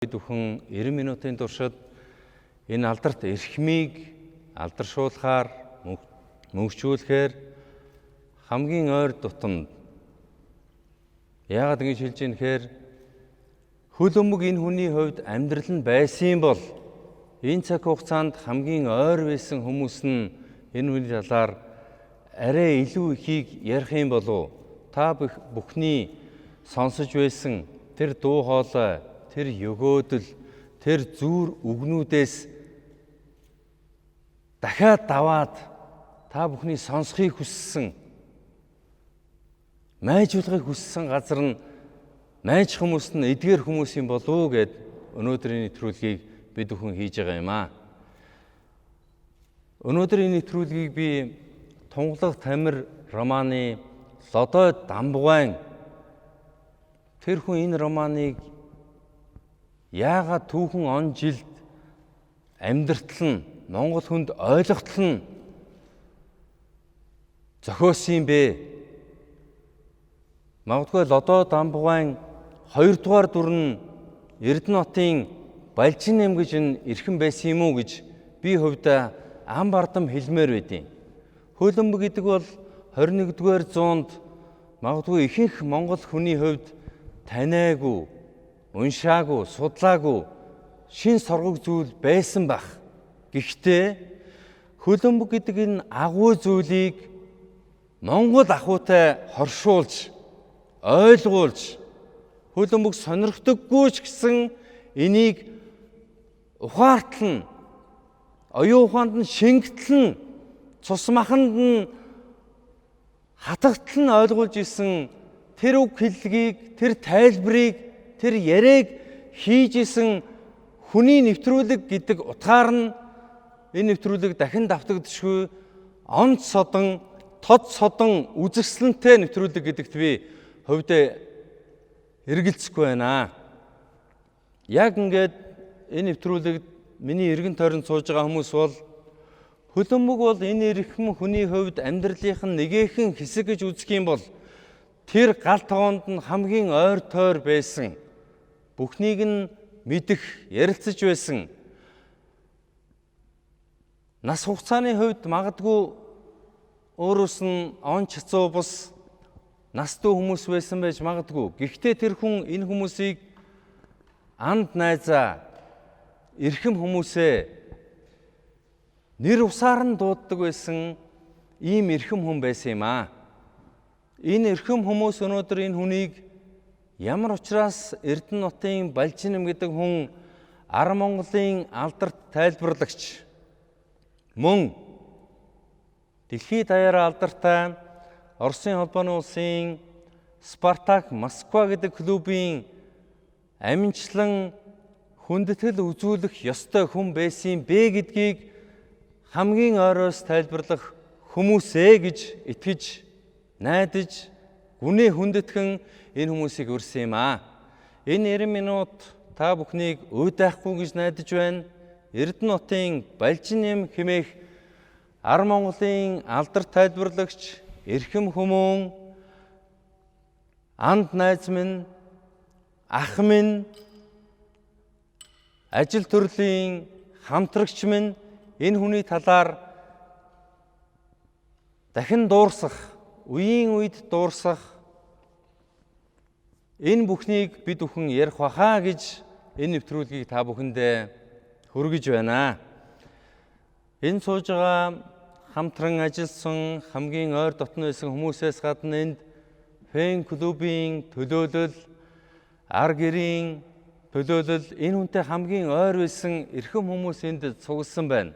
Бүхэн 90 минутын туршид энэ алдарт эрхмийг алдаршуулахаар мөнхжүүлэхээр хамгийн ойр дотнд яагаад ингэж хэлж ийм гэхээр хөл өмг энэ хүний хувьд амьдрал нь байсан бол энэ цаг хугацаанд хамгийн ойр байсан хүмүүс нь энэ хүний талаар арай илүү ихийг ярих юм болов та бүхний сонсож байсан тэр дуу хоолой, тэр өгөөдөл, тэр зүүр үгнүүдээс дахиад даваад та бүхний сонсхийг хүссэн, майжуулахыг хүссэн газар нь майж хүмүүс нь эдгээр хүмүүс юм болов уу гэд өнөөдрийн нэвтрүүлгийг бид бүхэн хийж байгаа юм аа. Өнөөдрийн нэвтрүүлгийг би Тунгалаг Тамир романы Лодой Дамбугайн тэр хүн энэ романыг яагаад түүхэн он жилд амьдртал нь Монгол хүнд ойлгохтол нь зохиосон юм бэ? Магадгүй Лодой Дамбугайн 2 дугаар дүр нь Эрдэнэтийн Балжин нэм гэж энэ эрхэм байсан юм уу гэж би хувьдаа ам бардам хэлмээр байдیں۔ Хөл өмг гэдэг бол 21-р зуунд магадгүй ихэнх Монгол хүний хувьд таниагүй, уншаагүй, судлаагүй шин соргог зүйл байсан бах. Гэхдээ хөл өмг гэдэг энэ агуу зүйлийг Монгол ахуйтай хоршуулж, ойлгуулж, хөл өмг сонирхдоггүй ч гэсэн энийг ухаартал нь, оюун ухаанд нь шингэтэл нь, цус маханд нь хатагтал нь ойлгуулж исэн тэр үг хэллэгийг, тэр тайлбарыг, тэр яриаг хийж исэн хүний нэвтрүүлэг гэдэг утгаар нь энэ нэвтрүүлэг дахин давтагдшгүй онц содон, тод содон үзэсгэлэнтэй нэвтрүүлэг гэдэгт би хувьдаа эргэлзэхгүй байна. Яг ингээд энэ нэвтрүүлэгт миний эргэн тойронд сууж байгаа хүмүүс бол хөл өмг бол энэ эрхэм хүний хувьд амьдралынх нь нэгэхэн хэсэг гэж үзэх юм бол тэр гал тогоонд нь хамгийн ойр тойр байсан, бүхнийг нь мэдэх, ярилцаж байсан. Нас хугацааны хувьд магадгүй өөрөөс нь он чацуу бус настай хүмүүс байсан байж магадгүй. Гэхдээ тэр хүн энэ хүмүүсийг анд найзаа, эрхэм хүмүүсээ нэр усаар нь дууддаг байсан ийм эрхэм хүн байсан юм аа. Энэ эрхэм хүмүүс өнөөдөр энэ хүнийг ямар учраас Эрдэнэтийн Балжин нэм гэдэг хүн Ар Монголын алдарт тайлбарлагч мөн дэлхийд даяараа алдартай Оросын холбооны улсын Спартак Москва гэдэг клубын амжилтлан хүндэтгэл үзүүлэх ёстой хүн байсан бэ гэдгийг хамгийн ойроос тайлбарлах хүмүүсээ гэж итгэж, найдаж, гүнээ хүндэтгэн энэ хүмүүсийг өрсөн юм аа. Энэ 90 минут та бүхнийг уйдахгүй гэж найдаж байна. Эрдэнэтийн Балжин нэм хэмээх Ар Монголын алдарт тайлбарлагч, эрхэм хүмүүн, анд найз минь, ах минь, ажил төрлийн хамтрагч минь энэ хүний талаар дахин дуурсах, үеийн үед дуурсах энэ бүхнийг бид бүхэн ярих бахаа гэж энэ нэвтрүүлгийг та бүхэндээ хүргэж байна. Энэ сууж байгаа хамтран ажилласан хамгийн ойр дотно байсан хүмүүсээс гадна энд фэн клубын төлөөлөл, ар гэрийн төлөөлөл энэ хүнтэй хамгийн ойр байсан эрхэм хүмүүс энд цугласан байна.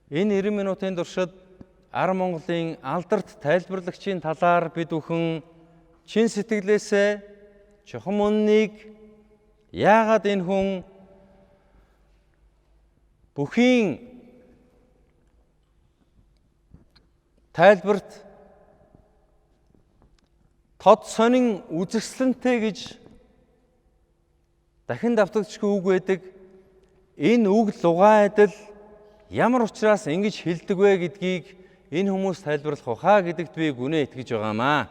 Энэ 90 минутын туршид Ар Монголын алдарт тайлбарлагчийн талаар бид бүхэн чин сэтгэлээсээ чухам үннийг яагаад энэ хүн бүхийн тайлбарт тод сонин үзэсгэлэнтэй гэж дахин давтагдчихгүй үг байдаг. Энэ үг лугай адил ямар учраас ингэж хэлдэг вэ гэдгийг энэ хүмүүс тайлбарлах бахаа гэдэгт би гүнээ итгэж байгаамаа.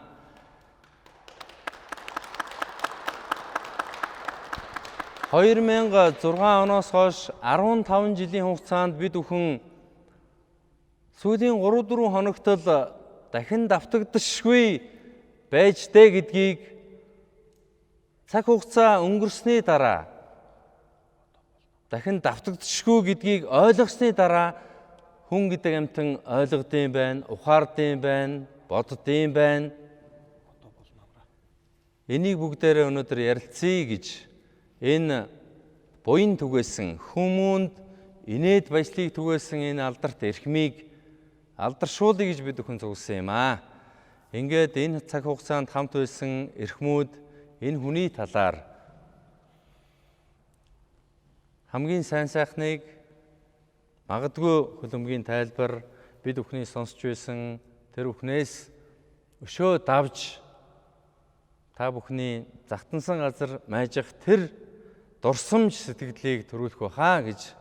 2006 оноос хойш 15 жилийн хугацаанд бид бүхэн сүүлийн 3-4 хоногт л дахин давтагдшгүй байж дээ гэдгийг цаг хугацаа өнгөрсний дараа дахин давтагдшгүй гэдгийг ойлгосны дараа хүн гэдэг амтан ойлгодсон байна, ухаардсан байна, боддсон байна. Энийг бүгдээрээ өнөөдөр ярилцъя гэж энэ буян түгээсэн хүмүүнд инээд баяслыг түгээсэн энэ алдарт эрхмийг алдаршуулъя гэж бид бүхэн зөвсөн юм аа. Ингээд энэ цаг хугацаанд хамт байсан эрхмүүд энэ хүний талаар хамгийн сайн сайхныг магадгүй хөлбөмбөгийн тайлбар бид бүхний сонсч байсан тэр бүхнээс өшөө давж та бүхний загтансан газар майжих тэр дурсамж сэтгэлийг төрүүлэх байхаа гэж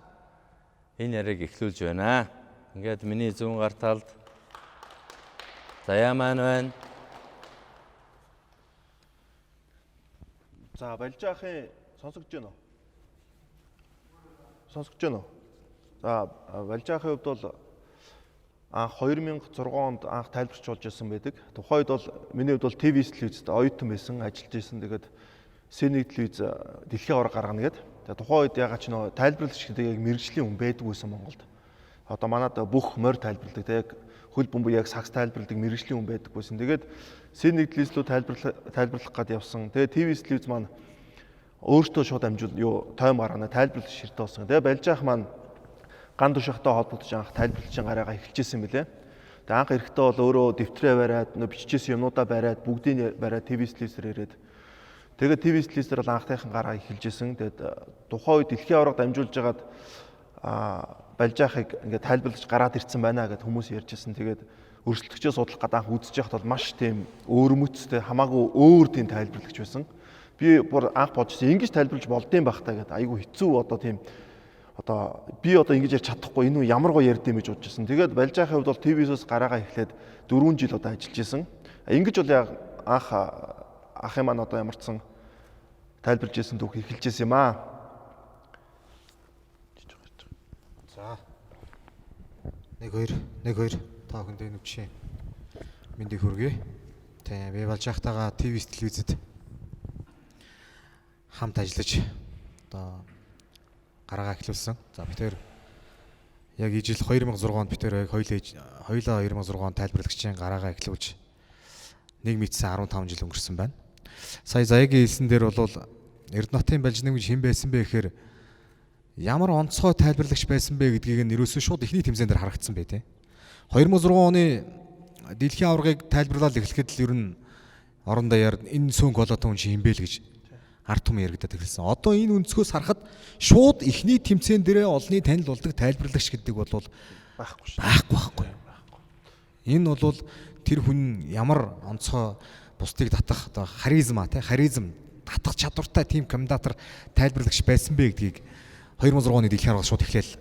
энэ яриаг эхлүүлж байна. Ингээд миний зүүн гар талд заяа маань байна. За Балж ахын сонсогдож байна уу? Сонсогдож байна уу? За Балж ахын хувьд бол анх 2006 онд анх тайлбарч болж ирсэн байдаг. Тухайн үед бол миний хувьд бол ТV телевизэд оюутан байсан, ажиллаж ирсэн. Тэгээд Сэнийг телевиз дэлхийн авраг гаргана гэдэг. Тэгээд тухайн үед ягаад ч нөө тайлбарлагч гэдэг яг мэрэгжлийн хүн байдаг байсан Монголд. Одоо манад бүх морь тайлбарладаг, тэг яг хөл бөмбөг яг сакс тайлбарладаг мэрэгжлийн хүн байдаг байсан. Тэгээд Сэнийг телевиз рүү тайлбарлах гад явсан. Тэгээд ТV телевиз маань өөртөө шууд амжуул тойм гаргана тайлбарлах ширтээ болсон. Тэгээд Балж ах маань ган тушаахтай холбогдож анх тайлбарлагчийн гараагаа эхэлжсэн мөлий. Тэгээд анх эрэхтээ бол өөрөө дэвтрээ бариад биччихсэн юмнуудаа бариад бүгдийг бариад ТV телевизээр ирээд тэгээд ТV телевизээр бол анхныхан гараа эхэлжсэн. Тэгээд тухайн үед дэлхийн аврагт амжуулж байгаад Балж ахыг ингээд тайлбарлагч гараад ирсэн байна гэд хүмүүс ярьжсэн. Тэгээд өрсөлдөгчөө судлах гэдэг анх үзэж байхад бол маш тийм өөрмөцтэй хамаагүй өөр тийм тайлбарлагч байсан. Би бүр анх бодсон ингэж тайлбарлаж болдсон байх таа гэд айгүй хэцүү одоо тийм одоо би одоо ингэж ярьж чадахгүй энэ ямар гоё ярьдсан гэж бодчихсон. Тэгээд Балж ахын хувьд бол ТV-с гараагаа эхлээд 4 жил одоо ажиллаж исэн. Ингэж бол яг анх ахын маань одоо ямарчсан тайлбарлаж исэн түүх эхэлж исэн юм аа. За 1 2 та бүхэнд энэ үчи мэндийг хүргэе. Тэгээ би Балж ахтайгаа ТV телевизэд хамт ажиллаж одоо гараагаа эхлүүлсэн. За бид тээр яг ижил 2006 онд бид тээр хоёулаа 2006 онд тайлбарлагчийн гараагаа эхлүүлж нэг мэдсэн 15 жил өнгөрсөн байна. Сая заягийн хэлсэн дээр бол Эрдэнэтийн Балж нэг хэн байсан бэ гэхээр ямар онцгой тайлбарлагч байсан бэ гэдгийг нь ерөөсөө шууд эхний тэмцээн дээр харагдсан бай тээ. 2006 оны дэлхийн аваргыг тайлбарлаад эхлэхэд л ер нь орон даяар энэ сөнг болоотой хүн чинь юм бэ л гэж ард түмэн яригадаад эхэлсэн. Одоо энэ өнцгөөс харахад шууд эхний тэмцээн дээрээ олонний танил болдог тайлбарлагч гэдэг бол байхгүй. Энэ бол тэр хүн ямар онцгой бусдыг татах одоо харизм татах чадвартай тим комментатор тайлбарлагч байсан бэ гэдгийг 2006 оны дэлхийн аварга шууд эхлээл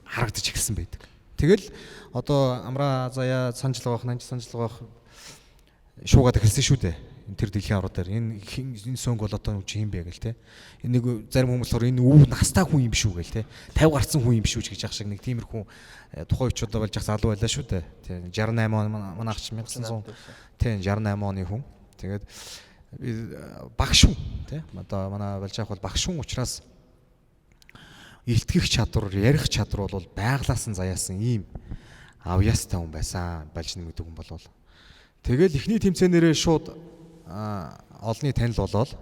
харагдаж эхэлсэн байдаг. Тэгэл одоо амраа заяа санжил байх, нанж санжил байх шуугаад эхэлсэн шүү дээ. Тэр дэлхийн аврал дээр энэ сөнг бол одоо юм бэ гэл те. Энэ нэг зарим хүмүүс болохоор энэ өв настай хүн юм биш үү гэл те. 50 гарсан хүн юм биш үү гэж яах шиг нэг тиймэрхүү тухайн үеч удаа болж ах залуу байлаа шүү дээ. Тэ 68 он манайх 1900 тэ 68 оны хүн. Тэгээд багш хүн те. Одоо манай Балж ах бол багш хүн учраас илтгэх чадвар, ярих чадвар бол байглаас нь заяасан ийм авьяастай хүн байсан. Балж нэмэгдэг хүн болвол. Тэгэл эхний тэмцээнээрээ шууд олонний танил болоод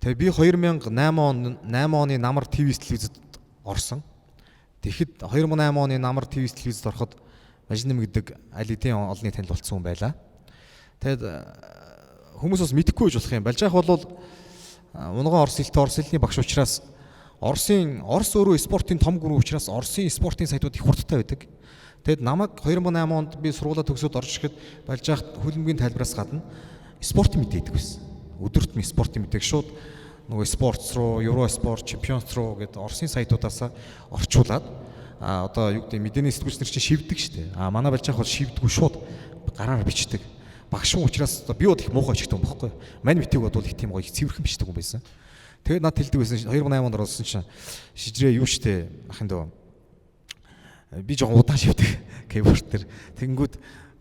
тэгээ би 2008 оны намар ТV телевизэд орсон. Тэгэхэд 2008 оны намар ТV телевизэд ороход Балж нэмэгдэг аль хэдийн олонний танил болсон хүн байлаа. Тэгэд хүмүүс бас мэдэхгүй байж болох юм. Балж ах бол унган Орос хэлний багш учраас Орос өөрөө спортын том гүрэн учраас Оросын спортын сайтууд их хурдтай байдаг. Тэгэд намайг 2008 онд би сургуулаа төгсөөд орж ирэхэд Балж ах хөлбөмбөгийн тайлбараас гадна спортын мэдээдэг байсан. Өдөртмийн спортын мэдээг шууд нөгөө спортс руу, Евроспорт, Чемпионс руу гэдэг Оросын сайтуудаас орчуулад одоо юу гэдэг мэдээний сэтгүүлч нар чинь шивдэг шүү дээ. Манай Балж ах бол шивдэггүй шууд гараар бичдэг. Багш хүн учраас би бол их муухай чигтэй юм баггүй. Мань митиг бодвол их тийм гоё цэвэрхэн бичдэг хүн байсан. Тэгээд над хэлдэг байсан 2008 онд орсон чинь шижрээ юу штэ ахын дөө. Би жоохон удаан шивдэг keyboard дээр. Тэнгүүд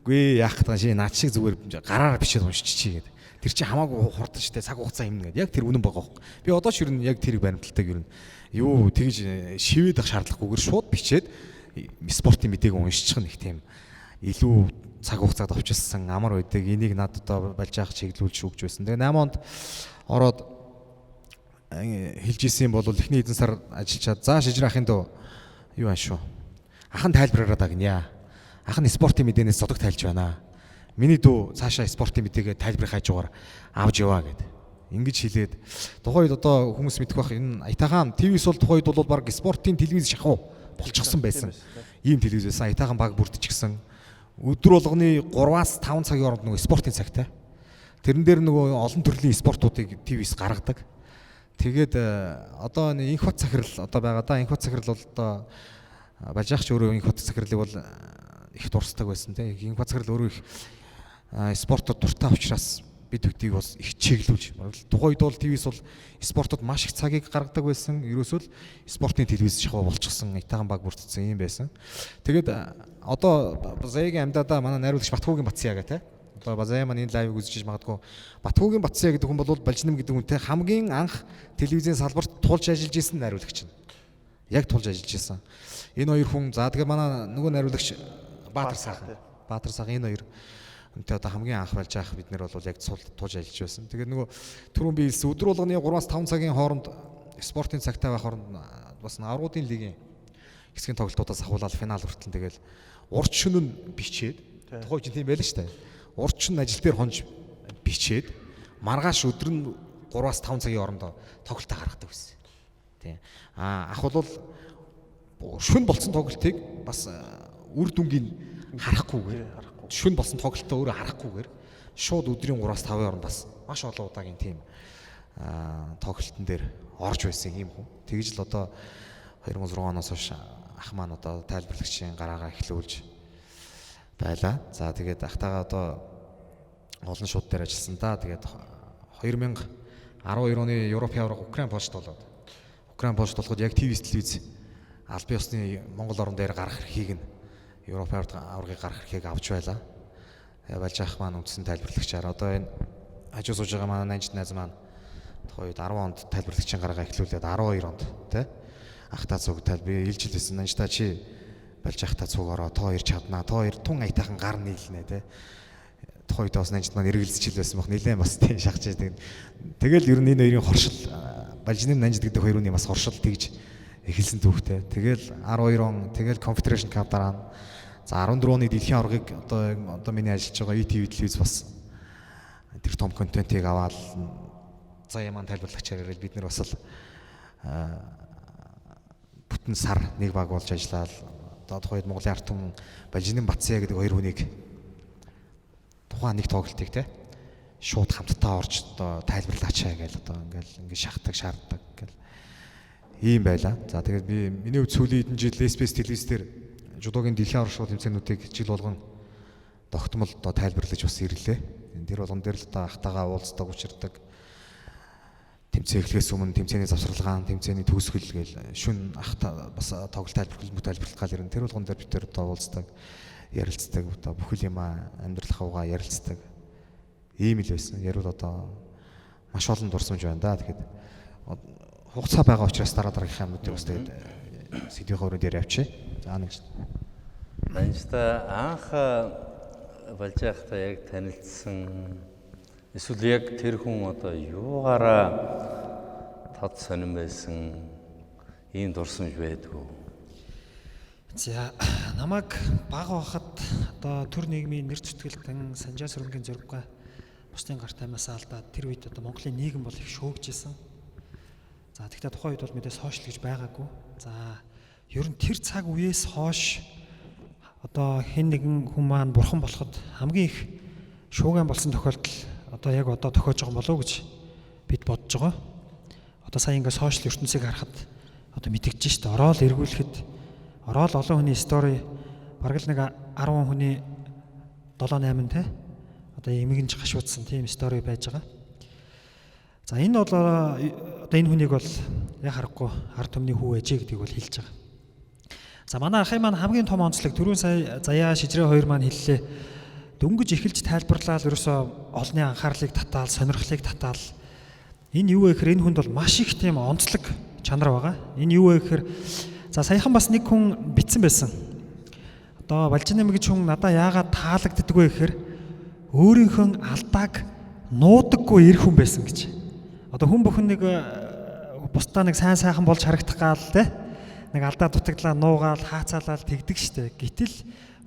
гүй яах гэдэг ши над шиг зүгээр гараараа бичээд уншчихъя гэдэг. Тэр чинь хамаагүй хурдан штэ цаг хугацаа юм гээд. Яг тэр үнэн байгаа хөө. Би одоо ч ер нь яг тэрийг баримталдаг ер нь. Юу тэгж шивэдэх шаардлагагүйгээр шууд бичээд спортын мэдээг уншчих нэг тийм илүү цаг хугацаад авчилсан амар байдаг. Энийг над одоо болж яах чиглүүлж өгч байсан. Тэгээ 8 онд ороод хэлж исэн бол эхний эдэн сар ажиллачаад за шижир ахын дөө юу аа шүү. Ахан тайлбараараа дагнья. Ахан спортын мэдээнээс зодог тайлж байна. Миний дүү цаашаа спортын мэдээгээ тайлбарыг хажуугаар авч яваа гэд. Ингэж хэлээд тухайн үед одоо хүмүүс мэдэх бах энэ Аятахан ТV-с бол тухайн үед бол баг спортын телевиз шахуу болчихсон байсан. Ийм телевиз байсан. Аятахан баг бүрдчихсэн. Өдөр болгоны 3-аас 5 цагийн хооронд нөгөө спортын цагтай. Тэрэн дээр нөгөө олон төрлийн спортуудыг ТV-с гаргадаг. Тэгээд одоо инх бат захирал одоо байгаа да. Инх бат захирал бол одоо Балжаагч өөрөө инх бат захирлыг бол их дурсдаг байсан те. Инх бат захирал өөрөө их спортод дуртай учраас бид бүгдийг бас их чиглүүлж. Тухайн үед бол ТV-с бол спортод маш их цагийг гаргадаг байсан. Ерөөсөө л спортын телевиз шахуу болчихсон. Аятахан баг бүрдсэн юм байсан. Тэгээд одоо Базаягийн амьдаа манай найруулагч Батхуугийн Батсяа гэх те. Одоо Базая маань энэ лайвыг үзэж магадгүй Батхуугийн Батсяа гэдэг хүн бол Балжинэм гэдэг хүнтэй хамгийн анх телевизийн салбарт тулж ажиллаж исэн найруулагч нь. Яг тулж ажиллаж исэн. Энэ хоёр хүн за тэгээ манай нөгөө найруулагч Баатар Саахан энэ хоёр үнтэй одоо хамгийн анх болж байгаа бид нэр бол яг тулж ажиллаж байсан. Тэгээд нөгөө түрүүн би хэлсэн өдөр болгоны 3-аас 5 цагийн хооронд спортын цагтай байх хооронд бас аврагуудын лигийн хэсгийн тоглолтуудаас ахуулаад финал хүртэл тэгэл урд шөнө нь бичээд тухайн чинь тийм байл шүү дээ. Урд шөнө ажил дээр хонж бичээд маргааш өдөр нь 3-аас 5 цагийн хооронд тоглолтоо гаргадаг байсан. Тийм. Ах бол шөнө болсон тоглолтыг бас үр дүнгийн харахгүйгээр шүн болсон тоглолтоо өөрөө харахгүйгээр шууд өдрийн 3-аас 5-ын хооронд бас маш олон удаагийн тийм тоглолтын дээр орж байсан юм хүн. Тэгж л одоо 2006 оноос хойш ах маань одоо тайлбарлагчийн гараагаа эхлүүлж байлаа. За тэгээд ахтайгаа одоо олон шууд дээр ажилласан да. Тэгээд 2012 оны Европын авраг Украин Польшд болоод Украин Польшд болоход яг телевиз албан ёсны Монгол орн дээр гарах эрхийг нь Европын аврагыг гарах эрхийг авч байлаа. Балжаах маань үндсэн тайлбарлагчаар одоо энэ хажуу сууж байгаа манай найз маань тухайн үед 10 онд тайлбарлагчийн гараагаа эхлүүлээд 12 онд тий ахтаа цуг би илж хэлсэн нанжта чи Балжаахтаа цуг ороо тоо хоёр чаднаа тоо хоёр тун Аятахан гар нийлнэ тий тухайн үед бас нанжт маань эргэлзэж хэлсэн баг нилээн бас тий шахаж тэгэл ер нь энэ хоёрын хоршил Балжинэм нанжт гэдэг хоёрын бас хоршил тэгж эхэлсэн түүхтэй. Тэгэл 12 он тэгэл Confederation Cup дараа нь за 14 оны дэлхийн аваргыг одоо миний ажиллаж байгаа ETV телевиз бас тэр том контентийг аваад заяа маань тайлбарлагчаар ирэл бид нар бас л бүтэн сар нэг баг болж ажиллаад одоо тухайд Монголын ард түмэн Балжинэм Батсяа гэдэг хоёр хүнийг тухайн нэг тоглолтыг те шууд хамтдаа орж одоо тайлбарлаачаа гээл одоо ингээл шахдаг шаарддаг гэл ийм байла. За тэгээд би миний хувьд сүүлийн хэдэн жил SBS телевиз дээр жудогийн дэлхийн аврах шууд тэмцээнүүдийг жил болгон тогтмол одоо тайлбарлаж бас ирлээ. Тэр болгон дээр л одоо ахтайгаа уулздаг, учирдаг. Тэмцээн эхлэхээс өмнө тэмцээний завсарлагаан, тэмцээний төгсгөл гээл шүн ахтаа бас тоглолт тайлбарлах гал ирнэ. Тэр болгон дээр бид тэр одоо уулздаг, ярилцдаг, одоо бүхэл юм амьдрал хавгаа ярилцдаг. Ийм л байсан. Ярил одоо маш олон дурсамж байна да. Тэгэхээр хугацаа байгаа учраас дараагийнхаа юмнуудыг бас тэгээд сэдвийн хуврын дээр явчих. За нэг. Манчта анх Балжаахтай яг танилцсан эсвэл яг тэр хүн одоо юугаараа тод сонирн байсан ийм дурсамж байдгүй. За намайг бага байхад одоо төр нийгмийн нэр зүтгэлтэн Санжаа сүрэнгийн зурагга бусдын гар тамаас алдаад тэр үед одоо Монголын нийгэм бол их шөөгжсэн. За тэгтээ тухайн үед бол мэдээ сошиал гэж байгаагүй. За ер нь тэр цаг үеэс хойш одоо хэн нэгэн хүн маань бурхан болоход хамгийн их шууган болсон тохиолдол одоо яг одоо тохиож байгаа болов уу гэж бид бодож байгаа. Одоо сая ингээ сошиал ертөнцийг харахад одоо мэдэгдэж штэ. Ороод эргүүлэхэд ороод олон хүний стори бараг л нэг 10 хүний 7-8 те одоо эмгэнж гашуудсан тийм стори байж байгаа. За энэ бол одоо энэ хүнийг бол яг харахгүй ард түмний хүү ээжээ гэдгийг бол хэлж байгаа. За манай ахын маань хамгийн том онцлог түрүүн сая Заяа Шижрээ хоёр маань хэллээ. Дөнгөж эхэлж тайлбарлаад ерөөсөө олонний анхаарлыг татаал, сонирхлыг татаал. Энэ юу вэ гэхээр энэ хүнд бол маш их тийм онцлог чанар байгаа. Энэ юу вэ гэхээр за саяхан бас нэг хүн битсэн байсан. Одоо Балжинам гэж хүн надаа яагаад таалагддаг вэ гэхээр өөрийнхөө алдааг нуудаггүй ирэх хүн байсан гэж. Одоо хүн бүхэн нэг бусдаа нэг сайхан болж харагдах гал те нэг алдаа дутагдлаа нуугаал хаацаалал тэгдэг штэ. Гэтэл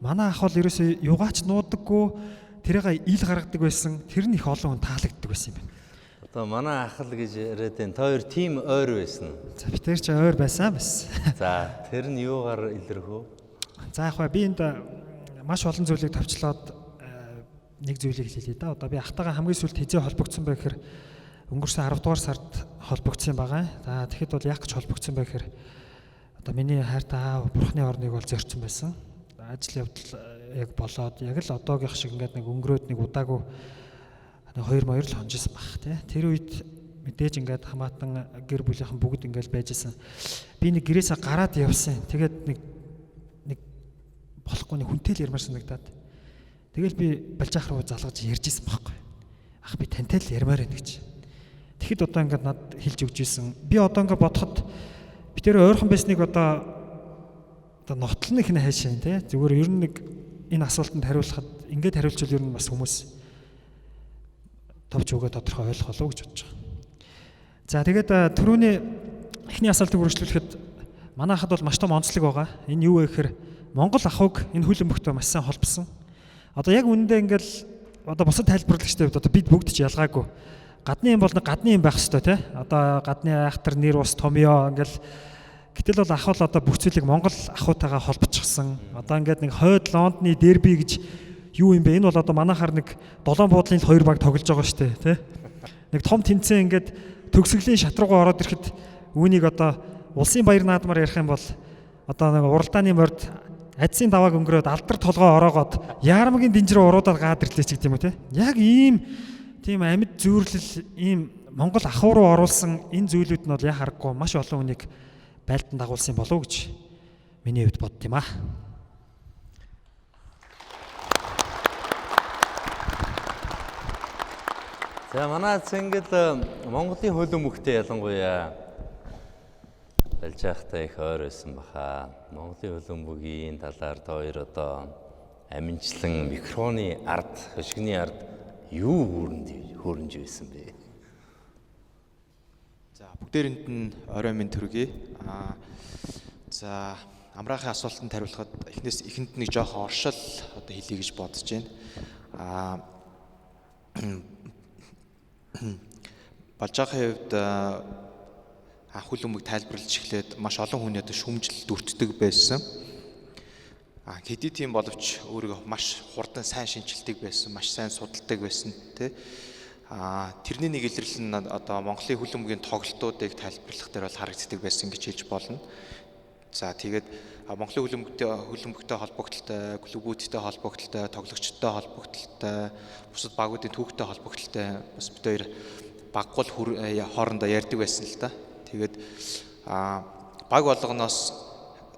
манай ах бол ерөөсөө югаач нуудаггүй тэрийг ил гаргадаг байсан. Тэр нь их олон хүн таалагддаг байсан юм байна. Одоо манай ах л гэж яриад энэ хоёр тим ойр байсан. За би тэр чинь ойр байсан байсан. За тэр нь юугаар илэрхүү? За яг би энд маш олон зүйлийг товчлоод нэг зүйлийг хэлье да. Одоо би ахтайгаа хамгийн сүүлд хизээ холбогдсон байх гэхээр өнгөрсөн 10 дугаар сард холбогдсон байгаа. За тэгэхэд бол яг гэж холбогдсон байх гэхээр одоо миний хайртай аав бурхны орныг бол зорьсон байсан. Ажил явдал яг болоод яг л одоогийнх шиг ингээд нэг өнгөрөөд нэг удаагүй 2 л хонжсэн баг тий. Тэр үед мэдээж ингээд хамаатан гэр бүлийнхэн бүгд ингээд байжсэн. Би нэг гэрээсээ гараад явсан. Тэгээд нэг болохгүй нэг хүнтэй л ярмаар санагдаад. Тэгэл би Балжаах руу залгаж ярьжсэн байхгүй. Ах би тантай л ярмаар байна гэж. Тэгэхэд одоо ингээд над хэлж өгч ийсэн. Би одоо ингээд бодоход би тэр ойрхон байсныг одоо нотлон их нэ хайшаа тий. Зүгээр ер нь нэг энэ асуултанд хариулахад ингээд хариулчвал ер нь бас хүмүүс товч өгөө тодорхой ойлгох болов уу гэж бодож байгаа. За тэгээд түрүүний эхний асуултыг үргэлжлүүлэхэд манай хад бол маш том онцлог байгаа. Энэ юу вэ гэхээр Монгол ахуйг энэ хөл өмгтөө маш сайн холбосон. Одоо яг үнэндээ ингээл одоо бусад тайлбарлагчтай хувьд одоо бид бүгд ч ялгаагүй. Гадны юм бол гадны юм байх ёстой тий. Одоо гадны айхтар нэр ус томьёо ингээл гэтэл бол ах бол одоо бүх зүйлийг Монгол ахуйтайгаа холбочихсон. Одоо ингээд нэг хойд Лондоны дерби гэж юу юм бэ? Энэ бол одоо манайхаар нэг 7 буудлын 2 баг тоглож байгаа шүү дээ тий. Нэг том тэмцээн ингээд төгсгөлийн шат руугаа ороод ирэхэд үүнийг одоо улсын баяр наадмаар ярих юм бол одоо нэг уралдааны морд адсын давааг өнгөрөөд алдар толгой ороогоод яармгийн динжрээ уруудаад гаад ирлээ ч гэдэг юм уу те. Яг ийм тийм амьд зүйрлэл ийм Монгол ахуй руу оруулсан энэ зүйлүүд нь бол яа харахгүй маш олон хүнийг байлдан дагуулсан болов уу гэж миний хувьд бодд юм аа. За манай Цэнгэл Монголын хөл өмгтэй ялангуяа Балжаахтай их ойр байсан баха. Монголын хөл өмгийн талаар та хоёр одоо аминчлан микроны ард, хөшгөний ард юу хөөрөмж байсан бэ? За бүгдээрэнд нь орой минь төргий. За амраахын асуултанд хариулахад эхэнд нэг жоохон оршил одоо хэлье гэж бодож байна. Балжаахын хувьд хөл өмг тайлбарлаж эхлээд маш олон хүний одоо шүмжил дүртдэг байсан. Хэдий тийм боловч өөрийгөө маш хурдан сайн шинжилдэг байсан, маш сайн судалдаг байсан тий. Тэрний нэг илэрлэл нь одоо Монголын хөл өмгийн тоглолтуудыг тайлбарлах дээр бол харагддаг байсан гэж хэлж болно. За тэгээд Монголын хөл өмгтэй холбогдлолтой, клубүүдтэй холбогдлолтой, тоглогчтой холбогдлолтой, бусад багуудын түүхтэй холбогдлолтой бас бид хоёр баггуул хоорондоо ярьдаг байсан л да. Тэгээд баг болгоноос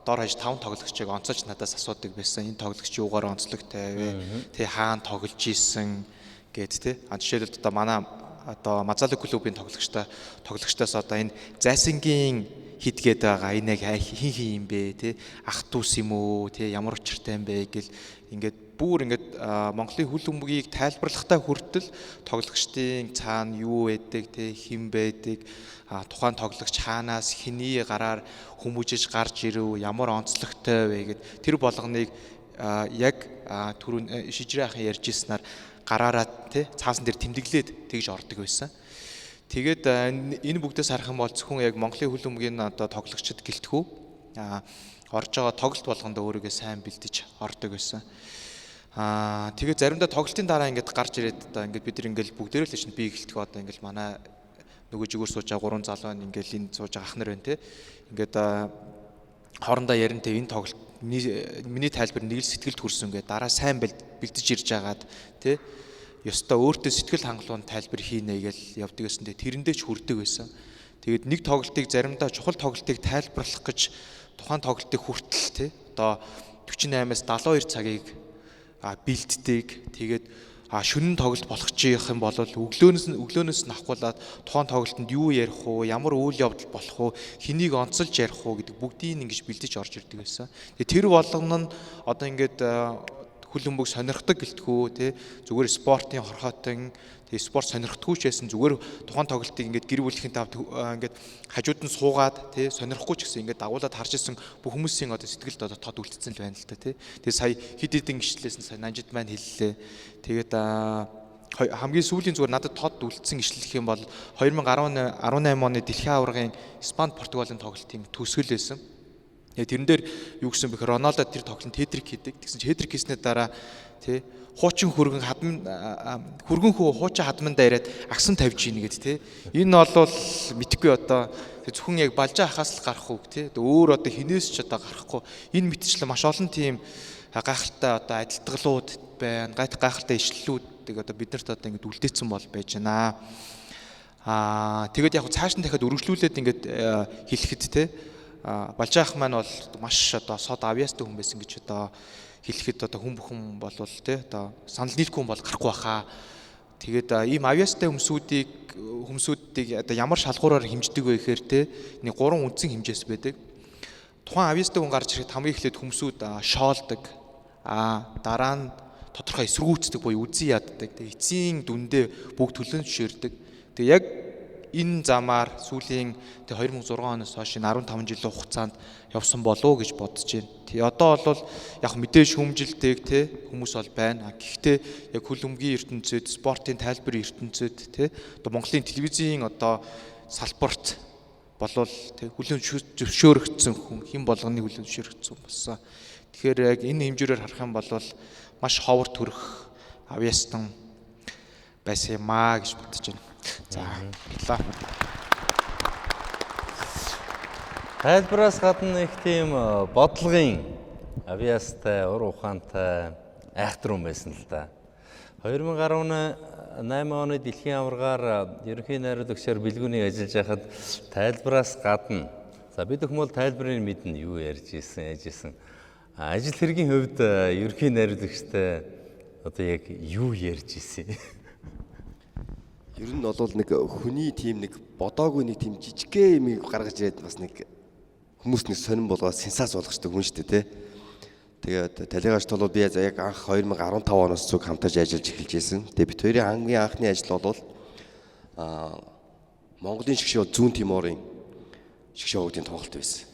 дор хаяж 5 тоглогчийг онцолж надаас асуудаг байсан. Энэ тоглогч юугаар онцлогтой вэ? Тэ хаана тоглож исэн гэд тэ. Жишээлбэл одоо манай одоо Мазалог клубын тоглогчдоос одоо энэ зайсангийн хид гээд байгаа энэ яг хин юм бэ тэ. Ах дүүс юм уу тэ ямар учиртай юм бэ гэл ингээд бүр ингээд Монголын хөл өмгийг тайлбарлахтай хүртэл тоглогчдын цаана юу байдаг тэ хэн байдаг тухайн тоглогч хаанаас хэний гараар хүмүүжиж гарч ирэв ямар онцлогтой вэ гэд тэр болгоныг яг түрүүн Шижрээ ахын ярьж ирснээр гараараа тэ цаасан дээр тэмдэглээд тэгж ордог байсан. Тэгээд энэ бүгдээс харах юм бол зөвхөн яг Монголын хөл өмгийн одоо тоглогчид гэлтгүү орж байгаа тоглолт болгондоо өөрийгөө сайн бэлдэж ордог байсан. Тэгээд заримдаа тоглолтын дараа ингээд гарч ирээд одоо ингээд бид нар ингээд бүгдээрээ л чинь би эхэлтгөө одоо ингээд манай нөгөө жигүүр сууж байгаа 3 залуу ингээд энд сууж байгаа ах нар байна те. Ингээд хоорондоо ярин те энэ тоглолт миний тайлбар нэг л сэтгэлд хүрсэн ингээд дараа сайн бэлдэж ирж байгаад те. ёстой өөртөө сэтгэл хангалуун тайлбар хийнэ гэж явдаг гэсэн. Тэрэндээ ч хүрдэг байсан. Тэгээд нэг тоглолтыг заримдаа чухал тоглолтыг тайлбарлах гэж тухайн тоглолтыг хүртэл тий одоо 48-аас 72 цагийг бэлддэг. Тэгээд шөнийн тоглолт болох чих юм бол өглөөнөөс нь ахгуулаад тухайн тоглолтод юу ярих уу, ямар үйл явдал болох уу, хэнийг онцолж ярих уу гэдэг бүгдийг ингэж бэлдэж орж ирдэг байсан. Тэгээд тэр болгоно нь одоо ингээд хүлэмбэг сонирхдаг гэлтгүү тий зүгээр спортын хорхоотон тий спорт сонирхдаггүй ч байсан зүгээр тухайн тоглолтыг ингээд гэр бүлийн тавд ингээд хажууд нь суугаад тий сонирхгүй ч гэсэн ингээд дагуулад харж исэн бүх хүмүүсийн одоо сэтгэлд одоо тод үлдсэн л байна л та тий. Тэгээд сая хэд хэдэн гişлээс нь сая Нанжид маань хэллээ. Тэгээд хамгийн сүүлийн зүгээр надад тод үлдсэн гişлэх юм бол 2018 оны дэлхийн аваргын Испани Португалийн тоглолтын төгсгөл байсан. Тэрэн дээр юу гэсэн бэхээр Роналдо тэр тоглолтод хэтрик хийдэг. Тэгсэн чинь хэтрик хийснээр дараа тий хуучин хөргөн хөө хуучин хадман дайраад агсан тавьж ийн гэдэг тий. Энэ бол мэдхгүй одоо зөвхөн яг балжаа хахаас л гарах үг тий. Өөр одоо хинээс ч одоо гарахгүй. Энэ мэтчлэн маш олон тийм гайхалтай одоо адилтгалууд байна. Гайхалтай ишлэлүүд одоо биднэрт одоо ингэ үлдээсэн бол байж байна. Тэгээд яг цааш нь дахиад өргөжлүүлээд ингээд хэлэхэд тий Балжаах маань бол маш одоо сод авьяастай хүн байсан гэж одоо хэлэхэд одоо хүн бүхэн бол тий одоо санал нийлэхгүй хүн бол гарахгүй баха. Тэгээд ийм авьяастай хүмүүсүүдийг одоо ямар шалгуураар хэмждэг вэ гэхээр тий нэг 3 үндсэн хэмжээс байдаг. Тухайн авьяастай хүн гарч ирэхэд хамгийн эхлээд хүмүүсүүд шоолдог. Дараа нь тодорхой эсэргүүцдэг буюу үзий яддаг. Тэгээд эцсийн дүндээ бүгд төлөөлж ширдэг. Тэгээд яг энэ замаар сүүлийн 2006 оноос хойш 15 жилийн хугацаанд явсан болов гэж бодож байна. Одоо бол яг мэдээж хүмжилдэг тий хүмүүс бол байна. Гэхдээ яг хөлбөмбөгийн ертөнцид, спортын тайлбарын ертөнцид тий одоо Монголын телевизийн одоо салбарт болвол тий хүлээн зөвшөөрөгдсөн хүн хэн болгоны хүлээн зөвшөөрөгдсөн болсон. Тэгэхээр яг энэ хэмжүүрээр харах юм бол маш ховор төрөх авьяастан байсан юм аа гэж бодож байна. За баярлалаа. Тайлбараас гадна их тийм бодлогын авьяастай, ур ухаантай айхтар хүн байсан л да. 2018 оны дэлхийн аваргаар ерөнхий найруулга өгшөөр бэлгүүнийг ажиллаж байхад тайлбараас гадна за бид хүмүүс тайлбарыг мэднэ юу ярьж ийсэн. Ажил хэргийн хувьд ерөнхий найруулагчтай одоо яг юу ярьж ийсэн. Ер нь бол нэг хүний тийм нэг бодоогүй нэг тийм жижигхэн юмыг гаргаж ирээд бас нэг хүмүүс нэг сонирн болгоод сенсац болгочтой хүн шүү дээ тий. Тэгээд талигаач толгой би яг анх 2015 оноос зүг хамтарч ажиллаж эхэлж байсан. Тэгээд бид хоёрын хамгийн анхны ажил бол Монголын шгшөө зүүн Тиморын шгшөө хөгжлийн тоглолт байсан.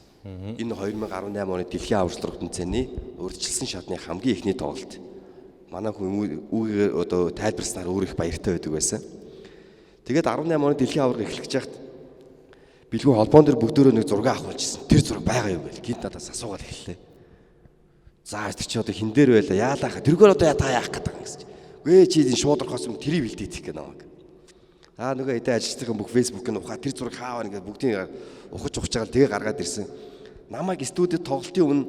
Энэ 2018 оны дэлхийн аварга тэмцээний урьдчилсан шатны хамгийн эхний тоглолт. Манай хүн үүгээр одоо тайлбарснаар өөр их баяртай байдаг байсан. Тэгээд 18 оны дэлхийн аварга эхлэх гэж хахад бэлгүү холбоон дээр бүгдөө нэг зураг авахулжсэн. Тэр зураг байгаа юу гээл гинт надаас асуугаад эхэллээ. За тэр чи одоо хин дээр байла яалаа хаа тэргээр одоо та яах гэдэг юм гэсэн. Гээ чи энэ шуудрахаас юм тэрийг бэлдээчих гэх намайг. Нөгөө эдэ ажилтны бүх фэйсбүүкийн ухаа тэр зураг хааваа ингээд бүгдийг ухаж байгаа тэгээ гаргаад ирсэн. Намайг студид тоглолтын өмнө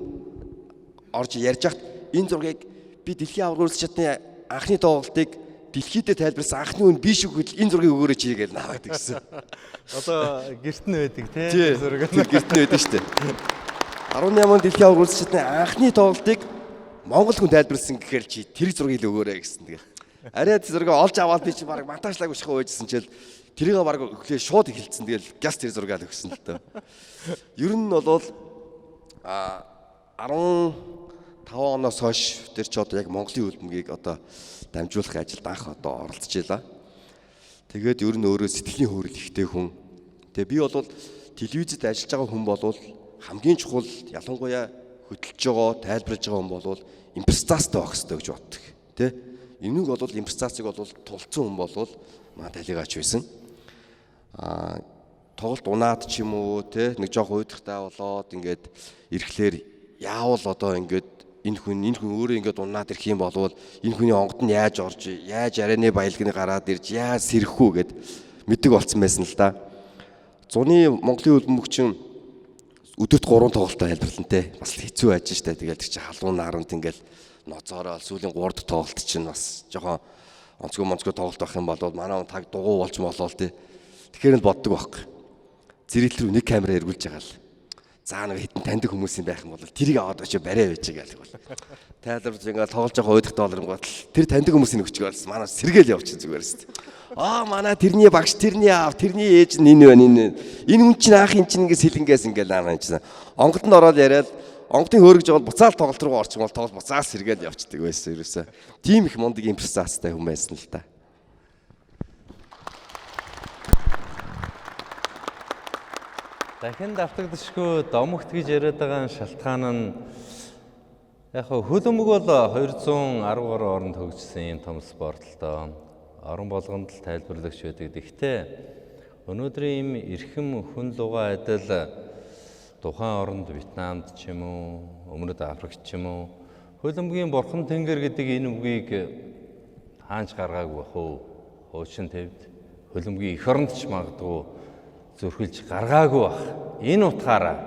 орж ярьж хахад энэ зургийг би дэлхийн аварга үзэж чадны анхны тоглолтыг дэлхийдээ тайлбарсан анхны үн биш үг хэл энэ зургийг өгөөрэй чи гэж наваад гэсэн. Одоо гэрт нь байдаг тий зураг. Гэрт нь байдаг шүү дээ. 18 он дэлхийн аварга үзэж чадны анхны тоглолтыг монгол хүн тайлбарласан гэхээр чи тэр зургийг л өгөөрэй гэсэн. Тэгээ. Арай тэр зургийг олж аваад би чи баг монтажлаагүй шахаа байжсэн чил тэрийг баг өглөө шууд эхэлсэн. Тэгэл газ тэр зургийг л өгсөн л дөө. Ер нь бол 15 оноос хойш тэр ч одоо яг Монголын хөлбөмбөгийг одоо дамжуулах ажилд анх одоо оролцож байла. Тэгээд ер нь өөрөө сэтгэлийн хөөрөл ихтэй хүн. Тэгээ би бол телевизэд ажиллаж байгаа хүн бол хамгийн чухал ялангуяа хөдөлж байгаа, тайлбарлаж байгаа хүн бол импресцаастай байх хэрэгтэй гэж боддог. Тэ? Энийг бол импресцаасыг бол тулцсан хүн бол маа талигаач байсан. Тоглолт унаад ч юм уу тэ нэг жоох уйдахтай болоод ингээд ирэхлээр яавал одоо ингээд энэ хүн өөрөө ингээд унаад ирэх юм бол энэ хүний онгод нь яаж орж яаж арены баялагны гараад ирж яаж сэрэх үү гэд мэддэг болцсон байсан л да. Зуны Монголын хөлбөмбөгчин өдөрт 3 тоглолтоо тайлбарлантэй. Бас хэцүү ажиж штэ. Тэгэл тэр чинь халуун наранд ингээл ноцоороо сүүлийн 3 дахь тоглолт чинь бас жоохон онцгой тоглолт байх юм бол манай он таг дугуй болж молоо л тий. Тэгэхээр л боддог байхгүй. Зэрэгэл рүү нэг камера эргүүлж байгаа л. За нэг хитэн таньдаг хүмүүс юм байх юм бол тэрийг аваад очиж барай байж гэх бол. Тайлбарж ингээд тоглож байгаа $2 гот тэр таньдаг хүмүүсийн өчгөөрс манай сэргээл явчих зүгээр шүү дээ. Манай тэрний багш, тэрний аав, тэрний ээж нь энэ байна энэ. Энэ хүн чинь аах ин чинь ингээд сэлэнгээс ингээд аа чинь. Онгодод нь ороод яриад онгодын хөөргөж байгаа буцаал тоглолт руу орчих юм бол тоглолт буцаас сэргээл явчихдаг байсан ерөөсөө. Тим их мундаг импрессацтай хүн байсан л та. Дахин давтагдшгүй домогт гэж яриад байгаа шалтгаан нь яг хөлбөмбөг бол 213 оронд хөгжсөн юм том спорт л доо. Орон болгонд л тайлбарлагч байдаг. Гэхдээ өнөөдрийн юм эрхэм хүн лугаа адил тухайн оронд Вьетнамд ч юм уу, Өмнөд Африкт ч юм уу хөлбөмбөгийн бурхан тэнгэр гэдэг энэ үгийг хаанч гаргаагүй бах уу? Хуучин төвд хөлбөмбөгийн эх оронд ч магадгүй зөрхилж гаргаагүй бах. Энэ утгаараа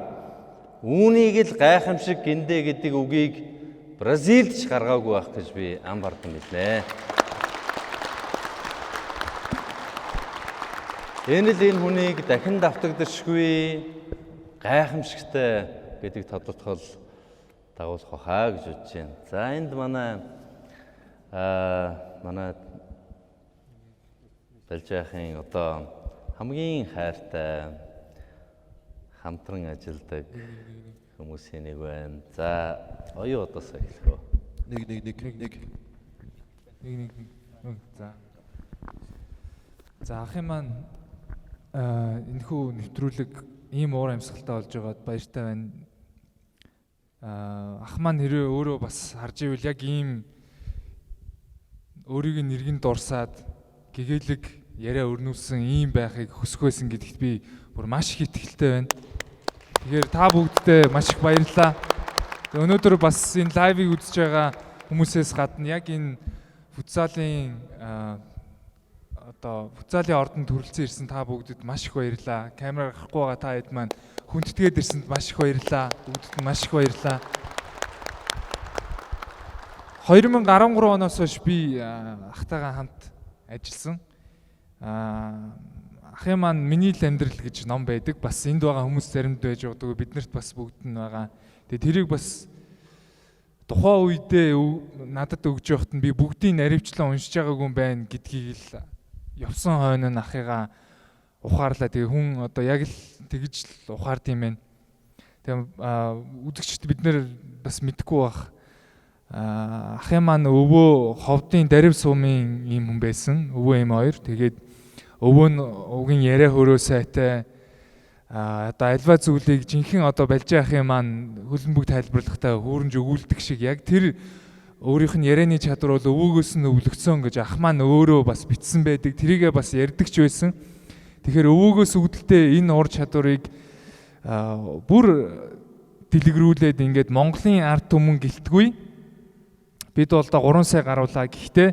үүнийг л гайхамшиг гиндэ гэдэг үгийг Бразилд ч гаргаагүй байх гэж би ам бардам хэлнэ. Энэ л энэ хүнийг дахин давтагдшгүй гайхамшигтай гэдэг тодотгол дагуулах хаа гэж бодож байна. За энд манай Балжаахын одоо хамгийн хайртай хамтран ажилладаг хүмүүсийн нэг байна. За оюу одоосоо хэлэх үү? Нэг. За ахын маань энэхүү нэвтрүүлэг ийм уур амьсгалтай болж байгаад баяртай байна. Ах маань хэрвээ өөрөө бас харж ивэл яг ийм өөрийг нэргэнд дурсаад гэгээлэг яриа өрнүүлсэн ийм байхыг хүсэх байсан гэдэгт би бүр маш их итгэлтэй байна. Тэгэхээр та бүгдтэй маш их баярлалаа. Өнөөдөр бас энэ лайвыг үзэж байгаа хүмүүсээс гадна яг энэ футзалын футзалын ордонд төрөлцөн ирсэн та бүгдэд маш их баярлалаа. Камераар гарахгүй байгаа та хэд маань хүндэтгээд ирсэнд маш их баярлалаа. Бүгдэд нь маш их баярлалаа. 2013 оноос хойш би ахтайгаа хамт ажилласан. Ахын маань миний л амьдрал гэж ном байдаг. Бас энд байгаа хүмүүс заримд байж байгаа. Биднэрт бас бүгд нь байгаа. Тэгээ тэрийг бас тухайн үедээ надад өгж явахад нь би бүгдийг наривчлан уншиж байгаагүй юм байна гэдгийг л явсан хойно нь ахыгаа ухаарлаа. Тэгээ хүн одоо яг л тэгж л ухаард юм байна. Тэгээ үзэгчд бид нэр бас мэдэхгүй бах. Ахын маань өвөө ховдын дарив сумын ийм хүн байсан. Өвөө эм хоёр. Тэгээд өвөө нь угийн яриа хөрөө сайтай одоо альва зүйлийг жинхэнэ одоо Балжаахын маань хөлбөмбөг тайлбарлахтаа хөөрөмж өгүүлдэг шиг яг тэр өөрийнх нь ярианы чадвар бол өвөөгөөс нь өвлөгцсөн гэж ах маань өөрөө бас бичсэн байдаг. Тэрийгээ бас ярьдаг ч байсан. Тэгэхээр өвөөгөөс үүдэлтэй энэ ур чадварыг бүр дэлгэрүүлээд ингээд Монголын ард түмэн гэлтгүй. Бид бол 3 сая гаруулаа. Гэхдээ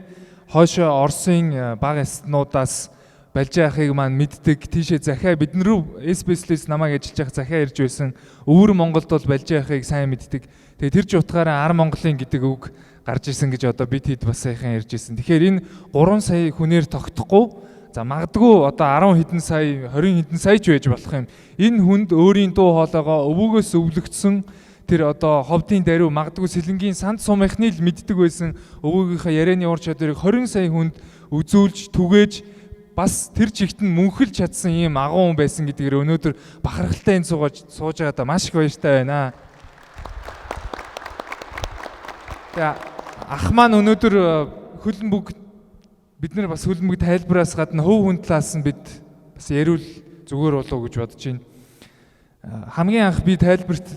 хойшоо Оросын бага эстнуудаас Балжаахыг маань мэддэг. Тийшээ захиа бид нар SBS-лээс намайг ажиллаж явах захиа ирж байсан. Өвөр Монголд бол Балжаахыг сайн мэддэг. Тэгээ тэр ч утгаараа Ар Монголын гэдэг үг гарч ирсэн гэж одоо бид хэд бас сайхан ярьж ирсэн. Тэгэхээр энэ 3 сая хүнээр тогтохгүй. За магадгүй одоо 10 хэдэн сая, 20 хэдэн сая ч байж болох юм. Энэ хүнд өөрийн дуу хоолойгоо өвөөгөөс өвлөгдсөн тэр одоо ховдын даруй магадгүй сэлэнгийн санд сумынхны л мэддэг байсан өвөөгийнхаа ярианы ур чадварыг 20 сая хүнд үзүүлж түгээж бас тэр чигт нь мөнхөлж чадсан ийм агуу хүн байсан гэдгээр өнөөдөр бахархалтай энэ сууж байгаадаа маш их баяртай байна. За ах маань өнөөдөр хөлбөмбөг бид нар бас хөлбөмбөг тайлбараас гадна хөв хүн талаас нь бид бас яриул зүгээр болов уу гэж бодож байна. Хамгийн анх би тайлбарт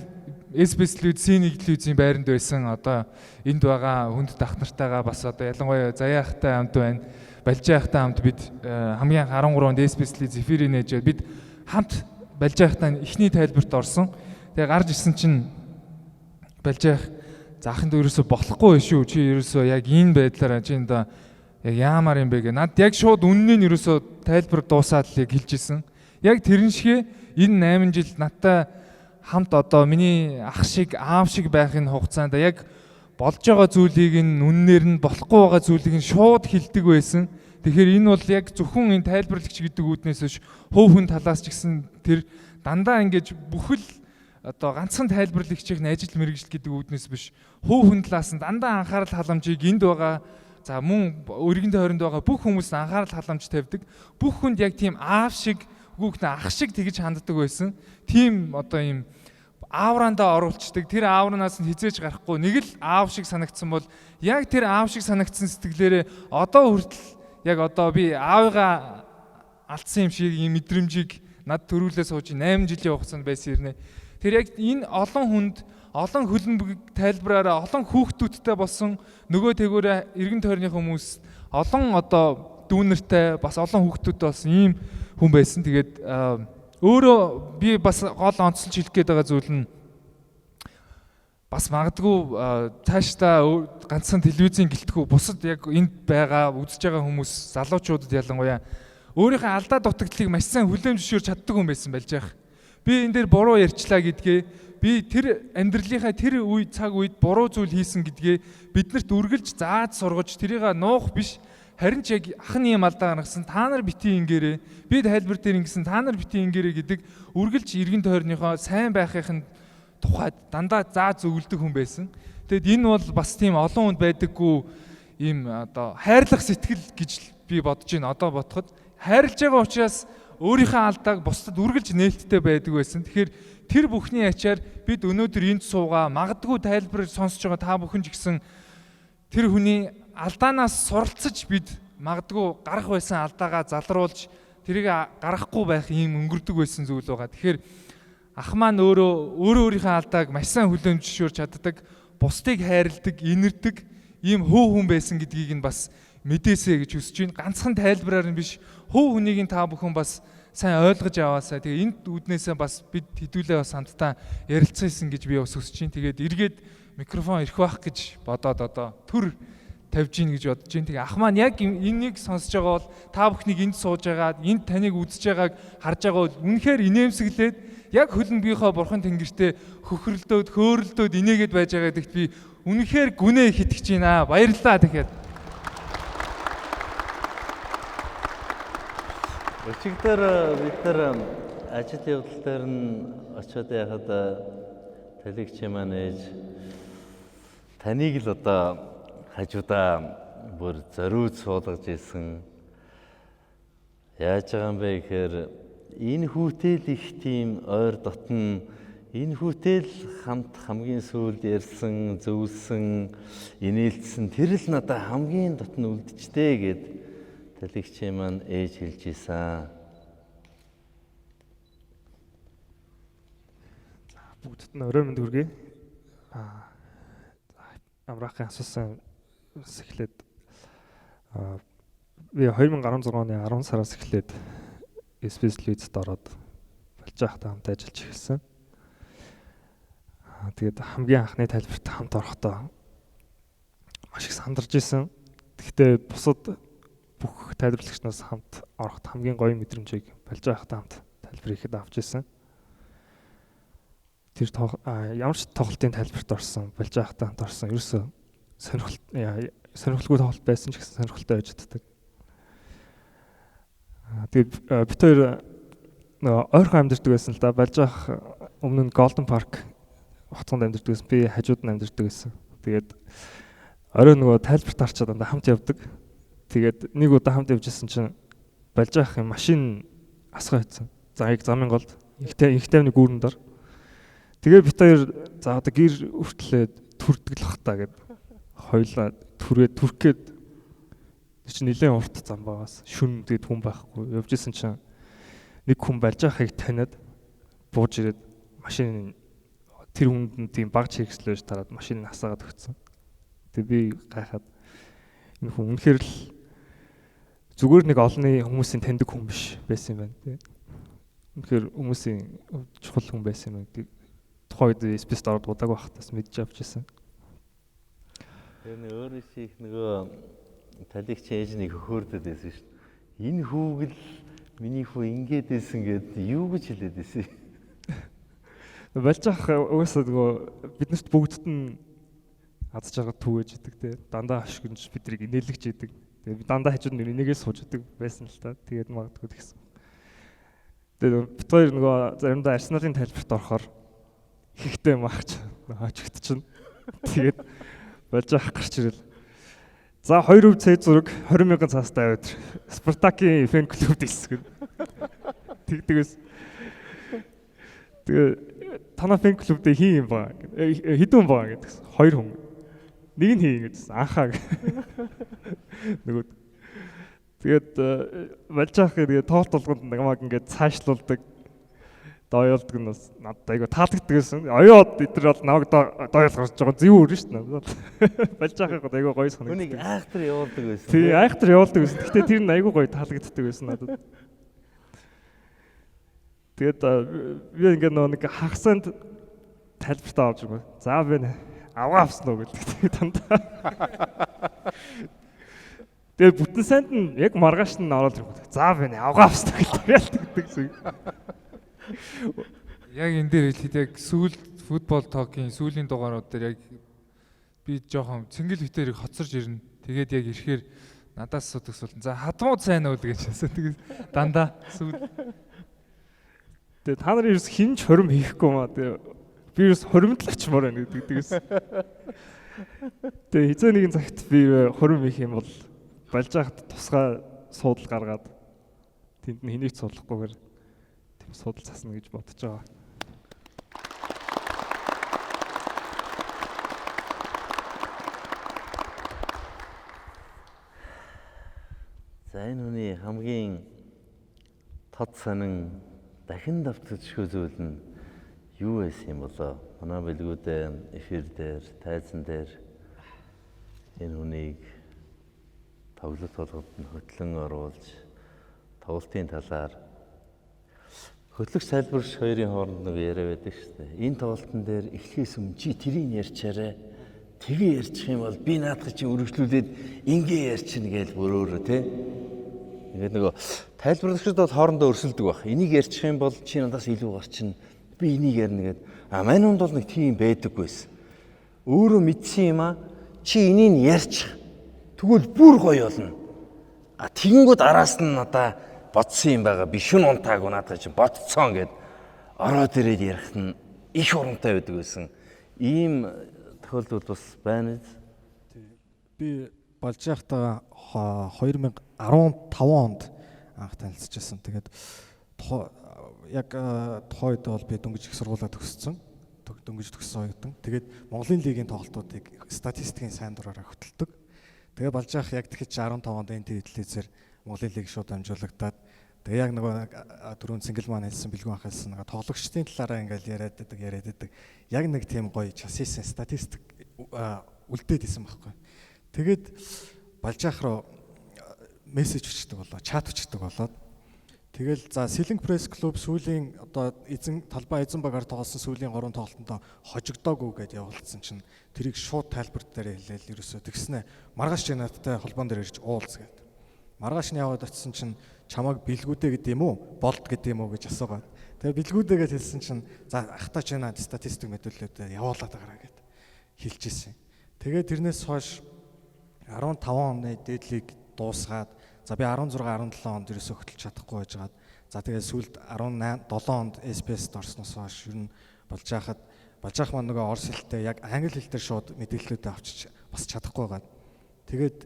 SBS телевизийн байранд байсан одоо энд байгаа хүнд дах нартайгаа бас одоо ялангуяа Заяахтай хамт байна. Балжаахтай хамт бид хамгийн анх 13 онд SBS телевиз эфирийг нээж бид хамт Балжаахтай эхний тайлбарт орсон. Тэгээ гарч ирсэн чинь Балжаах заахын дөө ерөөсө болохгүй шүү. Чи ерөөсө яг энэ байдлаараа чи энэ яг яамаар юм бэ гэ. Над яг шууд үннийг нь ерөөсө тайлбар дуусаад л хэлж ирсэн. Яг тэрэн шигэ энэ 8 жил надтай хамт одоо миний ах шиг аав шиг байхын хугацаанд яг болж байгаа зүйлийг нь үннээр нь болохгүй байгаа зүйлийг нь шууд хэлдэг байсан. Тэгэхээр энэ бол яг зөвхөн энэ тайлбарлагч гэдэг үүднээс биш хөв хүн талаас ч гэсэн тэр дандаа ингэж бүхэл одоо ганцхан тайлбарлагчийн ажил мэргэжил гэдэг үүднээс биш хөв хүн талаас нь дандаа анхаарал халамжийг энд байгаа за мөн өргөндөө хоринд байгаа бүх хүмүүст анхаарал халамж тавьдаг. Бүх хүнд яг тийм аав шиг үгүйхнэ ах шиг тэгж ханддаг байсан. Тийм одоо ийм ааврандаа оруулцдаг. Тэр аавранаас нь хизээж гарахгүй нэг л аав шиг санагдсан бол яг тэр аав шиг санагдсан сэтгэлээрээ одоо хүртэл яг одоо би аавыгаа алдсан юм шиг ийм мэдрэмжийг над төрүүлээ сууж 8 жилийн хугацаанд байсан ирнэ. Тэр яг энэ олон хүнд олон хөлбөмбөг тайлбараараа олон хүүхдүүдтэй болсон нөгөө тэгүүрээ эргэн тойрны хүмүүс олон одоо дүүнертэй бас олон хүүхдүүдтэй болсон ийм хүн байсан. Тэгээд өөрөө би бас гол онцлж хэлэх гээд байгаа зүйл нь бас магадгүй цаашдаа ганцхан телевизийн гэлтгүү бусад яг энд байгаа үзэж байгаа хүмүүс залуучуудад ялангуяа өөрийнхөө алдаа дутагдлыг маш сайн хүлээн зөвшөөрч чаддаг хүн байсан болж байгаа. Би энэ дээр буруу ярьчлаа гэдгээ би тэр амьдралынхаа тэр цаг үед буруу зүйл хийсэн гэдгээ биднэрт үргэлж зааж сургаж тэрийг нуух биш харин ч яг ахны юм алдаа гаргасан та нар битгий ингээрээ би тайлбар дээр ингэсэн та нар битгий ингээрээ гэдэг үргэлж эргэн тойрныхоо сайн байхын тухайд дандаа зааж зөвлөдөг хүн байсан. Тэгэд энэ бол бас тийм олон хүнд байдаггүй ийм одоо хайрлах сэтгэл гэж би бодож байна. Одоо бодоход хайрлаж байгаа учраас өөрийнхөө алдааг бусдад үргэлж нээлттэй байдаг байсан. Тэгэхээр тэр бүхний ачаар бид өнөөдөр энд суугаа магадгүй тайлбар сонсож байгаа та бүхэн ч гэсэн тэр хүний алдаанаас суралцаж бид магадгүй гарах байсан алдаагаа залруулж тэрийг гаргахгүй байх ийм өнгөрдөг байсан зүйл байгаа. Тэгэхээр ах маань өөрийнхөө алдааг маш сайн хүлээн зөвшөөрч чаддаг, бусдыг хайрладаг, инэрдэг ийм хөө хүн байсан гэдгийг нь бас мэдээсэй гэж хүсэж байна. Ганцхан тайлбараар нь биш, хөө хүнийг та бүхэн бас сайн ойлгож аваасаа. Тэгээ энэ үүднээсээ бас бид хэдүүлээ бас хамтдаа ярилцсан гэж би бас хүсэж байна. Тэгээд эргээд микрофон ирэх байх гэж бодоод одоо төр тавьж гин гэж бодож байна. Тэгээ ах маань яг энийг сонсож байгаа бол та бүхнийг энд сууж байгаа, энд таныг үзэж байгааг харж байгаа бол үнэхээр инээмсэглээд яг хөлбөмбөгийнхөө бурхан тэнгэртээ хөхрөлдөөд, хөөрөлдөөд инээгээд байж байгаа гэдэгт би үнэхээр гүнээ итгэж байна. Баярлалаа тэгэхээр. Өчигдөр бид нар ажил явдал дээр нь очиод яхад талигч маань ээж таныг л одоо хажуудаа бүр зориуд суулгаж исэн. Яаж байгаа юм бэ гэхээр энэ хүүтэл их тийм ойр дотн энэ хүүтэл хамт хамгийн сүүлд ярьсан, зөвлөсөн, инээлтсэн тэр л надад хамгийн дотн үлдчихтэй гэд талигч маань ээж хэлж ийсэн. За бүгдд нь орой мэнд хүргэе. Амраахын асуусан эхлээд би 2016 оны 10 сараас эхлээд SBS телевизэд ороод болж байхдаа хамт ажиллаж эхэлсэн. Тэгээд хамгийн анхны тайлбарт хамт орохдоо маш их сандарч исэн. Гэхдээ бусад бүх тайлбарлагчнаас хамт ороход хамгийн гоё мэдрэмжийг болж байхдаа хамт тайлбар хийхэд авч исэн. Тэр ямар ч тоглолтын тайлбарт орсон, болж байхдаа хамт орсон. Ерөөсөө сонирхолтой тоглолт байсан ч гэсэн сонирхолтой байж чаддаг. Тэгээд бид хоёр ойрхон амьдардаг байсан л да. Болж байх өмнө нь Golden Park хотгонд амьдардаг байсан. Би хажууд нь амьдардаг байсан. Тэгээд орой нөгөө тайлбарт харчаад дандаа хамт явдаг. Тэгээд нэг удаа хамт явжсэн чинь болж байх юм машин асгаа хийсэн. За яг замын голд их тайвны гүүрэн дор. Тэгээд бид хоёр за одоо гэр өртлөө түрдэг л бах та гэд хоёлаа түрэх гээд чи нэлээд урт зам байгаас шүн тэгээд хүн байхгүй явж исэн чинь нэг хүн болж байхыг таниад бууж ирээд машин тэр хүнд нь тийм баг чирэгслэж тараад машин насаагаад өгсөн. Тэгээд би гайхаад энэ хүн үнэхээр л зүгээр нэг олонний хүмүүсийн таньдаг хүн биш байсан юм байна тийм. Үнэхээр хүмүүсийн чухал хүн байсан юм гэдэг тухайн үед спест ороод удааг байхтаас мэдж авч ирсэн. Тэр өөрөө их нөгөө талигч ээж нэг хөөрдөд байсан шүү дээ. Энэ хүүгэл миний хүү ингээд байсан гэд юу гэж хэлээд байсан. Болж ах угаасаа нөгөө биднэрт бүгдд нь аз жаргал түүэж идэг те. Дандаа хошигнж бидрийг инээлгэж идэг. Тэгээ би дандаа хажууд нь энийгээс сууж идэг байсан л та. Тэгээд магадгүй тэгсэн. Тэгээд бит хоёр нөгөө заримдаа Арсеналын тайлбарт орохоор ихтэй махч хожигт чинь. Тэгээд болж авах гарч ирэл. За 2 C6 20,000 цаастай аваад Спартакийн фэн клубд хэлсгэн. Тэгдэгээс тэгээ танаа фэн клубд хин юм ба хэдэн ба гэдэгс 2 хүн. Нэг нь хин гэдэгс анхаа. Нөгөө тэгээд болж авах гэдэг тоолт болгонд намайг ингээд цаашлуулдаг. Доёолдог нь бас надад айгу таалагддаг гэсэн. Оёод эдгээр бол намайг доёол гарч байгаа зөв өөр шүү дээ. Болж байхад айгу гоё санагддаг. Үнийг айхтар явуулдаг байсан. Тий, айхтар явуулдаг байсан. Гэхдээ тэр нь айгу гоё таалагддаг байсан надад. Тэгээд би ингээд нэг хагасанд тайлбартаа авч байгаа. За би аваа авсан уу гэдэг дандаа. Тэгээд бүтэн санд нь яг маргааш нь ороод ирэх. За би аваа авсан гэдэг гэсэн. Яг энэ дээр хэлэхэд яг футбол токийн сүүлийн дугаарууд дээр яг би жоохон цэнгэл битэрийг хоцорж ирнэ. Тэгээд яг ирэхээр надаас асуудаг асуулт. За хадмууд сайн уу гэж асуу. Тэгээд дандаа сүүл. Тэгээд та нар ерөөс хинж хорим хийхгүй маа. Би ерөөс хоримтлаачмаар байна гэдэгээс. Тэгээд хизээ нэгэн цагт би хорим хийх юм бол болж байхад тусгай суудал гаргаад тэнд нь хэнийг цуулахгүйгээр судал цасна гэж бодож байгаа. За энэ хүний хамгийн тод сонин дахин давтагдчихгүй зүйл нь юу байсан юм болоо? Манай бэлгүүдээ эфир дээр, тайзан дээр энэ хүнийг тоглолт болгоод хөтлөн оруулж тоглолтын талаар хөтлөгч тайлбарч хоёрын хооронд нэг яриа байдаг шүү дээ. Энэ тоглолтын дээр эхлэхээс өмнө чи тэрийг ярьчаарай. Тэгээ ярьчих юм бол би наадах чи өргөжлүүлээд ингээ ярьчихна гээл бүрөөрөө тий. Ингээд нөгөө тайлбарлагчид бол хоорондоо өрсөлдөг баг. Энийг ярьчих юм бол чи надаас илүү гарчна. Би энийг ярина гэд. Мань хүнд бол нэг тийм байдаггүйсэн. Өөрөө мэдсэн юм а чи энийг ярьчих. Тэгвэл бүр гоё болно. Тэгэнгүүт араас нь надаа бодсон юм байгаа. Би шүн унтаагүй надад чи бодцсон гэд ороод ирээд ярих нь их урамтай байдаг байсан. Ийм тохиолдол бас байна. Би болж байхдаа 2015 онд анх танилцчихсан. Тэгээд яг тухайн үед бол би дөнгөж их сургуулаа төгссөн. Дөнгөж төгссөн оюутан. Тэгээд Монголын лигийн тоглолтуудыг статистикийн сайн дураараа хөтэлдэг. Тэгээд болж байх яг тэгэхэд 15 онд энэ телевизээр Монголын лиг шууд амжуулагдаад тэгээ яг нөгөө дөрөв цингэл маань хэлсэн бэлгүүн ах хэлсэн нөгөө тоглогчдын талаараа ингээл яриад байдаг. Яг нэг тийм гоё часисэн статистик үлдээд исэн байхгүй. Тэгээд болж байх руу мессеж өчтдөг болоо, чат өчтдөг болоод тэгэл за Сэлэнг пресс клуб сүүлийн одоо талбай эзэн багаар тоглосон сүүлийн 3 тоглолтонд хожигдоогүй гэдээ явуулсан чинь тэрийг шууд тайлбарт дээр хэлээл ерөөсөө тэгснэ маргааш чи надтай холбоон дээр ирж уулз гэдэг. Маргааш нь яваад очисон чинь чамайг бэлгүүдээ гэдэг юм уу? Болд гэдэг юм уу гэж асуугаад. Тэгээ бэлгүүдээгээ хэлсэн чинь за ахтаа ч наа статистик мэдүүлэлүүд явуулаад байгаараа гэд хэлчихсэн. Тэгээ тэрнээс хойш 15 оны дээдлийг дуусгаад за би 16 17 онд ерөөсөө хөтлөж чадахгүй байжгаад за тэгээ сүүлд 18 7 онд SPS-д орсноос хойш ер нь болж байх маань нөгөө орос хэлтэй яг англи хэлээр шууд мэдээллүүдээ авчиж бас чадахгүй байгаад тэгээд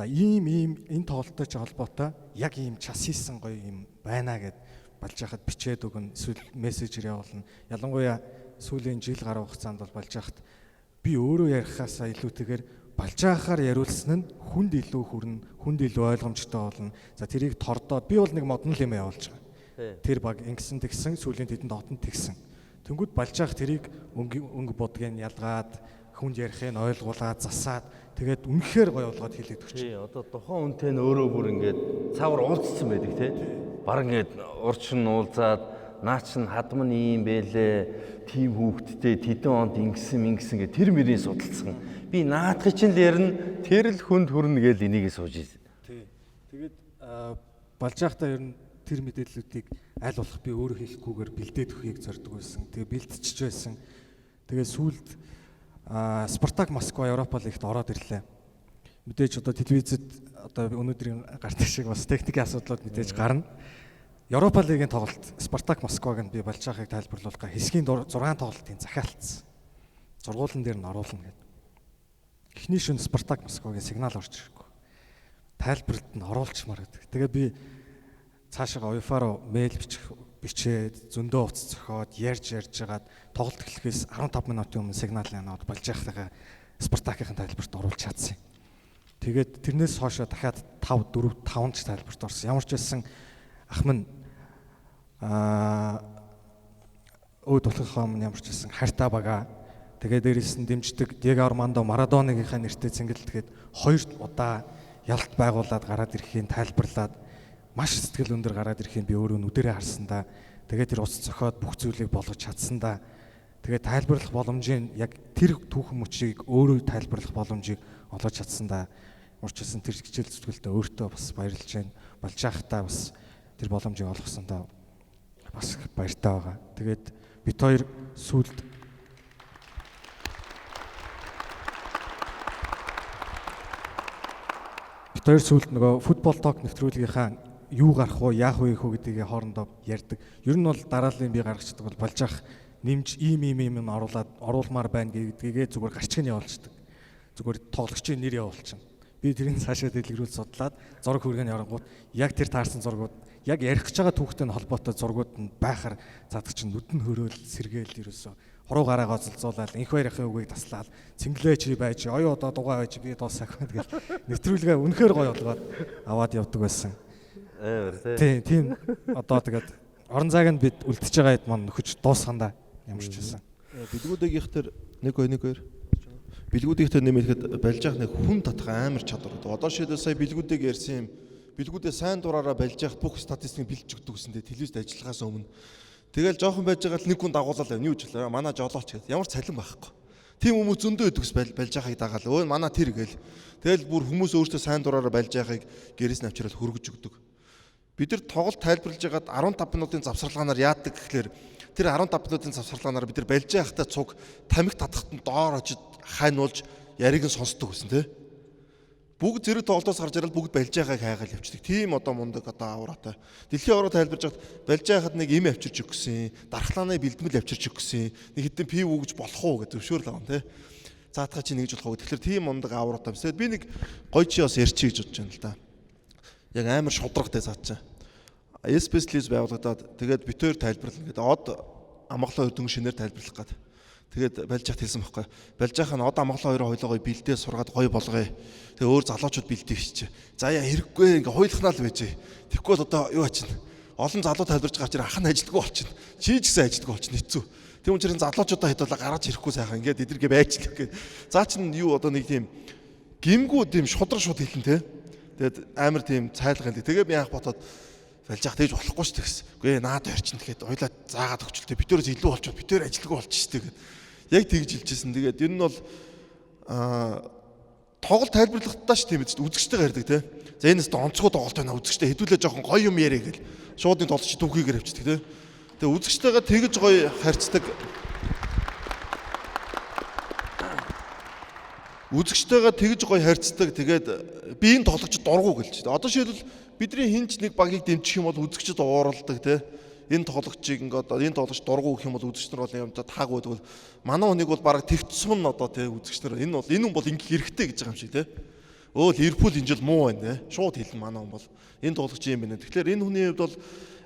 за ийм энэ тоглолттой ч холбоотой яг ийм час хийсэн гоё юм байна гэд болж байхад бичээд өгнө эсвэл мессежээр явуулна. Ялангуяа сүүлийн жил гаруй хугацаанд бол болж байхад би өөрөө ярихаасаа илүүтэйгээр болж байхаар яриулсан нь хүнд илүү хүрнэ, хүнд илүү ойлгомжтой болно. За тэрийг тордоод би бол нэг модон юм явуулж байгаа. Тэр баг ингэсэн тэгсэн сүүлийн тэдэнд отон тэгсэн. Тэнгүүд болж байхад тэрийг өнгө бодгийг ялгаад хүнд ярихыг ойлгуулад засаад тэгээд үнэхээр гоё болгоод хэлээд өгч. Тий, одоо тухайн үнтэй нь өөрөө бүр ингээд цаавар уулзсан байдаг тий. Бараг ингээд урчин уулзаад наа чин хадам нь ийм бэлээ, тийм хүүхдтэй тэдэн онд ингэсэн гэ тэр мөрийн судалцсан. Би наадах чинь л ярина, тэр л хүнд хүрнэ гээл энийгээ сууж ийсэн. Тий. Тэгээд болж байхдаа ер нь тэр мэдээллүүдийг аль болох би өөрөө хэлэхгүйгээр бэлдээд өгөхийг зорддог байсан. Тэгээ бэлтчихэж байсан. Тэгээ сүүлд Спартак Москва Европа лигт ороод ирлээ. Мэдээж одоо телевизэд одоо өнөөдрийн гардаг шиг бас техникийн асуудлууд мэдээж гарна. Европа лигийн тоглолт Спартак Москваг нь би болж байгааг тайлбарлуулах хэсгийн 6 тоглолтын захиалцсан. Зургуулан дээр нь оруулна гэдэг. Эхний шөнө Спартак Москвагийн сигнал орж ирэхгүй. Тайлбарлалт нь оруулчмаар гэдэг. Тэгээ би цаашаа UEFA руу мэйл бичээд зөндөө утас зохиод ярьж жагаад тоглолт эхлэхээс 15 минутын өмнө сигнал янаад болж байгааг Спартакийн тайлбарт оруулж чадсан. Тэгээд тэрнээс хойшоо дахиад 5 4 5 ч тайлбарт орсон. Ямар ч байсан ах минь өөд болохоо минь ямар ч байсан хайртай бага. Тэгээд дээрээс нь дэмждэг Диего Армандо Марадонныхаа нэртэй цэнгэлдэхэд 2 удаа ялт байгуулад гараад ирэхийг тайлбарлаад маш сэтгэл өндөр гараад ирэхийг би өөрөө нүдэрээ харсандаа тэгээд тэр ус цохоод бүх зүйлийг болгож чадсандаа тэгээд тайлбарлах боломжийн яг тэр түүхэн мөчийг өөрөө тайлбарлах боломжийг олгож чадсандаа урьдчилсан тэр хичээл зүтгэлдээ өөртөө бас баярлж байна. Болж байхдаа бас тэр боломжийг олгосондоо бас баяртай байгаа. Тэгээд бид хоёр сүүлд нөгөө футбол ток нэвтрүүлгийнхаа юу гарах вэ, яах вэ гэдгийг хоорондоо ярьдаг. Ер нь бол дараалын би гаргацдаг бол болж ах нэмж ийм оруулмаар байна гэдгийг зүгээр гарчиг нь явуулчихдаг. Зүгээр тоглогчийн нэр явуулчихна. Би тэрийг цаашаа дэлгэрүүл судлаад зураг хүргэний орнгууд яг тэр таарсан зургууд яг ярих гэж байгаа түүхтэй холбоотой зургууд нь байхаар цаадах чинь нүдэн хөрөөл сэргээл ерөөсөө хуруу гараагаа зулзуулаад инх баярын үгийг таслаад цэнгэлээч байж оё одоо дугаа байж би дуусах тэгэл нэвтрүүлгээ үнэхээр гоё болгоод аваад явдаг байсан. Тийм одоо тэгээд орон зайг нь бид үлдчихэж байгаа хэд маань нөхөж дуусгандаа ямар ч байсан. Бэлгүүдийнх төр 1 2 бэлгүүдийнх төр нэмэхэд барьж явах нэг хүн татах амар чадвар. Одоо шийдэл сая бэлгүүдийг ярьсан юм. Бэлгүүдээ сайн дураараа барьж явах бүх статистикийг бэлж өгдөг гэсэндээ телевизд ажиллахаас өмнө тэгэл жоохон байж байгаа л нэг хүн дагуулаад байна. Юу ч хэлээ. Манай жолооч гэдэг. Ямар цалин байхгүй. Тим хүмүүс зөндөө өгдөгс барьж байгааг дагаал. Өө манай тэр гээл. Тэгэл бүр хүмүүс өөртөө сайн дураараа барьж байгааг гэрээс навчрал хөргөж өгдөг. Бид нар тоглолт тайлбарлаж байгаад 15 минутын завсарлагаар яадаг гэхлээр тэр 15 минутын завсарлагаар бид нар барьж байхдаа цуг тамхи татахт нь доор очиж хайнуулж яриг нь сонсдог гэсэн тий. Бүгд зэрэг тоглолтоос гарч ирэл бүгд барьж байгааг хайгаал явчихдаг. Тийм одоо мундаг одоо авраатай. Дэлхийн авраа тайлбарж байгаад барьж байхад нэг им авчирч өгсөн, дархлааны бэлтгэл авчирч өгсөн, нэг хэдэн пив өгж болох уу гэж зөвшөөрөл авна тий. Заатгаа чи нэгж болох уу. Тэгэхээр тийм мундаг авраатай. Би нэг гоё чи бас ярьчих гэж бодож байна л да. Яг амар шудрагтай заачаа. SPS лиз байгуулагдаад тэгээд битээр тайлбарлана гэдэг од амгалан хоёр дөнгө шинээр тайлбарлах гээд. Тэгээд барьж яхад хэлсэн байхгүй. Барьж яхаа нь од амгалан хоёроо хойлоо гоё бэлдээ сургаад гоё болгоё. Тэгээ өөр залуучууд бэлдээ хийчих. За яа хэрэггүй ингээ хойлохнаа л байжээ. Тэгэхгүй бол одоо юу ачна. Олон залуу тайлбарж гарч ир ах нь ажилтгүй болчихно. Чи ч гэсэн ажилтгүй болчихно хэцүү. Тэм учраас залуучуудаа хэдүүлээ гаргаж ирэхгүй сайхан ингээд эдэргээ байжлаа гэдэг. За чин юу одоо нэг тийм гимгүү тийм шудраг шууд хэлэн те. Тэгээд амар тийм цайлга хэлээ. Тэгээ би яах ботоод барьж яах тэгж болохгүй шүү дээ. Үгүй ээ наад орчин тэгэхэд ойлаа заагаад өгчлээ. Битээрээс илүү болчиход битээр ажилтгүй болчих шүү дээ. Яг тэгж хэлжсэн. Тэгээд ер нь бол тоглолт тайлбарлахдаа ч тийм ээ үзэгчтэйгээ ярьдаг те. За энэс онцгой тоглолт байна үзэгчтэй хэдүүлээ жоохон гоё юм яриа гэл. Шууд нэг тоглолч түүхийгээр авчдаг те. Тэгээ үзэгчтэйгээ тэгж гоё харьцдаг. Үзэгчтэйгээ тэгж гоё харьцдаг. Тэгээд би энэ тоглогчд дургу гэлж. Одоо шийдвэл бидний хинч нэг багийг дэмжих юм бол үзэгчд ууралдаг те. Энэ тоглогчийг ингээд одоо энэ тоглогч дургу гэх юм бол үзэгч нар бол юм да таагүй байдаг. Манай хүнийг бол баг тэгцсэн нь одоо те үзэгч нар энэ бол ингэх хэрэгтэй гэж байгаа юм шиг те. Өө Ливерпул энэ жил муу байна те. Шууд хэлнэ манай хүн бол. Энэ тоглогч юм байна. Тэгэхээр энэ хүний хувьд бол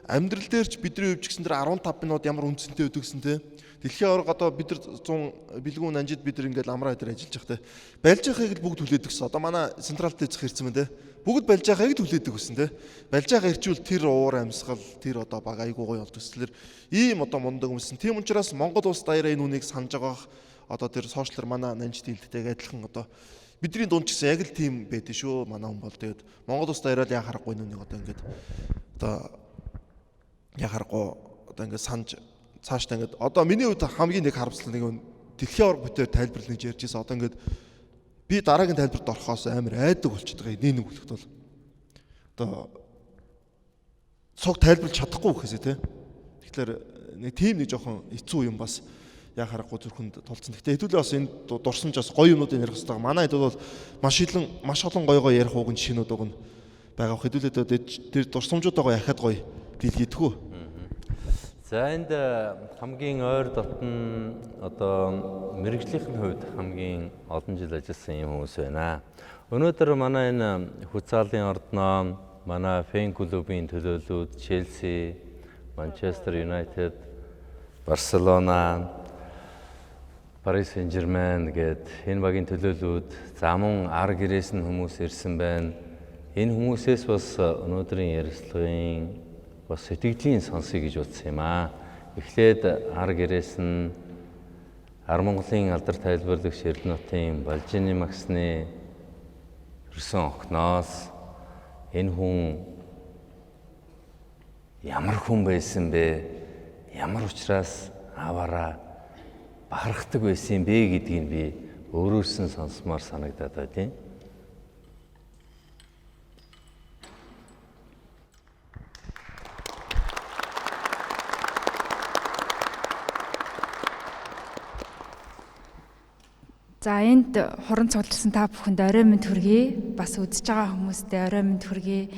амьдрал дээр ч бидний хувьд ч гэсэн тэр 15 минут ямар үнцэнтэй өдөг гэсэн те. Дэлхийн авраг одоо бид нар 100 бэлгүүн анжид бид нар ингээд амраа дээр ажиллаж явах те. Барьж байхыг л бүгд хүлээдэг гэсэн. Одоо манай централ дэцх ирсэн байна те. Бүгд барьж байхыг л хүлээдэг гэсэн те. Барьж байгаа ирчүүл тэр уур амьсгал тэр одоо баг айгуу гоё болд төслөр ийм одоо мундаг юмсэн. Тийм учраас Монгол улс даяараа энэ үнийг санаж байгаа одоо тэр сошиалэр манай нанжид хилдтэйг адилхан одоо бидний дунд ч гэсэн яг л тийм байдэн шүү. Манай хүн бол тэгээд Монгол улс даяараа яа харахгүй нүунийг одоо ингээд одоо яа харахгүй одоо ингээд санаж цаашдаа ингээд одоо миний хувьд хамгийн нэг харамсал нэг дэлхийн авраг бүтээр тайлбарлах гэж ярьжсэн. Одоо ингээд би дараагийн тайлбарт орохоос амар айдаг болчиход байгаа. Нэг үлэхэд бол одоо цог тайлбарлаж чадахгүй гэхээсээ тий. Тэгэхээр нэг тийм нэг жоохон хэцүү юм бас яг харахгүй зүрхэнд тулцсан. Гэхдээ хэдүүлээ бас энэ дурсан ч бас гоё юмнуудыг ярих хэрэгтэй. Манай хэд бол маш олон гоё ярих ууган жишээнүүд уг нь байгаа. Хэдүүлээ тэр дурсамжуудаа ярихад гоё дийлгэдэггүй. За энд хамгийн ойр дотн одоо мэрэгжлийн хувьд хамгийн олон жил ажилласан юм хүмүүс байна. Өнөөдөр манай энэ футзалын ордноо манай фэн клубын төлөөллүүд Челси, Манчестер Юнайтед, Барселона, Парис Сен-Жермен гээд энэ багийн төлөөллүүд замун ар гэрээс нь хүмүүс ирсэн байна. Энэ хүмүүсээс бас өнөөдрийн ярилцлагын бас сэтгэлийн сонсъё гэж бодсон юм аа. Эхлээд ар гэрээс нь Ар Монголын алдар тайлбарлагч Эрдэнэтийн Балжины Максны өрсөн охноос энэ хүн ямар хүн байсан бэ? Ямар учраас аваараа бахархдаг байсан бэ гэдгийг би өөрөөс нь сонсмоор санагдаад байна. За энд хуран цугларсан та бүхэнд орой минь хүргэе. Бас үзэж байгаа хүмүүстээ орой минь хүргэе.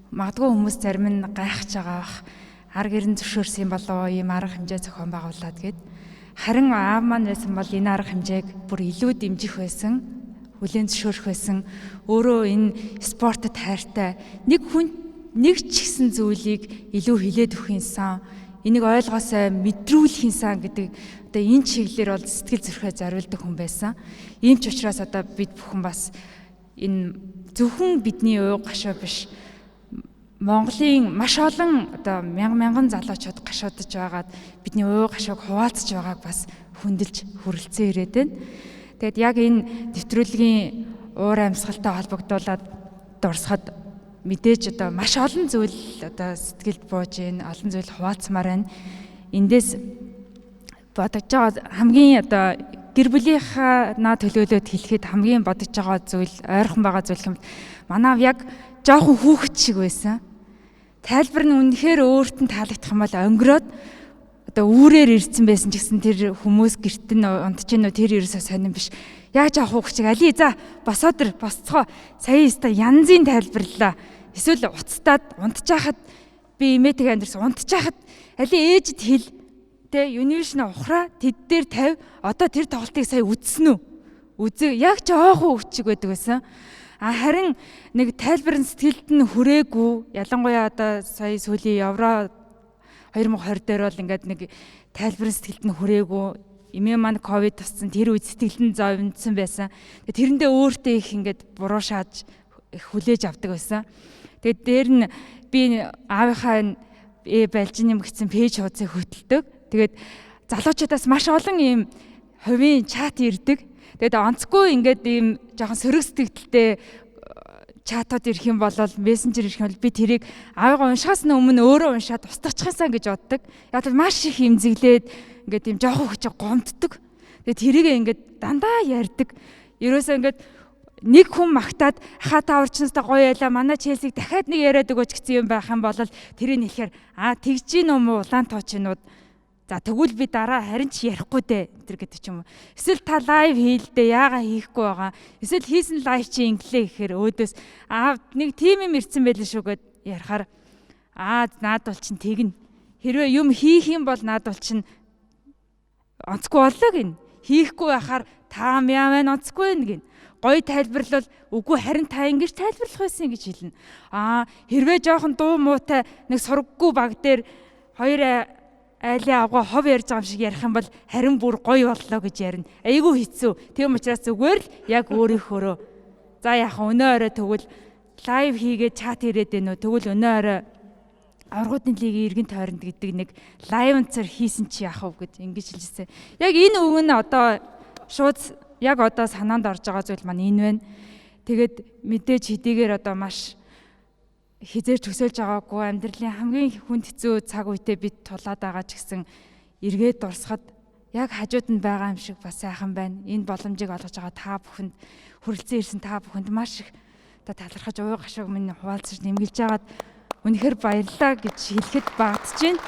Магадгүй хүмүүс зарим нь гайхаж байгаа бах. Ар гэрэн зөвшөөрсөн болоо ийм арга хэмжээ зохион байгуулад гэд. Харин аав маань байсан бол энэ арга хэмжээг бүр илүү дэмжих байсан. Хүлээн зөвшөөрөх байсан. Өөрөө энэ спортод хайртай нэг хүн нэг ч ихсэн зүйлийг илүү хилээд өгөх юмсан. Энийг ойлгоосоо мэдрүүлэх юмсан гэдэг одоо энэ чиглэлээр бол сэтгэл зүрхээ зориулдаг хүн байсан. Ийм ч учраас одоо бид бүхэн бас энэ зөвхөн бидний уу гашуу биш Монголын маш олон одоо мянган залуучууд гашуудж байгаад бидний уу гашууг хуваалцж байгааг бас хүндэлж хүрэлцэн ирээд байна. Тэгэд яг энэ нэвтрүүлгийн уур амьсгалтай холбогдуулаад дурсахад мэдээж одоо маш олон зүйл одоо сэтгэлд бууж ийн олон зүйл хуваалцмаар байна. Эндээс бодож байгаа хамгийн одоо гэр бүлийнхаа төлөөлөд хэлэхэд хамгийн бодож байгаа зүйл ойрхон байгаа зүйл юм. Манайв яг жоохон хүүхэд шиг байсан. Тайлбар нь үнэхээр өөрт нь таалагдах юм бол өнгөрөөд одоо үүрээр ирсэн байсан ч гэсэн тэр хүмүүс гэрт нь унтж гинөө тэр ерөөсөө сонирн биш. Яг жоохон хүүхэд шиг али за босоод ир босцгоо сая өстө янзын тайлбарлаа. Эсвэл уцтаад унтчихад би имээтэйг амьдэрсэн унтчихад али ээжэд хэл тэ юнившн ухраа тэд дээр 50 одоо тэр тоглолтыг сая үзсэн үү? Үзээ яг жоохон үчиг байдаг байсан. Харин нэг тайлбар нь сэтгэлд нь хүрээгүй. Ялангуяа одоо сая сүүлийн Евро 2020 дээр бол ингээд нэг тайлбар нь сэтгэлд нь хүрээгүй. Эмээ маань ковид туссан тэр үед сэтгэлд нь зовнодсон байсан. Тэрэндээ өөртөө их ингээд буруу шааж хүлээж авдаг байсан. Тэгээд дээр нь би аавынхаа Балжины мэгцэн пэйж хуудсыг хөтэлдэг. Тэгээд залуучуудаас маш олон ийм хувийн чат ирдэг. Тэгээд онцгүй ингээд ийм жоохон сөрөг сэтгэлдээ чатууд ирэх юм бол мессенжер ирэх юм бол би тэрийг аавыгаа уншихаас өмнө өөрөө уншаад устгачихсан гэж боддог. Яг л маш их имзэглээд ингээд ийм жоохон хүч гомддог. Тэгээд тэрийг ингээд дандаа ярьдаг. Ерөөсөө ингээд нэг хүн магтаад хаа та урчнастай гоё ялаа манай Челсиг дахиад нэг яриад өгөөч гэсэн юм байх юм бол тэрийг нэхэр тэгж гин юм уу улаан тоочнууд за тэгвэл би дараа харин ч ярихгүй дээ тэр гэдэг ч юм уу. Эсвэл та лайв хийлдэ яага хийхгүй байгаа. Эсвэл хийсэн лайв чи инглээ гэхээр өөдөөс нэг тим юм ирсэн байлээ шүү гэд ярихаар наадвал чин тэгнэ. Хэрвээ юм хийх юм бол наадвал чин онцгүй болоо гин. Хийхгүй байхаар та мяавэн онцгүй гин. Гой тайлбарлал үгүй харин та ингэж тайлбарлах байсан гэж хэлнэ. Хэрвээ жоохон дуу муутай нэг сургаггүй баг дээр хоёр айлын авгаа хов ярьж байгаа юм шиг ярих юм бол харин бүр гоё боллоо гэж ярина. Айгүй хэцүү. Тийм учраас зүгээр л яг өөрийнхөөрөө за яхан өнөө орой тэгвэл лайв хийгээд чат ирээд байна уу? Тэгвэл өнөө орой аврагуудын лигийн эргэн тойронд гэдэг нэг лайв онцор хийсэн чи яах вэ гэд ингэж хэлжсэн. Яг энэ үг нь одоо шууд яг одоо санаанд орж байгаа зүйл маань энэ байна. Тэгээд мэдээж хэдийгээр одоо маш хизээж төсөөлж байгаагүй амьдралын хамгийн хүнд хэцүү цаг үедээ бид тулаад байгаа ч гэсэн эргээд дурсахад яг хажууд нь байгаа юм шиг бас сайхан байна. Энэ боломжийг олгож байгаа та бүхэнд хүрэлцэн ирсэн та бүхэнд маш их одоо талархаж уу гашууг минь хуваалцаж нэмгэлж байгаад үнэхээр баярлалаа гэж хэлэхэд багтж байна.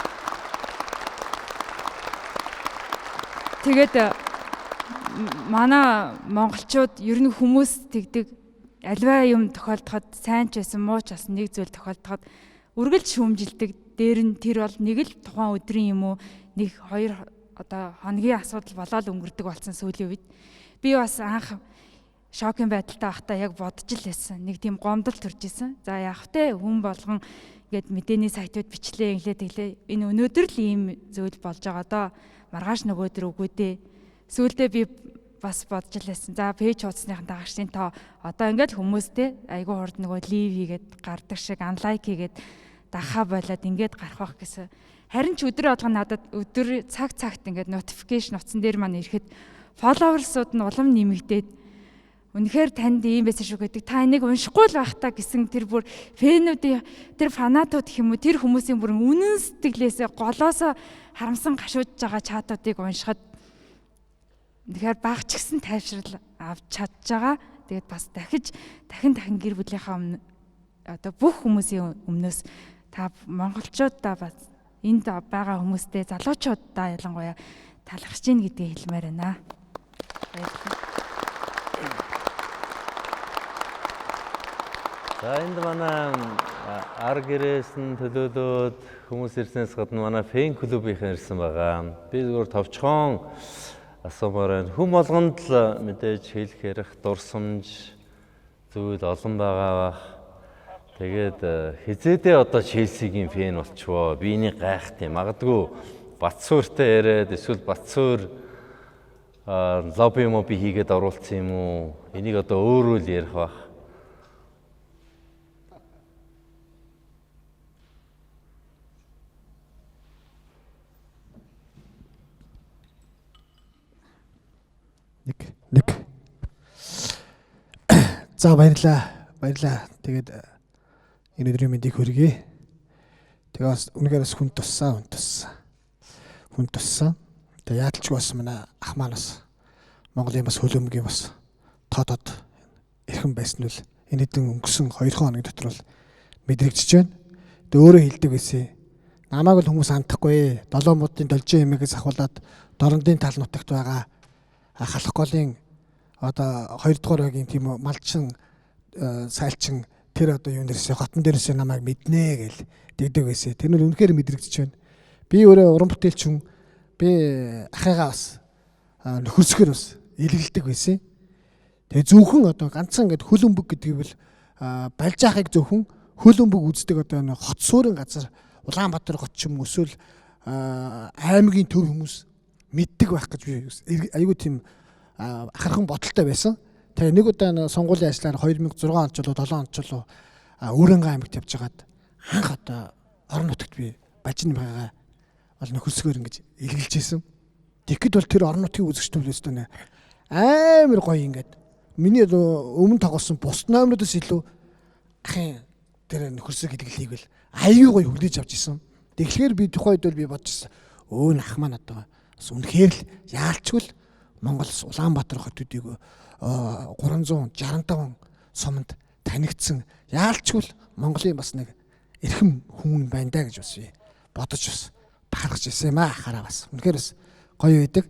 Тэгээд манай монголчууд ер нь хүмүүс тэгдэг альва юм тохиолдоход сайн ч байсан муу ч байсан нэг зүйл тохиолдоход үргэлж шүүмжилдэг. Дээр нь тэр бол нэг л тухайн өдрийн юм уу нэг 2 хоногийн асуудал болоод өнгөрдөг болсон сүүлийн үед. Би бас анх шокийн байдалтай байхдаа яг бодож л байсан. Нэг тийм гомдол төрж исэн. За яах вэ? Хүн болгон ингээд мэдээний сайтууд бичлээ инглээ тэглээ. Энэ өнөөдөр л ийм зүйл болж байгаа доо. Маргааш нөгөөдөр үгүй дээ. Сүүлдээ би бас бодож л байсан. За пэйж хуудасныхан дагагчдын тоо одоо ингээд хүмүүстэй айгүй хурд нөгөө лив хийгээд гардаг шиг анлайк хийгээд дахаа болоод ингээд гарах байх гэсэн. Харин ч өдөр болгоо надад өдөр цагт ингээд notification утсан дээр маань ирэхэд followersууд нь улам нэмэгдээд үнэхээр танд ийм байсан шүү гэдэг. Та энийг уншихгүй л байх та гэсэн тэр бүр фэнүүдийн тэр фанатууд гэх юм уу тэр хүмүүсийн бүр үнэн сэтгэлээсээ голоосоо харамсан гашуудж байгаа чатуудыг уншихад тэгэхээр багч гисэн тайвшрал авч чадж байгаа. Тэгээд бас дахин гэр бүлийнхаа одоо бүх хүмүүсийн өмнөөс та монголчуудаа бас энд байгаа хүмүүстэй залуучуудаа ялангуяа талархаж гин гэдгийг хэлмээр байна. Баярлалаа. За энд манай ар гэрээс нь төлөөлөөд хүмүүс ирснээс гадна манай фэн клубийнхэн ирсэн байгаа. Би зөвхөн товчхон асуумаар байна. Хүм болгонд л мэдээж хэлэх ярих дурсамж зүйл олон байгаа бах. Тэгээд хизээдээ одоо Челсигийн фэн болчихвоо. Би энийг гайхт юм. Магадгүй Батцууртай яриад эсвэл Батцуур лобби моби хийгээд оруулсан юм уу? Энийг одоо өөрөө л ярих бах. Нэг. За баярлаа. Тэгээд энэ өдрийн мэндийг хүргэе. Тэгээ бас үнэхээр бас хүн туссан. Тэгээ яалтч бас манай ах маань бас Монголын бас хөлөмгийн бас тоодод эрхэм байсан үл энэ хэдэн өнгөрсөн 2 хоногийн дотор бол мэдрэгдэж байна. Тэгээ өөрөө хэлдэг байсан. Намайг л хүмүүс хандахгүй. 7 муудын должин эмээгээс ахуулаад дорндын тал нутагт байгаа халах голын одоо 2 дугаар байгийн тийм малчин сайлчин тэр одоо юун дээрээс хотон дээрээс намайг мэднэ гэл дэгдэг байсан. Тэр нь үнэхээр мэдрэгдэж байна. Би өөрөө уран бүтээлч хүн би ахыгаа бас нөхөрсгөр бас илгэлдэг байсан. Тэгээ зөвхөн одоо ганцхан ингээд хөл өмбөг гэдгийг бол балж ахыг зөвхөн хөл өмбөг үздэг одоо нэг хот суурин газар Улаанбаатар гот ч юм эсвэл аймгийн төв хүмүүс мэддэг байх гэж би айгүй тийм ахархан бодолтой байсан. Тэгээ нэг удаа сонгуулийн ажлаар 2006 онд ч болоо 7 онд ч болоо Өөрөнгөө аймагт явж хагаад анх одоо орон нутагт би бажин байгаа бол нөхөсгөр ингэж илгэлж ийсэн. Тэгэхэд бол тэр орон нутгийн үзэгч төлөөстэй амар гоё ингээд миний өмнө тоглосон бус номеруудаас илүү ахын тэр нөхөрсөг илгэлийг бол аюу гоё хүлээж авч ийсэн. Тэгэхээр би тухайд бол би бодчихсон. Өө ах маань одоо бас үнэхээр л яалчгүй Монголс Улаанбаатар хотуудыг 365 суманд танигдсан яалчгүй Монголын бас нэг эрхэм хүн байна да гэж бас би бодож бас бахархаж ирсэн юм ахаараа бас. Үнэхээр бас гоё байдаг.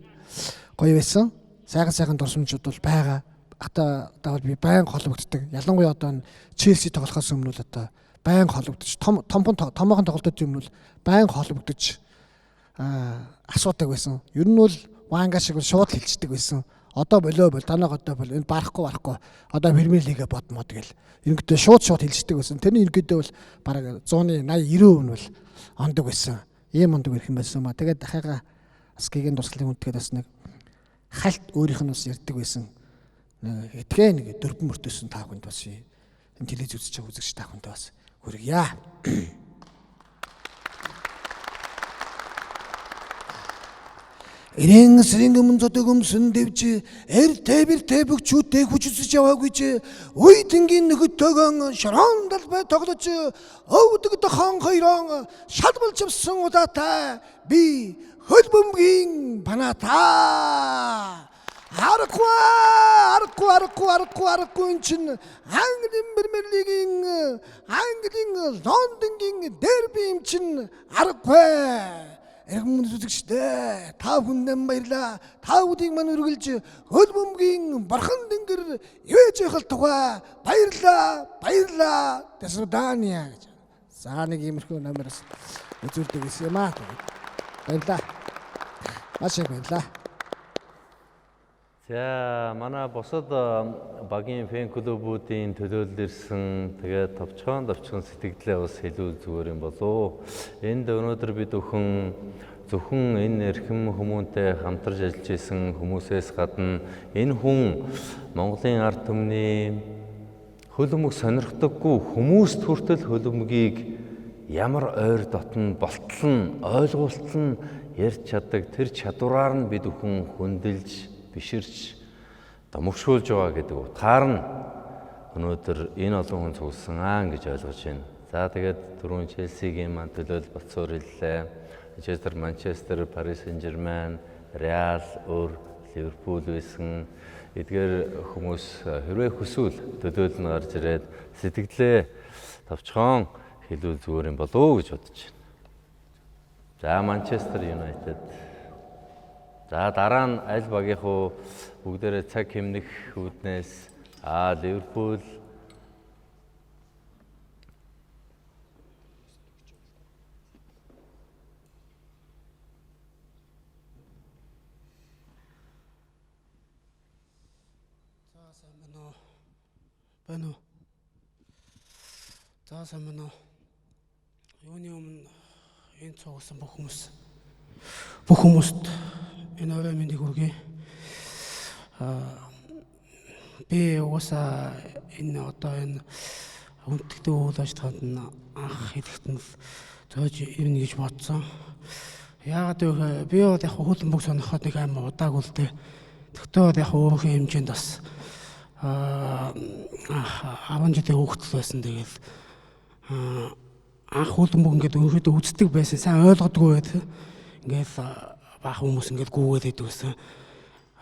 Гоё байсан. Сайхан дурсамжууд бол байгаа. Атаа би байн холбогддог. Ялангуяа одоо Челси тоглохоос өмнө бол одоо байн холбогдож томоохон тоглолтууд юм бол байн холбогдож асуудаг байсан. Ер нь бол Ванга шиг шууд хилчдэг байсан. Одоо болоо танаа одоо бол энэ барахгүй одоо Премьер лигээ бодмод гэл. Ингээд шууд хилчдэг байсан. Тэрний ерөөдөө бол бараг 180 90% нь бол ондог байсан. Ийм ондог ирэх юм байсан маа. Тэгээд дахиагаа бас гигийн дурслалын хүндгээд бас нэг хальт өөрийнх нь бас ярьдаг байсан. Этгэ нэг дөрвөн мөртөөсөн та хүнд бас энэ телевиз үзэж байгаа үзэгч та хүнд бас хүргье. Ирэн сэрэнг мөнцөдөг өмсөн дэвж эртэ бүгчүүтэй хүч үзэж яваагүй ч уйдынгийн нөгөтөөгөн шорон далбай тоглож өвдөг хон хоёрон шалбалж авсан удаатай би хөлбөмбөгийн паната арахгүй чин Английн Премьер лигийн Английн Лондонгийн дерби чин арахгүй эрхэм үзэгчдээ та бүхэнд баярлаа. Та бүдийг мань үргэлж хөл бөмбөгийн бархан дэнгэр ивэж явах тухай баярлаа. Тэсвдания гэж. За нэг иймэрхүү номероос үзүүлдэг гэсэн юм аа. Баярлаа. Маш их баярлаа. За манай бусад багийн фэн клубүүдийн төлөөлөл ирсэн тэгээд товчхон сэтгэлдээ бас илүү зүгээр юм болов. Энд өнөөдөр бид зөвхөн энэ эрхэм хүмүүнтэй хамтарч ажиллаж исэн хүмүүсээс гадна энэ хүн Монголын ард түмний хөлбөмбөг сонирхдаггүй хүмүүст хүртэл хөлбөмбөгийг ямар ойр дотн болтол нь ойлголт нь ярьж чаддаг тэр чадвараар нь бид бүхэн хүндэлж биширч домогшуулж байгаа гэдэг утгаар нь өнөөдөр энэ олон хүн цугласан гэж ойлгож байна. За тэгээд түрүүн Челсигийн маань төлөөлөл бацуур хэллээ. Манчестер, Парис Сен-Жермен, Реал, Ливерпул байсан. Эдгээр хүмүүс хэрвээ хүсвэл төлөөлөл нь гарч ирээд сэтгэлээ товчхон хэлүүл зүгээр юм болов гэж бодож байна. За Манчестер Юнайтед. За дараа нь аль багийнхуу бүгдээрээ цаг хэмнэх үүднээс Ливерпул. Байна уу? За сайн байна уу? Юуны өмнө энэ цугласан бүх хүмүүст энэ орой мэндийг хүргэе. Би угаасаа энэ хүндэгтэй үйл ажиллагаанд анх хэлэхэд нь зөөж ирнэ гэж бодсон. Яагаад вэ? Би яг хөлбөмбөг сонирхоод нэг амар удаагүй л дээ. Тэгтээ яг өөрийнхөө хэмжээнд бас 10 жилийн хүүхдэл байсан. Тэгээд анх хөлбөмбөг ингээд өөрөөдөө үздэг байсан. Сайн ойлгодгүй байд. Ингээд баах хүмүүс ингээд гүгээд идвэсэн.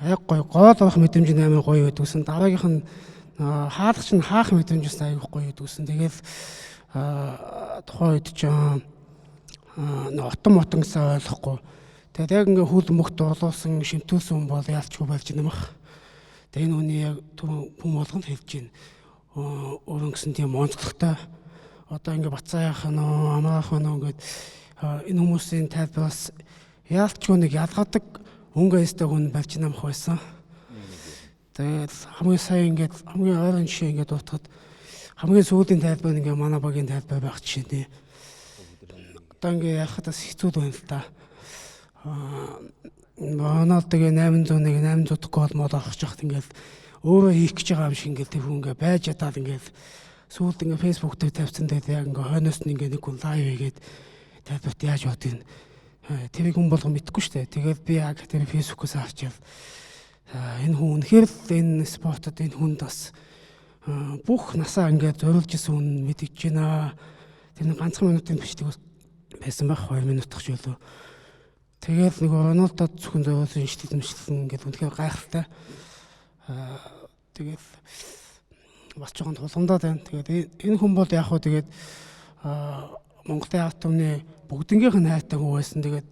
Яг гоё гоолох мэдрэмж амар гоё идвэсэн. Дараагийнх нь хаалгач нь хаах мэдрэмжээс аяг гоё идвэсэн. Тэгээд тухайн үед ч отон гэсэн ойлгохгүй. Тэгээд яг ингээд хөлбөмбөгт орлуулсан шимтүүлсэн хүн бол яалчгүй болж байна мах. Тэгээд энэ үний яг хүн болгонд хэлж байна. Өөрөн гэсэн тийм онцлогтой одоо ингээд бацаах нь амраах нь ингээд энэ хүмүүсийн тайлбараас яалчгүй нэг ялгадаг өнгөстэй хүн болж намх байсан. Тэгээд хамгийн сайн ингээд хамгийн ойрын жишээ ингээд дуутахад хамгийн сүүлийн тайлбар нь ингээд манай багийн тайлбар байх жишээ нэ. Одоо ингээд яхад бас хэцүү байна л да. Рональдогийн 800 гол мод авах чахт ингээд өөрөө хийх гэж байгаа юм шиг ингээд тэр хүн ингээд байж ядаад ингээд сүүлд ингээд фэйсбүүк дээр тавьсан дээр яг ингээд хойноос нь ингээд нэг хүн лайв хийгээд тайлбарт яаж бодгийг тэрийг хүн болгон мэдэхгүй шүү дээ. Тэгээд би яг тэр фэйсбүүкээс авчаад энэ хүн үнэхээр л энэ спортод энэ хүнд бас бүх насаа ингээд зориулж исэн хүн мэдэж байна. Тэр нэг ганцхан минутын бичдэг байсан байх 2 минут тах жолоо. Тэгээд нэг Рональдод зөвхөн зориулсан шийдэмжлэн ингээд үнэхээр гайхалтай. Тэгээд бас жоохон тулгамдаад байна. Тэгээд энэ хүн бол яг хөө тэгээд Монголын ард түмний бүгднгийнх нь хайртай хүн байсан. Тэгээд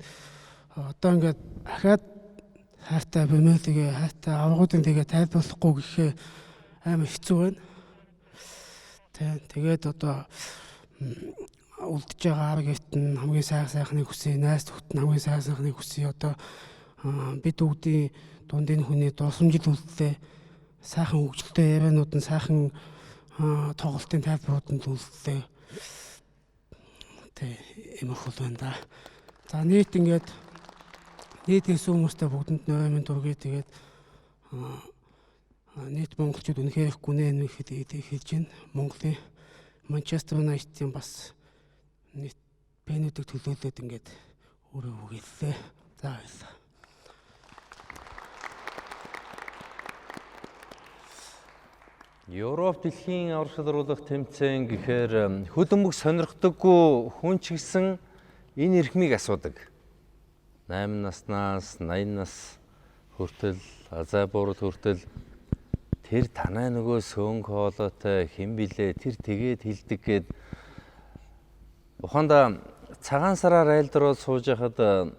одоо ингээд ахаад хайртай бэмэлтэгээ хайртай аврагуудын тэгээ тайлбарлахгүй гэхээ амар хэцүү байна. Тэгээд одоо үлдэж байгаа арга гэрт нь хамгийн сайхныг хүсье, найз зөвхт нь хамгийн сайхныг хүсье. Одоо бид бүгдийн дунд энэ хүний дурсамжил үлдлээ. Сайхан хөгжилтэй ярианууд нь сайхан тоглолтын тайлбарууданд үлдлээ. Ийм их бол байна да. За нийт хийсэн хүмүүстэй бүгдэнд нойрын дургийг тэгээд нийт монголчууд үнэхээр их гүнээ хэлж байна. Монголын Манчестер Юнайтедийн бас нийт пенүүдийг төлөөлөөд ингээд өөрөө үгэлээ. За баярлалаа. Европ дэлхийн аврагт оруулах тэмцээн гэхээр хөлбөмбөг сонирхдаггүй хүн ч гэсэн энэ эрхмийг асуудаг. 8 наснаас 80 нас хүртэл азай буурал хүртэл тэр танай нөгөө сөнг хоолойтой хэн билээ тэр тэгээд хилдэг гээд ухаанда цагаан сараар айлдраад сууж яхад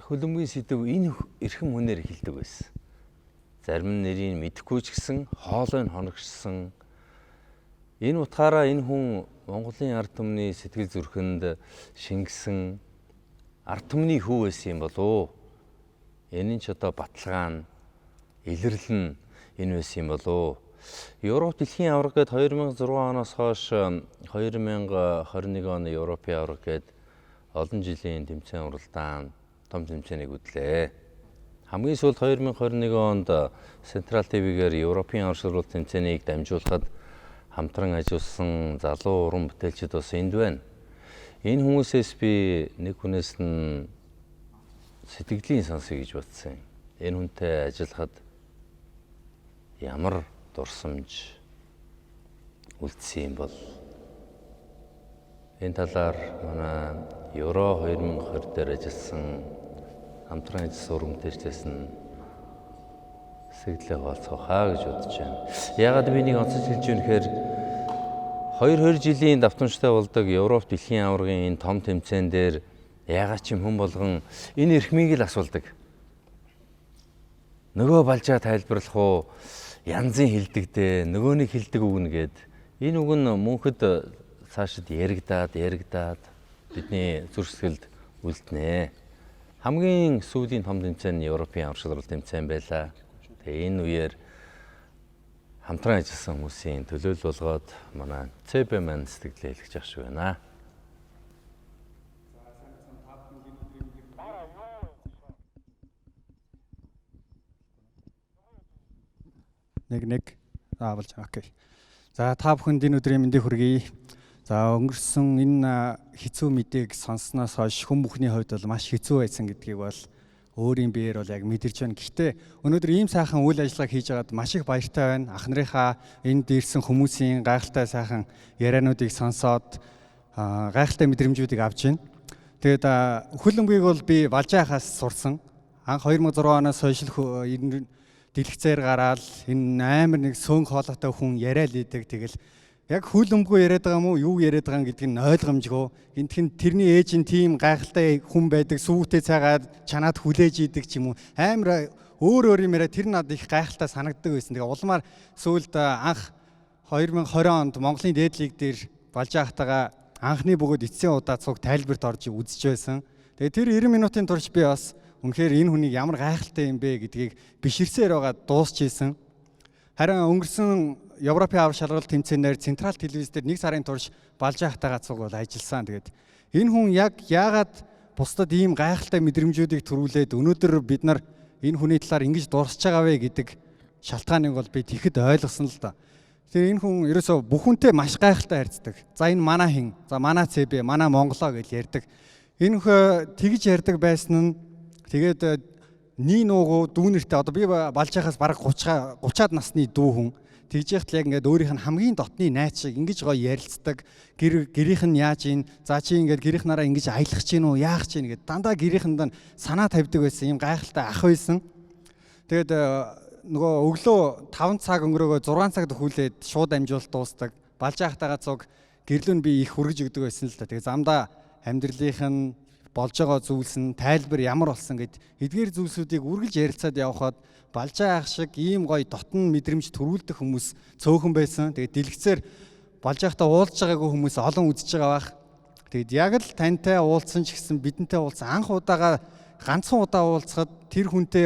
хөлбөмбөгийн сэдв энэ эрхэм хүнээр эхэлдэг байсан. Зарим нь нэрийг мэдэхгүй ч гэсэн хоолой нь хоногшсон. Энэ утгаараа энэ хүн Монголын ард түмний сэтгэл зүрхэнд шингэсэн ард түмний хүү байсан юм болов уу? Энэ ч одоо баталгаа нь илэрлэл нь энэ байсан юм болов уу? Европ дэлхийн аварга гээд 2006 оноос хойш 2021 оны Европын аварга гээд олон жилийн тэмцээн уралдаан том тэмцээнийг үдлээ. Хамгийн сүүлд 2021 онд Central TV-гээр Европын аварга сургалт тэмцээнийг дамжуулахад хамтран ажилласан залуу уран бүтээлчид бас энд байна. Энэ хүмүүсээс би нэг хүнээс нь сэтгэлийн сонсъё гэж бодсон. Энэ хүнтэй ажиллахад ямар дурсамж үлдсэн юм бол энэ талаар манай Евро 2020 дээр ажилласан хамтран ажилласан уран бүтээлчдээс нь сэглээ хуваалцах хаа гэж бодож байна. Яагаад би нэг онцлог хэлж байна гэхээр 2 жилийн давтамжтай болдог Европ дэлхийн аваргын энэ том тэмцээн дээр яагаад ч юм хүн болгон энэ эрхмийг л асуулдаг. Нөгөө балжаа тайлбарлах уу? Янзын хилдэг дээ, нөгөөнийг хилдэг үг нэгэд. Энэ үг нь мөнхөд цаашид яригдаад бидний зүрх сэтгэлд үлднэ. Хамгийн сүүлийн том тэмцээн нь Европын аварга сургалт тэмцээн байлаа. Тэгээ энэ үеэр хамтран ажилласан хүмүүсийн төлөөлөл болгоод манай ЦБ маань сэтгэлээ хэлгэж явах шиг байна. Нэг болж байгаа. Окей. За та бүхэнд энэ өдрийн мэндийг хүргэе. За өнгөрсөн энэ хэцүү мэдээг сонссноос хойш хүн бүхний хувьд бол маш хэцүү байсан гэдгийг бол өөрийн биеэр бол яг мэдэрч байна. Гэхдээ өнөөдөр ийм сайхан үйл ажиллагааг хийж байгаад маш их баяртай байна. Ах нарынхаа энд ирсэн хүмүүсийн гайхалтай сайхан яриануудыг сонсоод гайхалтай мэдрэмжүүдийг авч байна. Тэгээд хөлбөмбөгийг бол би Балжаахаас сурсан. Анх 2006 оноос хойш дэлгэцээр гараад энэ амар нэг сөнг хоолойтой хүн яриад идэг. Тэгэл яг хөлбөмбөгөө яриад байгаа юм уу, юу яриад байгаа гэдгийг нь ойлгомжгүй. Эндхэн тэрний ээж нь тийм гайхалтай хүн байдаг, сүүгтэй цагаад чанаад хүлээж идэг ч юм уу. Амар өөр юм яриад тэр надад их гайхалтай санагддаг байсан. Тэгээ улмаар сүүлд анх 2020 онд Монголын дээд лиг дээр Балжаахтайгаа анхны бөгөөд эцсийн удаа цуг тайлбарт орж үзэж байсан. Тэгээ тэр 90 минутын турш би бас үнэхээр энэ хүнийг ямар гайхалтай юм бэ гэдгийг биширсээр байгаа дуусч ийсэн. Харин өнгөрсөн Европын аварга шалгалт тэмцээнээр Централ телевиз дээр 1 сарын турш Балжаахтайгаа цуг бол ажилласан. Тэгээд энэ хүн яг яагаад бусдад ийм гайхалтай мэдрэмжүүдийг төрүүлээд өнөөдөр бид нар энэ хүний талаар ингэж дурсаж байгаа вэ гэдэг шалтгааныг бол би тэгэхэд ойлгосон л да. Тэгэхээр энэ хүн ерөөсөө бүхэнтэй маш гайхалтай харьцдаг. За энэ манай хин, за манай ЦБ, манай Монголоо гэж ярьдаг. Энэ хөө тэгж ярьдаг байсан нь тэгээд нэг нуугу дүүнэртэй одоо би Балжаахаас бараг 30-аад насны дүү хүн тэгж яхад яг ингээд өөрийнх нь хамгийн дотны найз шиг ингэж гоё ярилцдаг. Гэрийнх нь яаж ийн, за чи ингээд гэрийнх нараа ингэж аялах чинь уу, яах чинь гэд дандаа гэрийнхэнд санаа тавьдаг байсан. Ийм гайхалтай ах байсан. Тэгээд нөгөө өглөө 5 цаг өнгөрөөгөө 6 цагт хүлээд шууд амжуулалт дуустдаг. Балжаахтайгаа цуг гэрлүүн би их хүргэж өгдөг байсан л да. Тэгээд замдаа амьдралынх нь болж байгаа зүйлс нь тайлбар ямар болсон гэд эдгээр зүйлсүүдийг үргэлж ярилцаад явхад Балжаах шиг ийм гоё дотн мэдрэмж төрүүлдэг хүмүүс цөөхөн байсан. Тэгээд дэлгэцээр Балжаахтай уулзж байгаагүй хүмүүс олон үзэж байгаа бах. Тэгэд яг л тантай уулзсан ч гэсэн бидэнтэй уулзсан анх удаага ганцхан удаа уулзахад тэр хүнтэй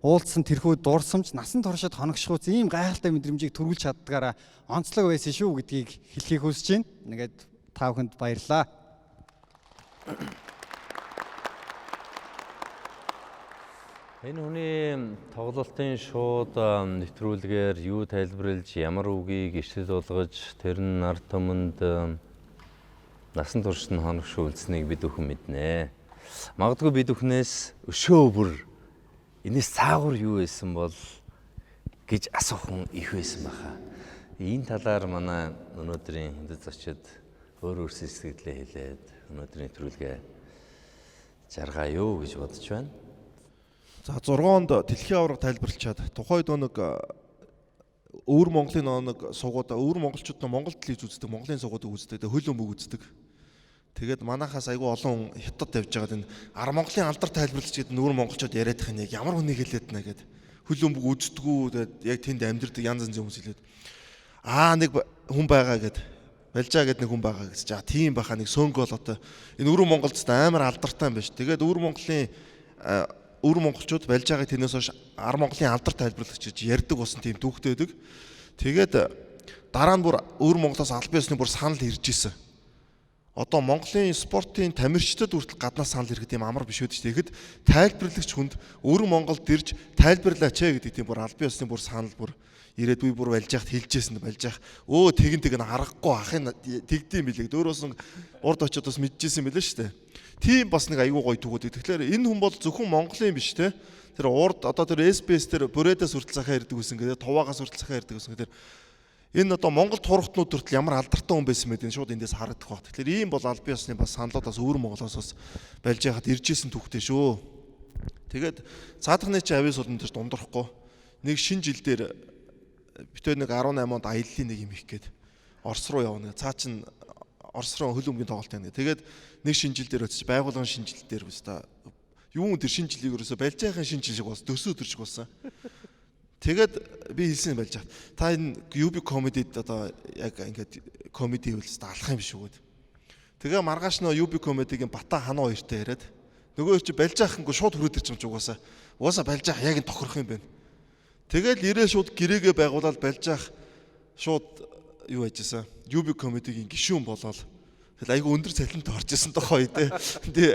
уулзсан тэрхүү дурсамж насан туршид хоногшгууц ийм гайхалтай мэдрэмжийг төрүүлж чаддгаараа онцлог байсан шүү гэдгийг хэлхийг хүсэж байна. Нэгэд та бүхэнд баярлалаа. Энэ хүний тоглолтын шууд нэвтрүүлгээр юу тайлбарлаж, ямар үгийг ишрэл болгож, тэр нь ард түмэнд насан туршид нь хоногшуулсныг бид бүхэн мэднэ. Магадгүй бид бүхнээс өшөө бүр энэс цаагуур юу байсан бол гэж асуух хүн их байсан баха. Энэ талаар манай өнөөдрийн хиндэд зочид өөр сэтгэлээ хэлээд өнөөдрийн нэвтрүүлгээ жаргая юу гэж бодож байна. За 6 онд дэлхийн аварга тайлбарлачаад тухайд нэг өвөр Монголын нэг суугуудаа өвөр монголчууд Монгол телевиз үздэг, Монголын суугуудыг үздэг, хөл бөмбөг үздэг. Тэгээд манайхаас айгүй олон хятад тавьж байгаад энэ Ар Монголын алдар тайлбарлагч гэдэг нүүр монголчууд яриад их нэг ямар хүнийг хэлээд нэ гэдэг. Хөл өмг үздэггүй тэгээд яг тэнд амьдэрдэг янз янзын хүмүүс хэлээд нэг хүн байгаа гэд Балжаа гэдэг нэг хүн байгаа гэж. За тийм баха нэг сөнгө болоотой. Энэ өвөр Монголд амар алдартай юм байна ш. Тэгээд өвөр монголчууд Балжаагийн тэрнээс хойш Ар Монголын алдар тайлбарлагч гэж ярьдаг болсон тийм түүхтэй байдаг. Тэгээд дараа нь бүр өвөр Монголоос албан ёсны бүр санал ирж исэн. Одоо Монголын спортын тамирчдад хүртэл гаднаас санал ирэхэд юм амар биш үүдэж. Тэгэхэд тайлбарлагч хүнд өвөр Монголд ирж тайлбарлаач гэдэг тийм бүр албан ёсны бүр санал бүр ирээд би бүр Балжаахт хэлжсэн Балжаах тэгэн харахгүй ахын тэгдэм билээ. Өөрөөс нь урд очиод бас мэдчихсэн билээ шүү дээ. Тийм бас нэг аюу гой түүхүүд. Тэгэхээр энэ хүн бол зөвхөн Монголын биш те. Тэр урд одоо тэр SBS тэр Бүрээдээс хүртэл цахаа ирдэг гэсэн гэдэг, Туваагаас хүртэл цахаа ирдэг гэсэн гэдэг. Энэ одоо Монгол турхтнууд хүртэл ямар алдартай хүн байсан мэдэн шууд эндээс харагдах баг. Тэгэхээр ийм бол албан ёсны бас саналуудаас өвөр Монголоос бас Балжаахад ирж исэн түүхтэй шүү. Тэгээд цаадхны чи авьяас бол энэ дээр дундахгүй. Нэг шинэ жил дээр битээ нэг 18 онд аяллаа нэг юм их гээд Орос руу явна. Цаа чин Орос руу хөл өмгийн тоглолт байна. Тэгээд нэг шинэ жил дээр очиж байгууллагын шинэ жил дээр өстө юун дээр шинэ жилийг ерөөсө Балжаахын шинэ жил шиг болсон. Төсөө өдөр шиг болсон. Тэгээд би хэлсэн Балжаах. Та энэ UB comedy-д одоо яг ингээд comedy хэлс алах юм шүү гээд. Тэгээ маргааш нөө UB comedy-гийн Бата Ханаа хоёртой яриад нөгөө чи Балжаахынгүй шууд хүрээд ирж байгаа ч угаасаа. Угаасаа Балжаах яг энэ тохирох юм байна. Тэгэл ирээ шууд гэрээгээ байгуулаад Балжаах шууд юу яжсэн. UB comedy-гийн гишүүн болоод тэгэл айгу өндөр цалинт орж исэн тохоо тий.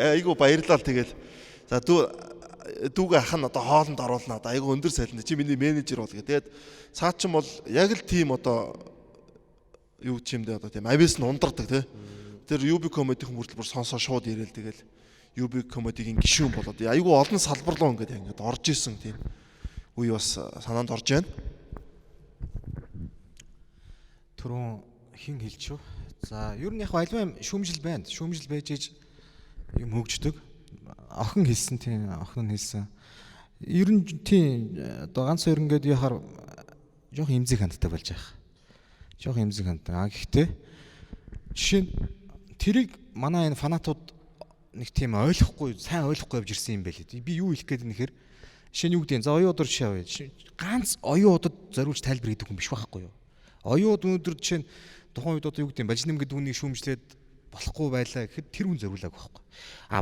Айгу баярлал тэгэл. За дүүгээ ах нь одоо хоолнд оруулна. Одоо айгу өндөр цалинт чи миний менежер бол гэ. Тэгээд цаачин бол яг л тийм одоо юу чимдээ одоо тийм авьяас нь ундардаг тий. Тэр UB comedy-ийн хүртэл бүр сонсоо шууд ирээл тэгэл UB comedy-гийн гишүүн болоод айгу олон салбар руу ингээд орж исэн тийм үе бас санаанд орж байна. Түрүүн хин хэлчихв. За ер нь яг альва юм шүүмжил байна. Шүүмжил байж иж юм хөгждөг. Охин хэлсэн тийм охин нь хэлсэн. Ер нь тийм одоо ганц хоёр ингээд яхаар жоох имзэг хандтай болж байгаа. Жоох имзэг хандтай. Гэхдээ жишээ нь тэрийг манай энэ фанатууд нэг тийм сайн ойлгохгүй явж ирсэн юм байл. Би юу хэлэх гээд нэхэр жишээ нь юу гэдэг. За оюун удаар жишээ авъя. Ганц оюун удад зориулж тайлбар хийдэг хүн биш байхгүй юу? Оюун уд өнөөдөр жишээ нь тухайн үед одоо юу гэдэг. Балжнэм гэдэг хүнийг шүүмжлээд болохгүй байлаа гэхэд тэр хүн зориулаагүй байхгүй.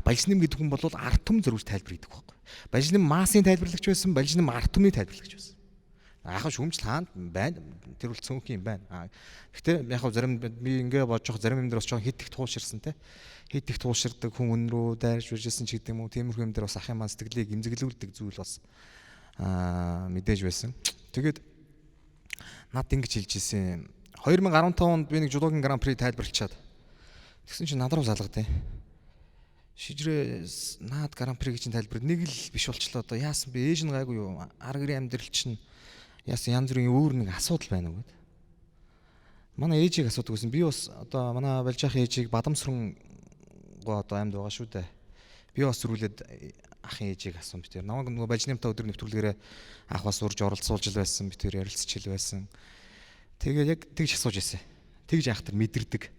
Балжнэм гэдэг хүн бол арт түмэн зориулж тайлбар хийдэг байхгүй. Балжнэм массын тайлбарлагч байсан, Балжнэм арт түмний тайлбарлагч байсан. Ахын шүүмжил хаанд байна. Тэр бол цөөнх юм байна. Гэхдээ яг зарим би ингээ бодож зарим юм дээр бас жоохон хит их туулширсан те. Хит их туулширдаг хүн өн рүү дайрж үржсэн ч гэдэг юм уу. Тиймэрхүү юм дээр бас ахын маань сэтгэлийг имзэглүүлдэг зүйл бас мэдээж байсан. Тэгээд над ингэж хэлж ирсэн. 2015 онд би нэг жудогийн гран при тайлбарлачаад тэгсэн чинь над руу залгадیں۔ Шижрээ наад гран при гэж тайлбар нэг л биш болчлоо одоо яасан бэ? Ээж нь гайгүй юу? Ар гэрийн амьдрал чинь яасан янз бүрийн өөр нэг асуудал байна уу гэд. Манай ээжийг асуудаг гэсэн. Би бас одоо манай Балжаахын ээжийг Бадамсран гоо одоо амьд байгаа шүү дээ. Би бас зөрүүлээд ахын ээжийг асуун битэр. Намайг нөгөө Балжнамтай өдөр нэвтрүүлгээрээ ах бас урж оролцуулж байсан. Битэр ярилцж хэл байсан. Тэгээд яг тэгж асууж ирсэн. Тэгж яхахтар мэдэрдэг.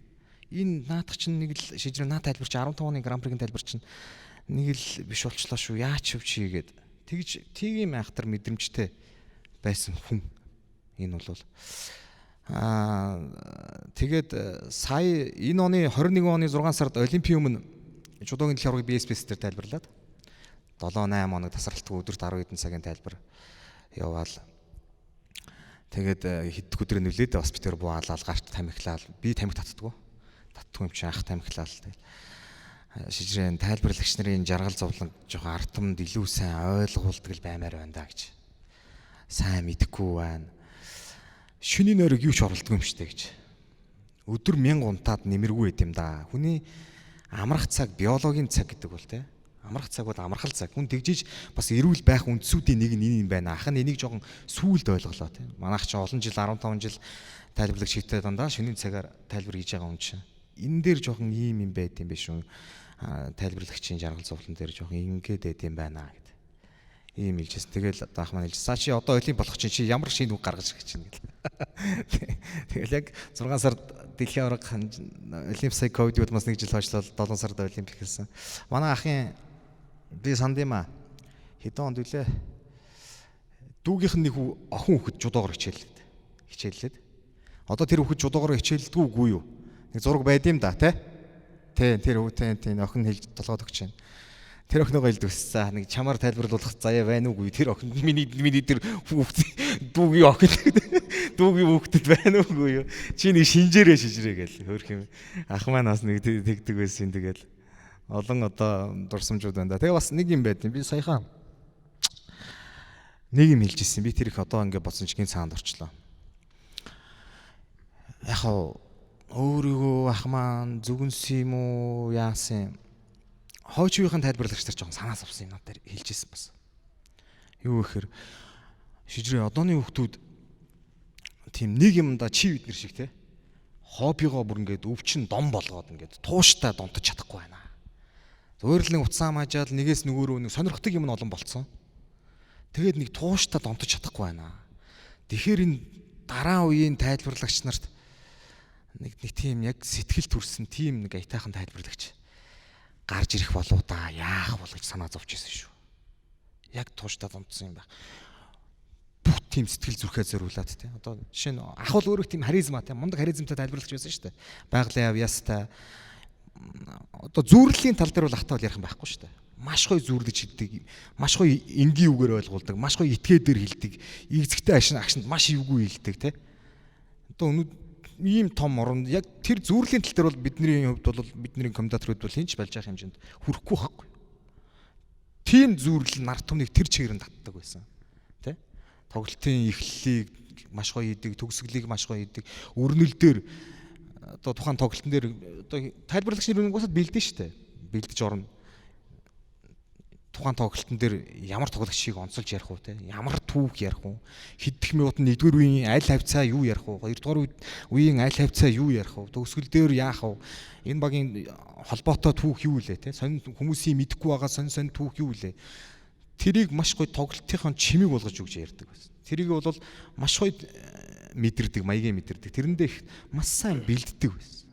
Энэ наадах чинь нэг л шижрээ наад тайлбарч 15 оны гран пригийн тайлбар чинь нэг л биш болчлоо шүү. Яач вэ гээд тэгж тийм яхахтар мэдрэмжтэй байсан хүн. Энэ бол тэгээд сая энэ оны 21 оны 6 сард Олимпийн өмнө жудогийн дэлхийн аваргыг BSPS дээр тайлбарлаад 7-8 хоног тасралтгүй өдөрт 10 хэдэн цагийн тайлбар яваал. Тэгээд хэддэг өдрөө нүлээд бас битэр буугаалал гарт тамхилал. Би тамхи татдаггүй. Татдаггүй юм чи ах тамхилал. Тэгээд шижрэн тайлбарлагч нарын жаргал зовлон жоохон артамд илүү сайн ойлгуулдаг л баймаар байна да гэж. Сайн мэдэхгүй байна. Шүний нойрог юу ч оролддог юм штэ гэж. Өдөр 1000 унтаад нэмэргүй байд юм да. Хүний амрах цаг биологийн цаг гэдэг бол те. Амрах цаг бол амархал цаг. Хүн тэгжиж бас эрүүл байх үндсүүдийн нэг нь энэ юм байна. Ах нь энийг жоохон сүүлд ойлголоо тийм. Манайх ч олон жил 15 жил тайлбарлагч хийхдээ дандаа шөнийн цагаар тайлбар хийж байгаа юм чинь. Энэ дээр жоохон ийм юм байд юм биш үү? Тайлбарлагчийн жаргал зовлон дээр жоохон ингээд байд юм байна гэд. Ийм хэлжсэн. Тэгэл одоо ах маань хэлжсэн. Чи одоо олимп болох чинь чи ямар шинэ үг гаргаж ирэх чинь гэл. Тэгэл яг 6 сард дэлхийн аварга Олимпиад ковид удмаас 1 жил хойшлол 7 сард Олимпик хэлсэн. Манай ахын би санд юм а. Хэдэн онд үлээ? Дүүгийнх нь нэг охин хүүхэд жудоогоор хичээллээд. Одоо тэр хүүхэд жудоогоор хичээлдэггүй үгүй юу? Нэг зураг байд юм да, тий? Тэр хүүтэй охин хэлж толгойд өгч байна. Тэр охиноо гэлд өссөн. Нэг чамаар тайлбарлуулах заяа байна уугүй. Тэр охин миний тэр хүүхэд дүүгийн охин дүүгийн хүүхдэд байна уугүй юу? Чи нэг шинжээрээ шижрээ гэл хөөх юм. Ах маань бас нэг тэгдэг байсан. Тэгэл олон одоо дурсамжууд байна да. Тэгээ бас нэг юм байд. Би саяхан нэг юм хэлж ирсэн. Би тэр их одоо ингээд бодсон чинь цаанд орчлоо. Яг өөрийгөө ах маань зүгэнс юм уу яасан. Хойчвийн тайлбарлагч нар жоохон санаа зовсон юм надад хэлж ирсэн бас. Юу гэхээр шижрээ одооны хүүхдүүд тийм нэг юмда чи бид нар шиг те хоббигоо бүр ингээд өвчин дом болгоод ингээд тууштай донтож чадахгүй байна. Зүгээр л нэг уцаа маажаал нэгээс нөгөөрөө нэг сонирхдаг юм нь олон болцсон. Тэгээд нэг тууштай донтож чадахгүй байна. Тэгэхээр энэ дараа үеийн тайлбарлагч нарт нэг тийм яг сэтгэл төрсэн тийм нэг аятайхан тайлбарлагч гарч ирэх болов да яах бол гэж санаа зовж ирсэн шүү. Яг тууштай донтсон юм байна. Бүх тийм сэтгэл зүрхээ зориулаад те. Одоо жишээ нь ах бол өөрөө тийм харизматай, мундаг харизмтай тайлбарлагч байсан шүү дээ. Байгалийн авьяастай. Одоо зүүрлийн тал дээр бол ахтаа бол ярих юм байхгүй шүү дээ. Маш гоё зүүрлэж хэлдэг, маш гоё энгийн үгээр ойлгуулдаг, маш гоё итгээдээр хэлдэг, игзэгтэй агшинд маш эвгүй хэлдэг те. Одоо ийм том орнд яг тэр зүүрлийн тал дээр бол бидний хувьд бол бидний комментаторууд бол хинч болж байгаа хэмжээнд хүрэхгүй байхгүй. Тийм зүүрлэл нар түмнийг тэр чигээрэн татдаг байсан. Тэ? Тоглолтын эхлэлийг маш гоё хийдэг, төгсгөлийг маш гоё хийдэг, өрнөл дээр одоо тухайн тоглолтын дээр одоо тайлбарлагч нар уусаад бэлдэн штэ. Бэлдэж орно. Тухайн тоглолтын дээр ямар тоглогчийг онцолж ярих уу те, ямар түүх ярих уу, хэддэх минут нь 1-р үеийн аль хавцаа юу ярих уу, 2-р үеийн аль хавцаа юу ярих уу, төгсгөл дээр яах вэ? Энэ багийн холбоотой түүх юу лээ те, сонь хүмүүсийн мэдхгүй байгаа сонь түүх юу лээ. Тэрийг маш гоё тоглолтынхон чимиг болгож өгч ярьдаг байсан. Тэрийг бол маш гоё мэдэрдэг, маягийн мэдэрдэг. Тэрэндээ их маш сайн бэлддэг байсан.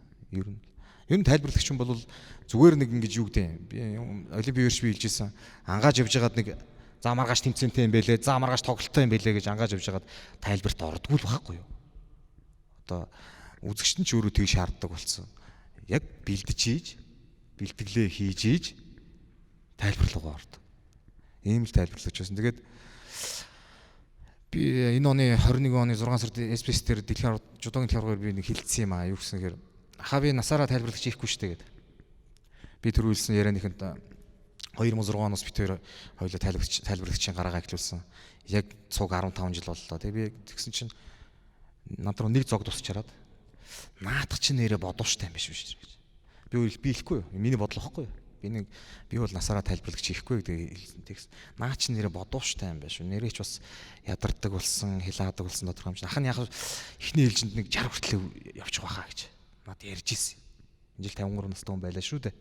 Ер нь тайлбарлагч юм бол зүгээр нэг ингэж юу гэдэг би олимпийн үерш би хэлжсэн ангааж явж байгаад нэг за маргааш тэмцээнтэй юм бэлээ за маргааш тоглолттой юм бэлээ гэж ангааж явж байгаад тайлбарт ордгүй л байхгүй юу. Одоо үзэгч нь ч өөрөө тийг шаарддаг болсон. Яг бэлдэж хийж бэлтгэлээ хийж хийж тайлбарлага ордог. Ийм л тайлбарлагч байсан. Тэгээд би энэ оны 21 оны 6 сард SBS дээр дэлхийн жудогийн дэлхийн аваргаар би нэг хэлсэн юм аа. Юу гэсэн хэрэг ахаа би насаараа тайлбарлагч хийхгүй шүү дээ гэдэг. Би түрүүлсэн ярианыханд 2006 оноос бид хоёулаа тайлбарлагчийн гараагаа эхлүүлсэн. Яг цуг 15 жил боллоо. Тэгээ би тэгсэн чинь над руу нэг зог тусчараад наадах чинь нэрээ бодууштай юм биш үү гэж. Би хэлэхгүй юу? Миний бодол واخгүй юу? Би бол насаараа тайлбарлагч хийхгүй гэдэг тэгс. Наа чинь нэрээ бодууштай юм биш үү? Нэрээ ч бас ядардаг болсон, хилаадаг болсон тодорхой юм чинь. Ах нь яг ихний ээлжинд нэг 60 хүртэл явчих واخаа гэж. Над ярьж ирсэн. Энэ жил 53 настай хүн байлаа шүү дээ.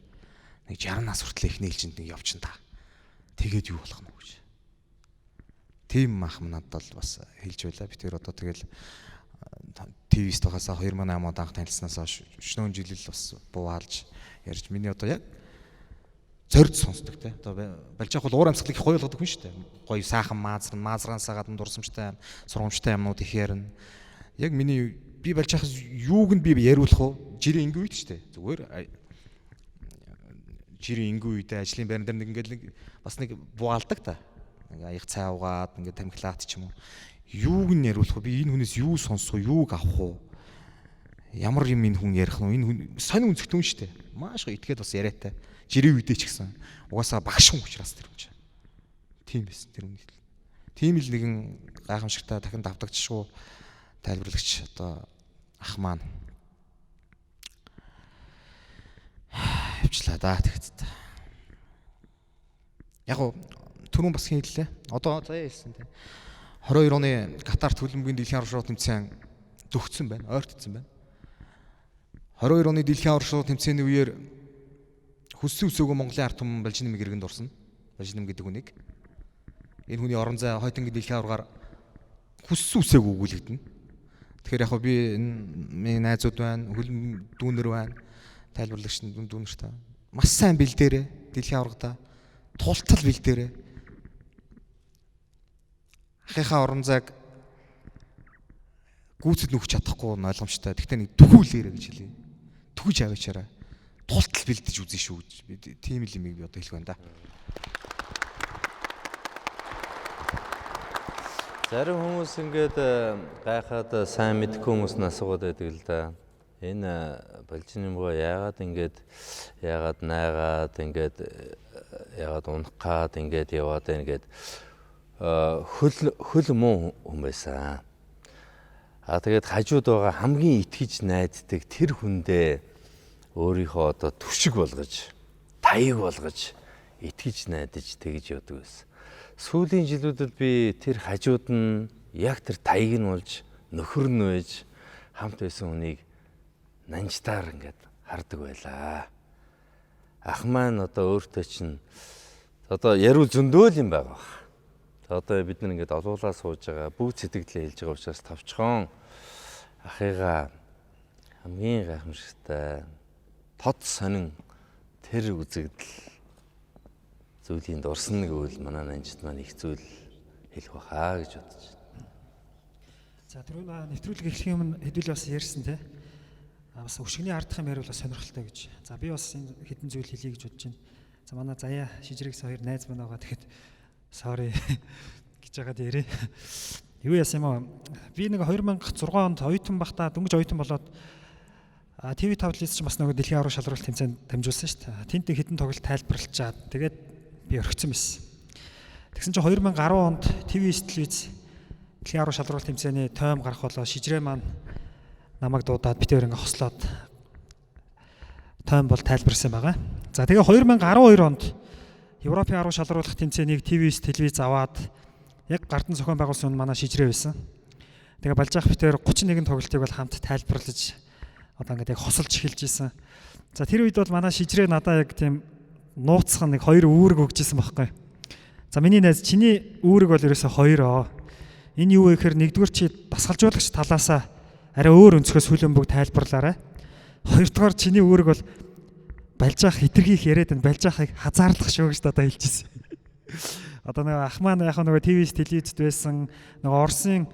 Нэг 60 нас хүртэл ихний ээлжинд нэг явчихна та. Тэгээд юу болох нь гэж. Тийм ах надад бол бас хэлж байлаа. Би тэр одоо тэгэл ТV-ст байгаасаа 2008 онд анх танилцсанаас хойш 4 жил л бас буугаалж ярьж миний одоо яг зорж сонсдог те. Одоо Балжаах бол уур амьсгалыг гоё болгодог хүн шүү дээ. Гоё сайхан маазраансаа гадна дурсамжтай, сургамжтай юмнууд их ярина. Яг миний би Балжаахаас юуг нь би яриулах уу? Жирийн ингийн үед шүү дээ. Зүгээр жирийн ингийн үедээ ажлын байран дээр нэг ингээл нэг бас нэг буугаалдаг та. Нэг аяг цай угаад ингээд тамхилаад ч юм уу. Юуг нь яриулах уу? Би энэ хүнээс юу сонсох уу? Юуг авах уу? Ямар юм энэ хүн ярих нь? Энэ хүн сонин үнцгтэн шүү дээ. Маш гоё итгээд бас яриатай. Жирийн үедээ ч гэсэн угаасаа багш хүн учраас тэр юм чинь. Тийм байсан тэр хүн. Тийм л нэгэн гайхамшигтай дахин давтагдчихгүй тайлбарлагч одоо ах маань явчлаа да тэгт. Яг гоо түрүүн бас хэллээ. Одоо заяа хэлсэн тийм. 22 оны Катар төлөвлөмгийн дэлхийн аварга шоу тэмцээн зөгцсөн байна, ойртсон байна. 22 оны дэлхийн аварга шоу тэмцээний үеэр хүссэн үсээгөө Монголын ард түмэн Балжинмиг иргэнд орсон. Балжинм гэдэг хүнийг. Энэ хүний орон зай хойдонгийн дэлхийн аваргаар хүссэн үсээгөө өгүүлэгдэнэ. Тэгэхээр яг би энэ найзууд байна, хөлн дүүнер байна, тайлбарлагч дүүнертэй маш сайн бэлдээрээ дэлхийн аваргада тултал бэлдээрээ ахыхаа орон зайг гүйцэд нүгч чадахгүй нь ойлгомжтой. Гэхдээ нэг төхүүлээрэ гэж хэлээ. Төхөж аваачаараа тултал бэлдэж үзэн шүү гэж би тийм л юм би одоо хэлэх байна да. Зарим хүмүүс ингээд гайхаад сайн мэдгүй хүмүүс нь асуугаад байдаг л да. Энэ балжины муу яагаад найгаад яагаад унах гад ингээд яваад ингээд хөл муу хүн байсан. Тэгээд хажууд байгаа хамгийн итгэж найддаг тэр хүндээ өөрийнхөө одоо түшиг болгож, таяг болгож итгэж найдаж тэгж явдаг байсан. Сүүлийн жилүүдэд би тэр хажууд нь яг тэр таяг нь болж нөхөр нь байж хамт байсан хүнийг нанжтаар ингээд хардаг байлаа. Ах маань одоо өөртөө чинь одоо ярил зөндөөл юм байгаа. Одоо бид нар ингээд олуулаа сууж байгаа, бүх сэтгэлээ хэлж байгаа учраас тавчхон ахыгаа хамгийн гайхамшигтай тод сонин тэр үзэгдэл зүйлийн дурсан гэвэл манай нанжид маань их зүйл хэлэх байхаа гэж бодож байна. За түрүү нэвтрүүлэг эхлэх юм хэдүүл бас ярьсан те. Бас өшгөний ардах юм ярил бас сонирхолтой гэж. За би бас энэ хэдэн зүйл хэлье гэж бодож байна. За манай Заяа Шижрэгс хоёр найз маань байгаа. Тэгэхэд sorry гэж яагаад ярэ. Юу яасан юм аа? Би нэг 2006 онд оюутан бахта дөнгөж оюутан болоод ТV5 телевиз чинь бас нөгөө дэлхийн аврал шалралт тэмцээнд дамжуулсан шүү дээ. Тэнт хэдэн тоглолт тайлбарлалчаад тэгээд би орхисон байсан. Тэгсэн чинь 2010 онд ТV9 телевиз дэлхийн аврал шалралт тэмцээний тойм гарах болоо Шижрээ маань намайг дуудаад битээр ингээ хослоод тойм бол тайлбарсан байгаа. За тэгээ 2012 онд Европын арга шалруулах тэмцээнийг ТV9 телевиз аваад яг Гардан зохион байгуулсан нь манай Шижрээ байсан. Тэгээ Балжаах битээр 31 тоглолтыг бол хамт тайлбарлаж одоо ингээд яг хосолж эхэлж исэн. За тэр үед бол манай Шижрээ надаа яг тийм нууцхан нэг 2 үүрэг өгчээсэн байхгүй. За миний найз чиний үүрэг бол ерөөсөө 2. Энэ юу вэ гэхээр нэгдүгээр чи дасгалжуулагч талаасаа арай өөр өнцгөөс хүлэмбэг тайлбарлаарай. Хоёрдугаар чиний үүрэг бол Балжаах хитрхийх яриад энэ Балжаахыг хазаарлах шүү гэж надад хэлчихсэн. Одоо нэг ах маань яг нөгөө ТV-с телевизэд байсан нөгөө Оросын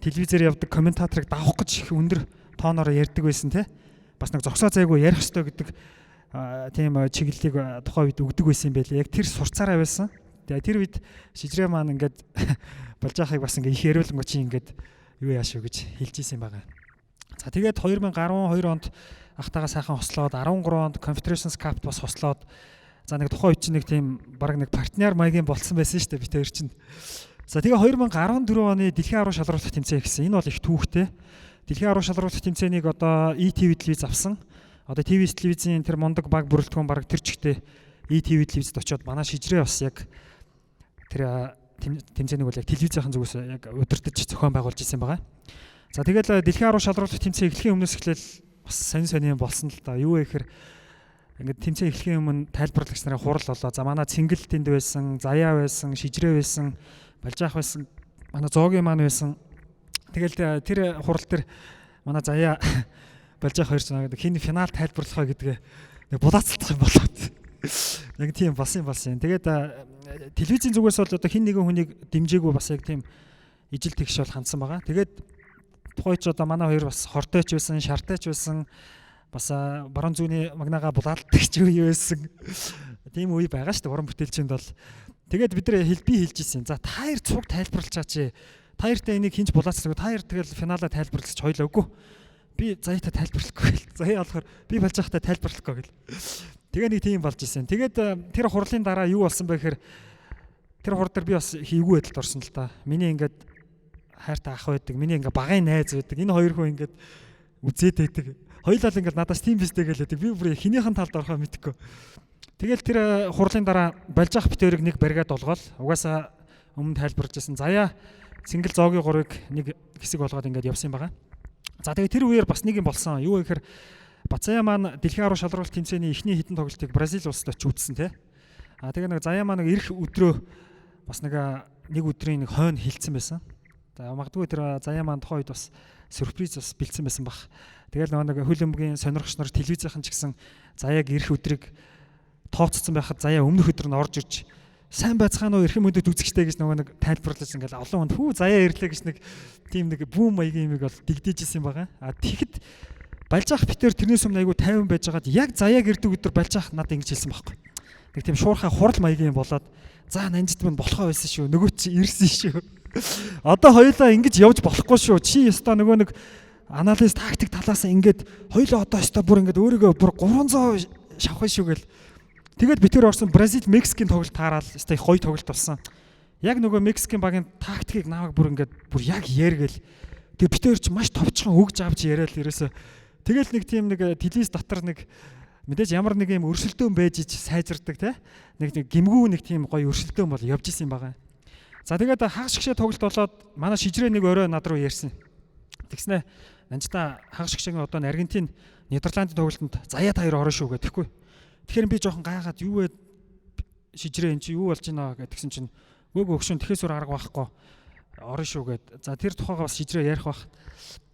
телевизээр явдаг комментаторыг давах гэж их өндөр тооноор ярьдаг байсан те. Бас нэг зогсоо зайгүй ярих ёстой гэдэг тийм чиглэлийг тухайн үед өгдөг байсан юм байлээ. Яг тэр сурцаараа байсан. Тэгээ тэр үед Шижрээ маань ингээд Балжаахыг бас ингээд их яриулангуй чи ингээд юу яашгүй гэж хэлж исэн байгаа. За тэгээд 2012 онд ахтайгаа сайхан хослоод 13 онд Confederations Cup бас хослоод за нэг тухайн үед чинь нэг тийм баг нэг партнер маягийн болцсон байсан шүү дээ бид хоёр чинь. За тэгээ 2014 оны дэлхийн аврал шалралт тэмцээн гэсэн. Энэ бол их түүхтэй. Дэлхийн аврал шалралт тэмцээнийг одоо ETV телевиз авсан. Одоо ТV9 телевизийн тэр мундаг баг бүрэлдэхүүн баг тэр чигтээ ETV телевизэд очиод манай Шижрээ бас яг тэр тэмцээнийг бол яг телевизийн зүгээс яг удирдах зохион байгуулж ирсэн байгаа. За тэгэл дэлхийн аврал шалралт тэмцээн эхлэхийн өмнөөс эхлээл бас сонин болсон л да. Юу вэ гэхээр ингээд тэмцээн эхлэхийн өмнө тайлбарлагч нарын хурал болоо. За манай Цэнгэл тэнд байсан, Заяа байсан, Шижрээ байсан, Балжаах байсан, манай Зоогийн маань байсан. Тэгэл тэр хурал дээр манай Заяа Балжаах хоёр ч нэг хин финал тайлбарлахаа гэдгээ нэг булаацлах юм болоод. Яг тийм болсон. Тэгээд телевизийн зүгээс бол одоо хин нэгэн хүнийг дэмжээгүй бас яг тийм ижил тэгш бол хандсан байгаа. Тэгээд тухайч одоо манай хоёр бас хортойч байсан, шартайч байсан. Бас баруун зүүнний магнага булаалдагч үе байсан. Тийм үе байгаа шүү дээ уран бүтээлчинд бол. Тэгээд бид нар би хэлж ирсэн. За та хоёр цуг тайлбарлачаач. Та хоёртай энийг хинч булаацлаа. Та хоёр тэгэл финалаа тайлбарлаж хойлоо үгүй. Би Заяатай тайлбарлахгүй гэл. Заяа болохоор би Балжаахтай тайлбарлахгүй гэл. Тэгээ нэг тийм болж ирсэн. Тэгээд тэр хурлын дараа юу болсон бэ гэхээр тэр хурд дээр би бас хийгүү байдалд орсон л та. Миний ингээд хайртай ах байдаг. Миний ингээд багын найз байдаг. Энэ хоёр хүн ингээд үзээд байдаг. Хоёулаа л ингээд надаас тийм бистэй гэлээдэг. Би бүр хинийхэн талд орохоо мэдэхгүй. Тэгэл тэр хурлын дараа Балжаах битэрийг нэг бариад олгоол. Угаасаа өмнө тайлбарлаж байсан. Заяа Цэнгэл Зоогийн 3-ыг нэг хэсэг болгоод ингээд явсан юм байгаа. За тэгээ тэр үеэр бас нэг юм болсон. Юу вэ гэхээр Бацаяа маань дэлхийн аврал шалралт тэмцээний эхний хэдэн тоглолтыг Бразил улсад очиж үзсэн те. Тэгээ нэг Заяа маань нэг ирэх өдрөө бас нэг өдрийн нэг хойно хилцсэн байсан. За магадгүй тэр заяа маань тухайн үед бас сюрприз бас бэлдсэн байсан баг. Тэгэл нэг хөлбөмбөгийн сонирхогч нар телевизийнхэн ч гэсэн заяаг ирэх өдрийг тооцсон байхад заяа өмнөх өдөр нь орж ирж сайн байцгаана уу эрхэм мөндөд үзэгчтэй гэж нэг тайлбарлаж ингээл олон хүнд хүү заяа ирлээ гэж нэг тийм нэг бүүм маягийн юмыг бол дэгдэж исэн байгаа. А тэгэхэд Балжаах битээр тэрнээс өмнө айгу 50 байж байгаад яг заяаг ирдэг өдөр Балжаах надад ингэж хэлсэн байхгүй. Нэг тийм шуурхай хурал маягийн болоод за нанжид минь болохоо байсан шүү. Нөгөө чи ирсэн шүү. Одоо хоёулаа ингэж явж болохгүй шүү. Чи ёстой нөгөө нэг анализ тактик талаас ингээд хоёулаа одоо ёстой бүр ингээд өөрийгөө бүр 300 шавхын шүү гэл. Тэгээд битээр орсон Бразил Мексикийн тоглолт таарал ёстой их гоё тоглолт болсон. Яг нөгөө Мексикийн багийн тактикийг намайг бүр ингээд бүр яг яргэл. Тэгээд битээр ч маш товчхон өгж авч яриад ерөөсө. Тэгэл нэг тийм нэг телевиз дотор нэг мэдээж ямар нэг юм өрсөлдөөн байж сайжирдаг те. Нэг гимгүү нэг тийм гоё өрсөлдөөн бол явж исэн байгаа. За тэгээд хагас шгшээ тоглолт болоод манай шижрээ нэг орой над руу ярьсан. Тэгснэ нанжта хагас шгшээгийн одоо Аргентин Нидерландын тоглолтод заяа таяр орно шүү гэхгүй. Тэгэхээр би жоохон гайхаад юу вэ шижрээ эн чи юу болж байна гэдгсэн чинь гөөгөө өгшөн тэхээс өөр арга байхгүй орно шүү гэд. За тэр тухайгаа бас шижрээ ярих бах.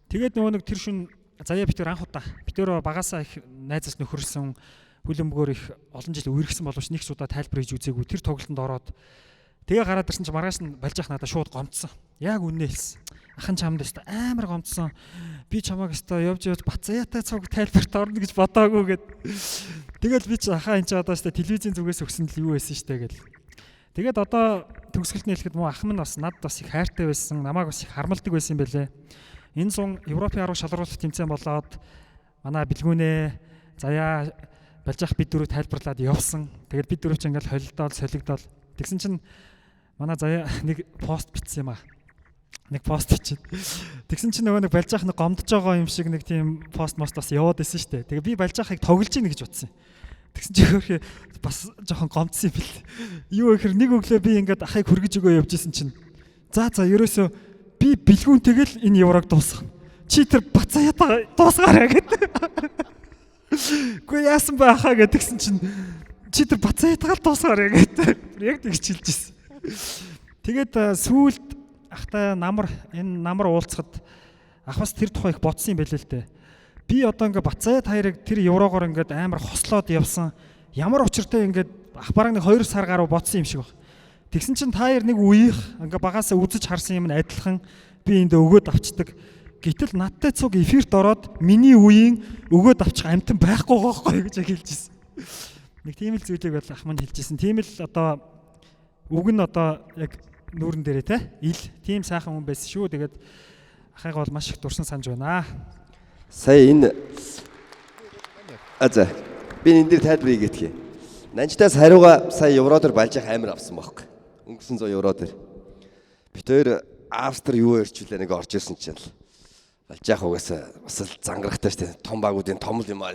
Тэгээд нөгөө нэг тэр шүн заяа битэр анх удаа битэрөө багасаа их найзаас нөхөрсөн хүлэмбгөөр их олон жил үерхсэн боловч нэг ч удаа тайлбар хийж үзээгүй тэр тоглолтод ороод тэгээ гараад ирсэн чинь маргааш нь Балжаах надад шууд гомдсон. Яг үнэ хэлсэн. Ахын чамд өстө амар гомдсон. Би чамайг өстө явж Бацаяатай цуг тайлбарт орно гэж бодоагүй гэд. Тэгэл би ч ахаа энэ ч одоо өстө телевизийн зүгээс өгсөн л юу байсан штэ гэл. Тэгээд одоо төгсгөлт нь хэлэхэд муу ахын нь бас надад бас их хайртай байсан. Намайг бас их хармалдаг байсан юм байлээ. Энэ зун Европын арга шалгаруулах тэмцээн болоод манай бэлгүүнээ заяа Балжаах бид дөрөв тайлбарлаад явсан. Тэгээд бид дөрөв ч ингээл холилдоод солигдоод тэгсэн чинь манай заяа нэг пост бичсэн юм аа. Нэг пост бичээд. Тэгсэн чинь нөгөө нэг Балжаах нэг гомдож байгаа юм шиг нэг тийм пост мост бас яваад байсан шүү дээ. Тэгээ би Балжаахыг тоглож ийн гэж утсан. Тэгсэн чинь хөрхи бас жоохон гомдсон юм бил. Юу гэхээр нэг өглөө би ингээд ахыг хөргөж өгөө явж исэн чинь. За ерөөсөө би бэлгүүн тэгэл энэ еврог дуусгах. Чи тэр Бацаяатаа дуусгаарай гэдэг. Үгүй яасан байхаа гэдгсэн чинь чи тэр Бацаяатаа дуусгаарай гэдэг. Яг тэгж хэлж ирсэн. Тэгээд сүүлд ахтай энэ намар уулзахад ах бас тэр тухай их бодсон юм байлээ л дээ. Би одоо ингээ Бацаяат хоёрыг тэр еврогоор ингээд амар хослоод явсан. Ямар учиртай ингээд ах бараг нэг 2 сар гаруй бодсон юм шиг баг. Тэгсэн чинь та хоёр нэг үеих ингээ багаасаа үзэж харсан юм нь адилхан би энд өгөөд авчдаг. Гэтэл надтай цуг эфирт ороод миний үеийн өгөөд авчих амтан байхгүй гоохгой гэж хэлжсэн. Нэг тийм л зүйлийг бол ах маань хэлжсэн. Тийм л одоо үг нь одоо яг нүүрэн дээрээ те ил тийм сайхан хүн байсан шүү. Тэгээд ахыг бол маш их дурсан санаж байна. Сая энэ би энэ дээр тайлбар хийгээдгий. Нанжтаас хариуга сая евроор Балжаах амар авсан байхгүй. Өнгөрсөн 100 евро дээр. Би тэр Австри юу ярьчлаа нэг орж ирсэн чинь Балжаах угаасаа бас л зангарахтай шүү дээ. Том багуудын том юм аа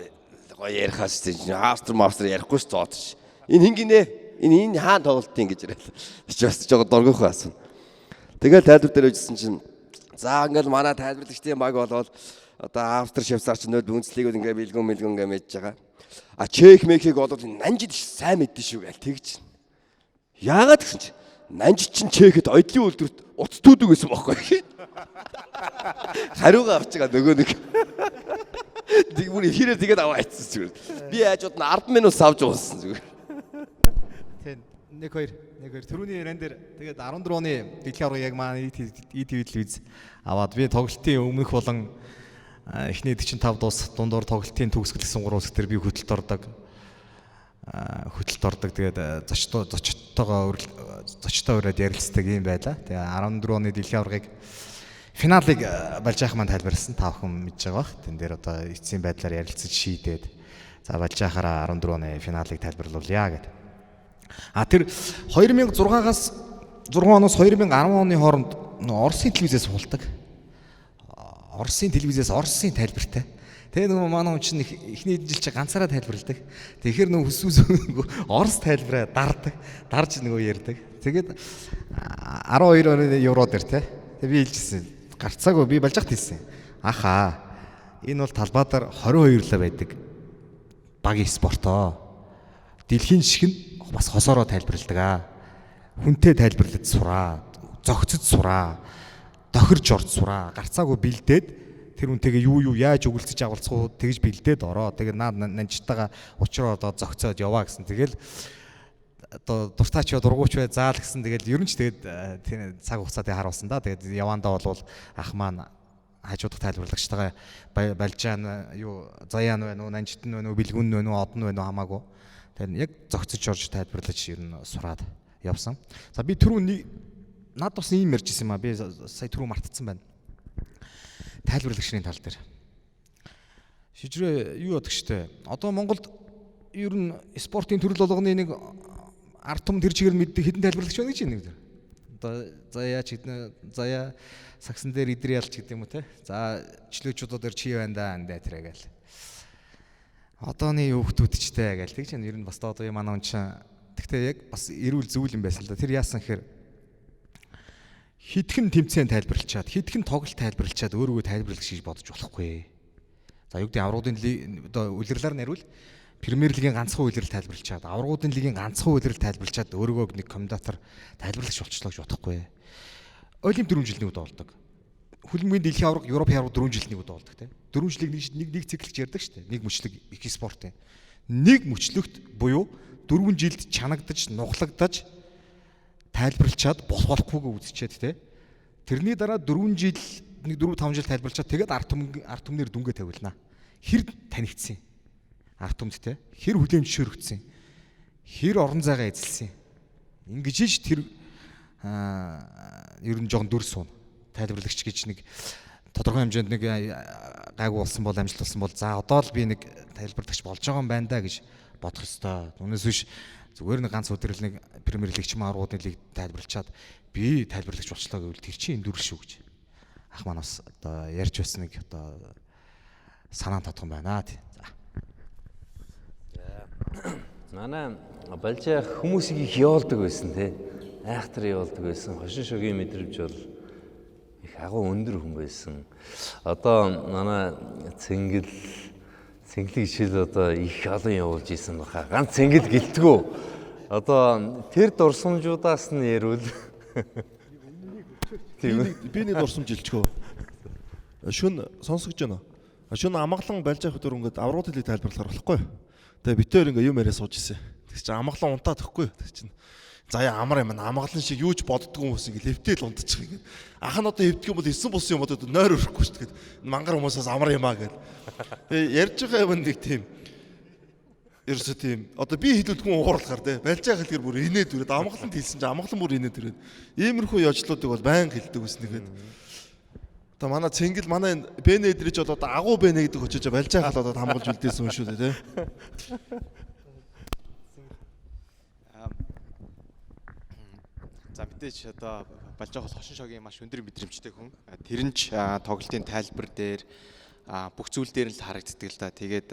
гоё ярихаас чинь Австри ярихгүй ш зоодш. Энэ хингинэ? Энэ хаан тоглолтын гэж яриад. Би ч бас жоо доргойхон асан. Тэгэл тайлбар дээр үжсэн чинь за ингээл манай тайлбарлагчдын баг болоод одоо Австри Швейцарч нөл үнслийг ингээ бэлгүн ингээ мэдж байгаа. А Чех Мехийг болоод нанжид сайн мэддэн шүү гээл тэгж. Яагаад гэсэн чи нанжид чинь Чехэд оёдлын үйлдвэрт утас түйдэг гэсэн бохоггүй. Хариугаа авч байгаа нөгөө нэг. Тэг бүр ихээрээ тэгээд аваа ицсэн зүгээр. Би хажууд нь 10 минут савж ууссан зүгээр. Тэг 1-2 түрүүний яран дээр тэгээд 14 оны дэлхийн авраг яг маань ETV телевиз аваад би тоглолтын өмнөх болон эхний 45 дуус дундуур тоглолтын төгсгөл гэсэн 3 хэсгээр би хөтөлт ордог. Тэгээд зочдтой ураад ярилцдаг юм байла. Тэгээ 14 оны дэлхийн аврагыг финалыг Балжаах маань тайлбарласан. Та бүхэн мэдж байгаа бах. Тэн дээр одоо эцсийн байдлаар ярилцаж шийдээд за Балжаахаараа 14 оны финалыг тайлбарлуулъя гэдэг. Тэр 2006-аас 6 оноос 2010 оны хооронд Оросын телевизээс суулдаг. Оросын телевизээс Оросын тайлбартай. Тэгээ нөгөө манай хүн чинь эхний жил чи ганцаараа тайлбарладаг. Тэгэхээр нөгөө хүсвүс Орос тайлбараа дарж нөгөө ярьдаг. Тэгээд 12 евро дээр те. Тэгээ би хэлжсэн. Гарцаагүй би Балжаахт хэлсэн. Ахаа. Энэ бол талбайдаар 22 л байдаг. Багийн спортоо. Дэлхийн шиг нь бас хосоороо тайлбарладаг аа. Хүнтэй тайлбарлаж сураа. Зөгцөж сураа. тохирж орж сураа. Гарцаагүй бэлдээд тэр үнтэйгээ юу яаж өгөлцөж агуулцах уу тэгж бэлдээд ороо. Тэгээд наад нанжтайгаа учраа одоо зөгцөөд яваа гэсэн. Тэгэл одоо дуртаач бай дургууч бай заал гэсэн. Тэгэл ер нь ч тэгээд цаг хугацаанд харуулсан да. Тэгээд явандаа бол ах маань хажуудах тайлбарлагчтайгаа Балжаан юу Заяан байна уу, Нанжитан байна уу, Бэлгүн байна уу, Одон байна уу хамаагүй. Тэгээд яг зөгцөж орж тайлбарлаж ер нь сураад явсан. За би түрүү над бас ийм ярьж ирсэн юм а. Би сая түрүү мартцсан байна. Тайлбарлагчны тал дээр. Шижрээ юу яддаг штэ. Одоо Монголд ер нь спортын төрөл болгоны нэг ард том тэр чигээр мэддэг хэдэн тайлбарлагч байна гэж нэг. Одоо заяа сагсан дээр идэр ялч гэдэг юм уу те. За члөөчүүдээр чи байна да андаа тэрэ гээл. Одооны хүүхдүүдчтэй гээл тэг чинь ер нь бас одоо манай он чинь тэгтээ яг бас эрүүл зүйл юм байсан л да. Тэр яасан гэхээр хитгэн тэмцээн тайлбарлачаад хитгэн тоглолт тайлбарлачаад өөрийгөө тайлбарлагч гэж бодож болохгүй. За юу гэдэг аврагуудын одоо улирлаар наривал Премьер лигийн ганцхан улирал тайлбарлачаад аврагуудын лигийн ганцхан улирал тайлбарлачаад өөрийгөө нэг комментатор тайлбарлагч болчихлоо гэж бодохгүй. Олимп 4 жилийн үед болдог. Хөлбөмбөгийн дэлхийн авраг, Европ авраг 4 жилийн үед болдог те. 4 жилийг нэг циклж ярьдаг шүү дээ. Нэг мөчлөг их спортын. Нэг мөчлөгт буюу 4 жилд чанагдаж, нуглагдаж тайлбарлачаад болохгүйгээ үзчихэд те. Тэрний дараа 4 жил нэг 4-5 жил тайлбарлачаад тэгээд ард түмнэр дүнгээ тавилнаа. Хэр танигдсан. Ард түмд те. Хэр хүлээмж шөрөгдсөн. Хэр орон зайгаа эзэлсэн. Ингэж ч тэр ер нь жоохон дүр суун. Тайлбарлагч гэж нэг тодорхой хэмжээнд нэг гайгүй болсон бол амжилт болсон бол за одоо л би нэг тайлбарлагч болж байгаа юм байна да гэж бодох ёстой. Түүнээс биш зүгээр нэг ганц өдрөл нэг Премьер лигч мааруудын лиг тайлбарлачаад би тайлбарлагч болчлоо гэвэл тэр чинь энэ дүр шүү гэж. Ах маань бас одоо ярьж байсан нэг одоо санаа татхан байна тий. Манай Балжаа хүмүүсийг их явуулдаг байсан тий. Айхтар явуулдаг байсан. Хошин шогийн мэдрэмж бол их агуу өндөр хүн байсан. Одоо манай цэнгэл хичээл одоо их олон явуулж исэн баха. Ганц цэнгэл гэлтгүү. Одоо тэр дурсамжуудаас нь ярил. Би нэг дурсамж илчгөө. Шүн сонсогч байна. Шүн амгалан Балжаа хөтөр ингээд аврагуудыг тайлбарлахаар болохгүй. Тэгээ битээр ингээ юм яриа сууж исэн. Тэг чи амгалан унтаад өгөхгүй. Тэг чин заяа амар юм амгалан шиг юуж боддгоо хүмүүс ингээ левтэл унтчих ингээ. Ах нь одоо эвдэх юм бол 9 бус юм одоо нойр өрөхгүй шүү дээ. Мангар хүмүүсээс амар юм аа гэл. Тэгээ ярьж байгаа юм нэг тийм ерөөсөө тийм одоо би хэлүүлдэггүй уурлахаар те Балжаа хэлгээр бүр инээд үрээд амгалан хэлсэн чи амгалан бүр инээд үрээд иймэрхүү яжлуудыг бол байнга хэлдэг ус нэгэд. Одоо манай цэнгэл манай Бэнэ эдрэж бол одоо агуу Бэнэ гэдэг очиж Балжаа хал одоо хамгаалж үлдээсэн юм шүү дээ те. За мэдээч одоо Балжаа бол хошин шогийн маш өндөр мэдрэмжтэй хүн. Тэр нь ч тоглолтын тайлбар дээр бүх зүйл дээр л харагддаг л да. Тэгээд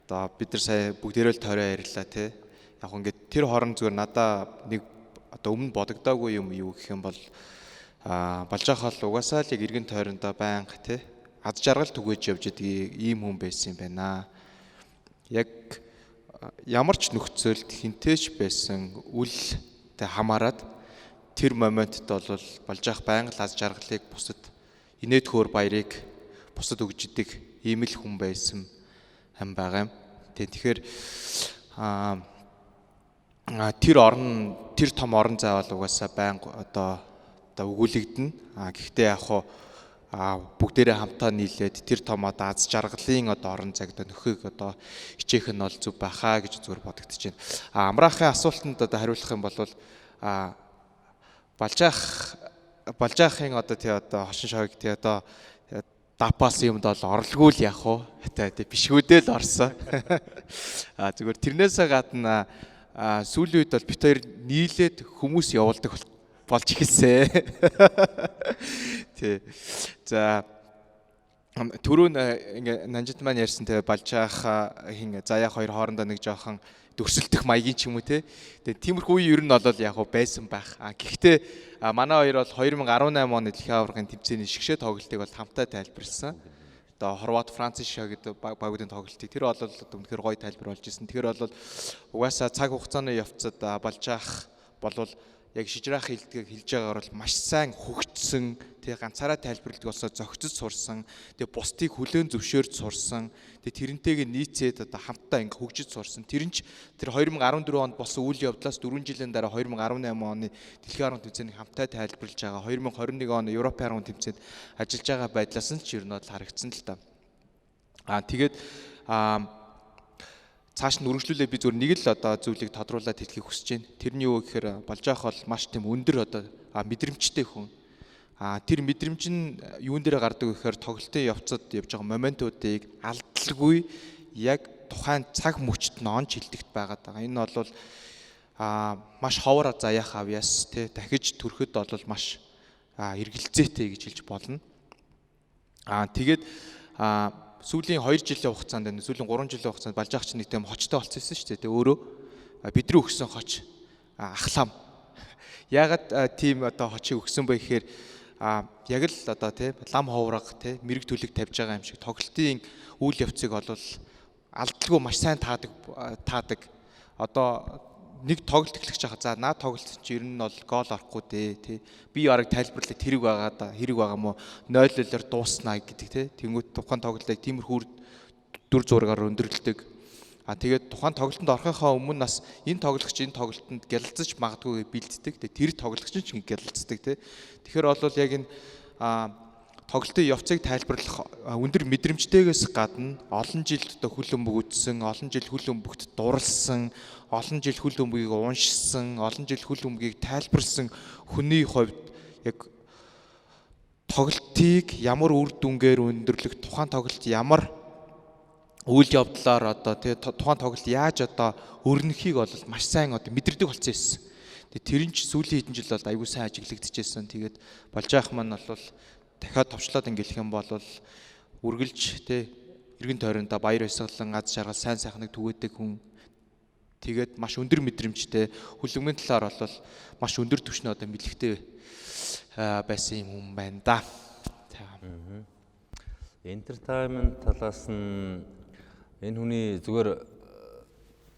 одоо бид нар сая бүгдээрээ л тойроо ярьлаа те. Яг ингээд тэр хорон зүгээр надаа нэг одоо өмнө бодогдоогүй юм юу гэх юм бол Балжаа хол угаасаа л яг эргэн тойрондоо байнга те аз жаргал түгээж явж идэх ийм хүн байсан юм байна. Яг ямар ч нөхцөлд хинтээч байсан үлтэй хамаарад тэр моментд бол Балжаах байнга л аз жаргалыг бусад инээд хөөр баярыг бусад өгж идэг ийм л хүн байсан ам байгаа юм. Тэгэхээр тэр том орон зай бол угаасаа байнга одоо өгүүлэгдэнэ. Гэхдээ яг хоо бүгдээрээ хамтаа нийлээд тэр том одоо аз жаргалын одоо орон зайг одоо нөхөйг одоо хичээх нь бол зүв байхаа гэж зүгээр бодогдож байна. Амраахын асуултанд одоо хариулах юм бол Балжаахын одоо тий одоо хошин шогийг тий одоо дапас юмд бол орлгүй л яг уу тий бишгүүдээ л орсон. Зүгээр тэрнээсээ гадна сүүлийн үед бол бит хоёр нийлээд хүмүүс явуулдаг болж эхэлсэн. Тий. За түрүүн ингээ Нанжит маань ярьсан те Балжаах хин Заяах хоёр хоорондоо нэг жоохон дөрсөлдөх маягийн ч юм уу те. Тэгээ тиймэрхүү үе ер нь бол яг байсан байх. Гэхдээ манай хоёр бол 2018 оны дэлхийн аваргын тэмцээний шигшээ тоглолтыг бол хамтаа тайлбарлсан. Одоо Хорват, Франц шиг багуудын тоглолтыг тэр бол үнэхээр гоё тайлбар болж ирсэн. Тэгэхээр бол угаасаа цаг хугацааны явцад Балжаах болвол яг шижраах хэлдгийг хэлж байгаагаар бол маш сайн хөгжсөн тэгээ ганцаараа тайлбарладаг болсоо зохицож сурсан. Тэгээ бусдыг хүлээн зөвшөөрж сурсан. Тэгээ тэрнтэйгээ нийцээд одоо хамтдаа ингээ хөгжиж сурсан. Тэр 2014 онд болсон үйл явдлаас 4 жилийн дараа 2018 оны дэлхийн аргын тэмцээний хамтдаа тайлбарлаж байгаа. 2021 оны Европын аргын тэмцээнд ажиллаж байгаа байдлаас нь ч ер нь бол харагдсан л та. Тэгээд цааш нь үргэлжлүүлээ би зүгээр нэг л одоо зүйлийг тодруулаад хэлхийг хүсэж байна. Тэрний юу гэхээр болж байгаа бол маш тийм өндөр одоо мэдрэмжтэй хүн. Тэр мэдрэмж нь юун дээр гардаг гэхээр тоглолтын явцад явж байгаа моментуудыг алдалгүй яг тухайн цаг мөчт нь онж хилдэгт байгаад байгаа. Энэ бол маш ховор заяах авьяас тий дахиж төрөхөд бол маш эргэлзээтэй гэж хэлж болно. Тэгээд сүүлийн 2 жилийн хугацаанд сүүлийн 3 жилийн хугацаанд болж байгаа чинь нэг тийм хочтой болсон шүү дээ. Тэгээ өөрөө бидний өгсөн хоч ахлам. Ягаад тийм одоо хочийг өгсөн бэ гэхээр яг л одоо тий лам ховраг тий мэрэг төлөг тавьж байгаа юм шиг тоглолтын үйл явцыг бол алдалгүй маш сайн таадаг. Одоо нэг тоглолт эхлэх чахаа за наа тоглолт чи ер нь бол гол орохгүй дээ тий би яраг тайлбарлаад хэрэг байгаа мó 0-0-оор дууснаа гэдэг тий тэнгуут тухайн тоглолтыг тиймэрхүү дүр зургаар өндөрлөдөг. Тэгээд тухайн тоглолтод орохынхаа өмнө нас энэ тоглогч энэ тоглолтод гялалцаж магадгүй бэлддэг. Тэр тоглогч ч гялалцдаг тий. Тэгэхээр бол яг энэ тоглолтын явцыг тайлбарлах өндөр мэдрэмжтэйгээс гадна олон жил одоо хөл өмгөдсөн, олон жил хөл өмгөгт дурлсан, олон жил хөл өмгийг уншсан, олон жил хөл өмгийг тайлбарлсан хүний хувьд яг тоглолтыг ямар үр дүнгээр өндөрлөх, тухайн тоглолт ямар үйл явдлаар одоо тий тухайн тоглолт яаж одоо өрнөхийг бол маш сайн одоо мэдэрдэг болсон юмсан. Тэр нь ч сүүлийн хэдэн жил бол аягүй сайн ажиглагдчихсэн. Тэгээд болж байх маань бол дахиад товчлоод ингээл юм бол үргэлж тий эргэн тойрондоо баяр баясгалан аз жаргал сайн сайхныг түгээдэг хүн. Тэгээд маш өндөр мэдрэмжтэй хөлбөмбөгийн талаар бол маш өндөр түвшний одоо мэдлэгтэй байсан юм хүн байна да. Entertainment талаас нь энэ хүний зүгээр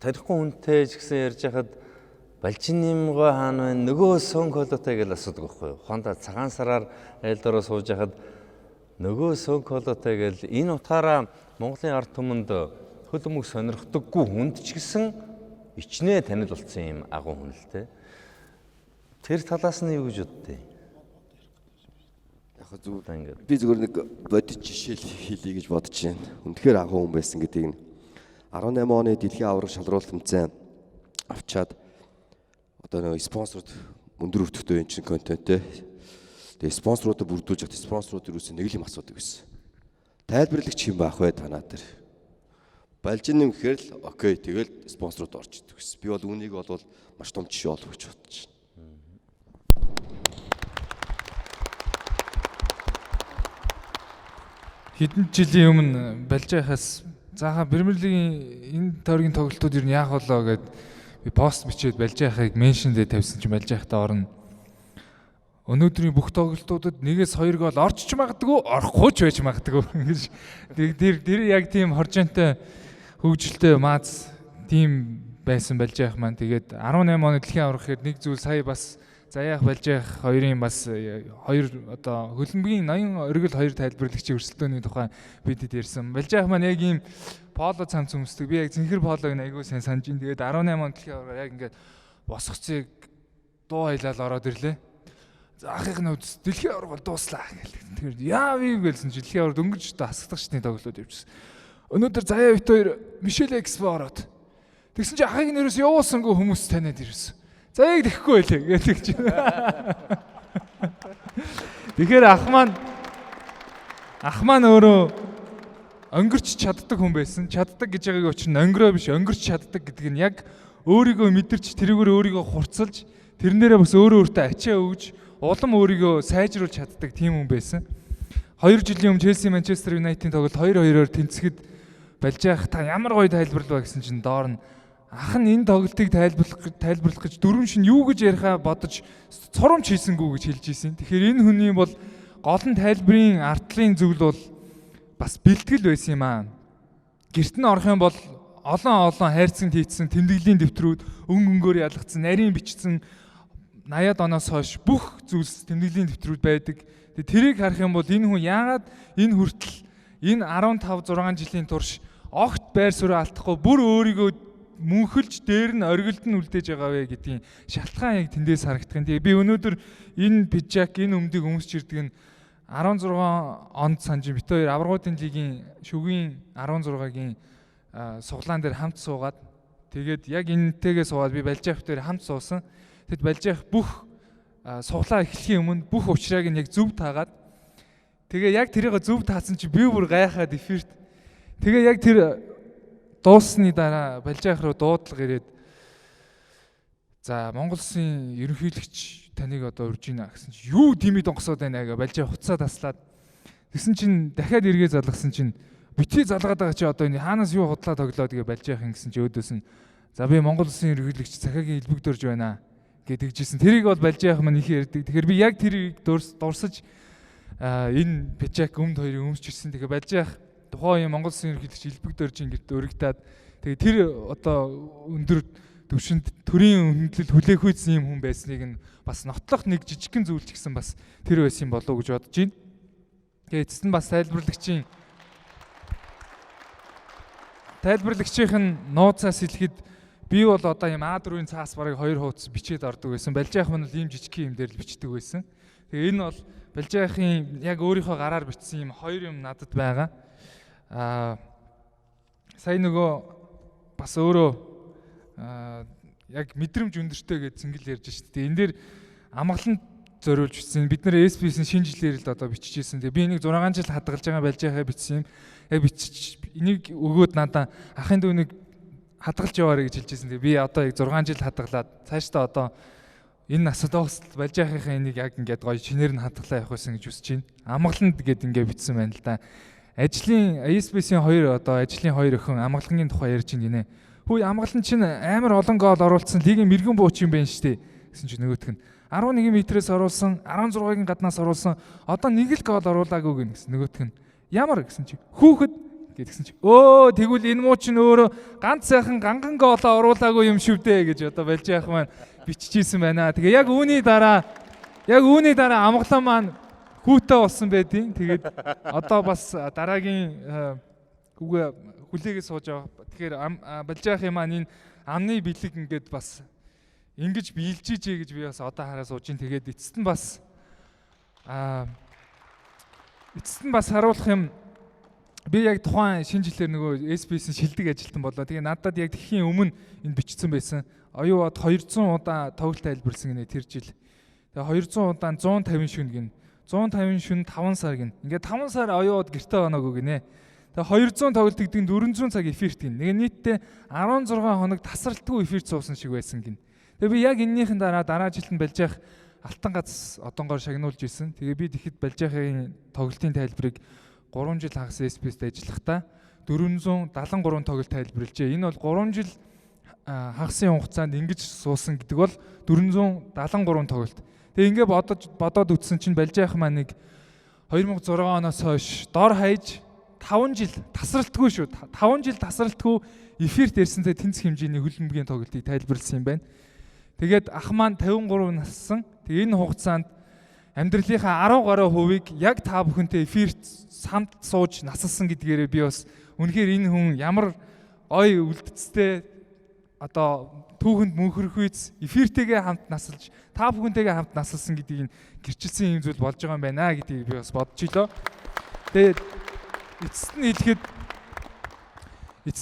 тарихгүй хүнтэй ч гэсэн ярьж хахад Балжиннимгой хаан байна нөгөө сөн колотой гэж асуудаг байхгүй юу. Хондоо цагаан сараар айлдороо сууж хахад нөгөө сөн колотой гэж энэ утгаараа Монголын ард түмэнд хөл өмг сонирхдаггүй хүнд ч гэсэн ичнээ танил болсон юм агуу хүн л те. Тэр талаас нь юу гэж боддیں۔ Яг зүгээр би зүгээр нэг бодит жишээ хэлье гэж бодож байна. Үнэхээр агуу хүн байсан гэдгийг 18 оны дэлхийн аварга шалралт тэмцээн авчаад одоо нэг спонсорд өндөр өвтгтэй энэ чинь контенттэй. Тэгээ спонсоруудаа бүрдүүлж хат спонсорууд юусэн нэг л юм асуудаг байсан. Тайлбарлагч юм байх вэ танаа дээр? Балжин гэхээр л окей тэгэл спонсорууд орж идэг гэсэн. Би бол үүнийг бол маш том жишээ болов гэж бодож байна. Хэдэн жилийн өмнө Балжихаас заахаа Премьер лигийн энэ тойргийн тоглолтууд юу яах болоо гэд би пост бичээд Балжихыг меншн дээр тавьсан чинь Балжихтай орно. Өнөөдрийн бүх тоглолтуудад 1-2 гол орч ч магадгүй, орохгүй ч байж магадгүй. Ингэж тэр яг тийм хоржонтой хөгжилтэй мааз тийм байсан Балжих маань. Тэгээд 18 оны дэлхийн аварга гэхээр нэг зүйл сая бас Заяах Балжих хоёрын бас хоёр одоо хөлбөмбөгийн 80 оргил хоёр тайлбарлагчийн өрсөлдөөний тухай бидэд ярьсан. Балжих маань яг ийм поло цамц өмсдөг. Би яг зинхэр полог айгүй сайн санаж байна. Тэгээд 18 он дэлхийн аварга яг ингээд босгоцыг дуу хайлал ороод ирлээ. Заахын нүд дэлхийн аварга бол дууслаа гэл. Тэгэхээр яав юу гэлсэн чи дэлхийн аварга дөнгөж хасагдах шний тоглолт явчихсан. Өнөөдөр Заяа бит хоёр Мишель Экспо ороод. Тэгсэн чи ахыг нэрээс явуулсангүй хүмүүс таниад ирсэн. Заяаг тэхгүй байлээ гэдэг чинь. Тэгэхээр ах маань өөрөө өнгөрч чаддаг хүн байсан. Чаддаг гэж байгааг учир нь өнгөрөө биш өнгөрч чаддаг гэдэг нь яг өөрийгөө мэдэрч тэрүүгээр өөрийгөө хурцлж тэрнээрээ бас өөртөө ачаа өгж улам өөрийгөө сайжруулж чаддаг тийм хүн байсан. 2 жилийн өмнө Челси Манчестер Юнайтед тоглолт 2-2-оор тэнцэхэд Балжих та ямар гоё тайлбарлаа гэсэн чинь доор нь ах нь энэ тоглолтыг тайлбарлах гэж дөрвөн шин юу гэж ярихаа бодож цурамч хийсэнгүү гэж хэлж ийсэн. Тэгэхээр энэ хүний бол гол нь тайлбарын артлын зөвлөл бол бас бэлтгэл байсан юм аа. Гэрт нь орох юм бол олон хайрцагт хийцсэн тэмдэглэлийн дэвтрүүд өнгөөр ялгцсан, нарийн бичсэн 80-аад оноос хойш бүх зүйлс тэмдэглэлийн дэвтрүүд байдаг. Тэгээ тэрийг харах юм бол энэ хүн яагаад энэ хүртэл энэ 15 6 жилийн турш огт байр суурь алдахгүй бүр өөрийгөө мөнхөлж дээр нь оргилд нь үлдээж байгаа вэ гэдгийг шалтгаан яг тэндээс харагдах. Тэгээ би өнөөдөр энэ пижак энэ өмдийг өмсч ирдэг нь 16 онд санаж бит хоёр аврагуудын лигийн шүгийн 16-гийн суглаан дээр хамт суугаад тэгээд яг энэтэйгээ суугаад би Балжаах дээр хамт суусан. Тэгэд Балжаах бүх суглаа эхлэхийн өмнө бүх учрааг нь яг зөв таагаад тэгээ яг тэрийг зөв таасан чи би бүр гайхаад эфирт тэгээ яг тэр дууссаны дараа Балжаах руу дуудлага ирээд за Монгол Улсын ерөнхийлөгч таныг одоо урьж гинэ гэсэн чи юу димид онгосоод байна гээ Балжаах хуцаа таслаад тэгсэн чин дахиад эргээ залгасан чин битгий залгаад байгаа чи одоо энэ хаанаас юу худлаа тоглоод гээ Балжаах ингэсэн чи өөдөөс нь за би Монгол Улсын ерөнхийлөгч цахиагийн элбэгдөрж байна гэдэгжсэн. Тэрийг бол Балжаах маань их ярьдаг. Тэгэхээр би яг тэрийг дурсаж энэ пижак өмд хоёрыг өмсчихсэн. Тэгэхээр Балжаах тухайн Монгол Улсын ерөнхийлөгч элбэгдөрж ингээд өргөдөөд тэгээ тэр одоо өндөр төвшөнд төрийн үнэлэл хүлээх үйсэн юм хүн байсныг нь бас нотлох нэг жижигхэн зүйл ч гэсэн бас тэр байсан юм болов уу гэж бодож байна. Тэгээ эцэст нь бас тайлбарлагчийн нууцаас хэлэхэд би бол одоо юм А4-ийн цаас барыг 2 хуудас бичээд ордог байсан. Балжаах маань л ийм жижигхэн юм дээр л бичдэг байсан. Тэгээ энэ бол Балжаахын яг өөрийнхөө гараар бичсэн юм 2 юм надад байгаа. Сая нөгөө бас өөрөө яг мэдрэмж өндөртэй гэж цэнгэл ярьж шүү дээ. Энэ дээр амгалан зориулж бичсэн. Бид нэр SPS-ийн шинэ жилээр л одоо биччихсэн. Тэгээ би энийг 6 жил хадгалж байгаа Балжаахаа бичсэн юм. Яг бичиж энийг өгөөд надаа ахын дүүнийг хадгалж яваарэ гэж хэлжсэн. Тэгээ би одоо яг 6 жил хадгалаад цаашдаа одоо энэ насад оостол Балжаахынхаа энийг яг ингээд гоё шинээр нь хадгалаа явах байсан гэж үсэж байна. Амгаланд гээд ингээд бичсэн байна л да. Ажлын SPS-ийн 2 одоо ажлын 2 охин амгалангийн тухай ярьж байна гинэ. Хөөе амгалан чинь амар олон гол оруулсан лигийн мэрэгэн бууч юм байна шүү дээ гэсэн чинь нөгөөх нь 11 метрээс оруулсан 16-гийн гаднаас оруулсан одоо нэг л гол оруулаагүй гэсэн нөгөөх нь ямар гэсэн чинь хүүхэд гэдгсэн чинь өө тэгвэл энэ муу чинь өөрөө ганц сайхан ганган гол оруулаагүй юм шүү дээ гэж одоо Балжаах маань биччихсэн байна. Тэгээ яг үүний дараа амгалан маань хүүтэй болсон байдیں۔ Тэгээд одоо бас дараагийн хүлээгээ сууж байгаа. Тэгэхээр Балжаахын маань энэ амны бэлэг ингээд бас ингэж биелжижээ гэж би бас одоо хараа сууж ин. Тэгээд эцэст нь бас харуулах юм би яг тухайн шинэ жилээр нөгөө SPS-ийн шилдэг ажилтан болоо. Тэгээ надад яг тэхийн өмнө энэ бичсэн байсан. Оюуад 200 удаа тоглолт тайлбарлсан гинэ тэр жил. Тэгээ 200 удаа 150 шүн гин. 150 шүн 5 сар гин. Ингээд 5 сар оюуад гэртээ оноогүй гинэ. Тэгээ 200 тоглолт гэдэг нь 400 цаг эфирт гин. Нэг нийтдээ 16 хоног тасралтгүй эфирт суусан шиг байсан гин. Тэгээ би яг эннийхэн дараа жилд нь Балжаах алтан гац одонгоор шагнуулж исэн. Тэгээ би тэгэхэд Балжаахын тоглолтын тайлбарыг 3 жил хагас SPS-д ажиллахдаа 473 тоглолт тайлбарлажээ. Энэ бол 3 жил хагасын хугацаанд ингэж суусан гэдэг бол 473 тоглолт. Тэгээ ингээ бодоод үтсэн чинь Балжаах маань нэг 2006 оноос хойш дор хаяж 5 жил тасралтгүй шүү. 5 жил тасралтгүй эфирт ирсэнтэй тэнцэх хэмжээний хөлбөмбөгийн тоглолтыг тайлбарласан юм байна. Тэгээд ах маань 53 нассан. Тэгээ энэ хугацаанд амьдралынхаа 10 гаруй хувийг яг та бүхэнтэй эфирт самт сууж насалсан гэдгээрээ би бас үнэхээр энэ хүн ямар ой үлдцтэй одоо түүхэнд мөнхөрөх үйц эфиртэйгээ хамт насалж та бүхэнтэйгээ хамт насалсан гэдгийг гэрчилсэн юм зүйл болж байгаа юм байна гэдгийг би бас бодож илоо. Тэгээд эцэст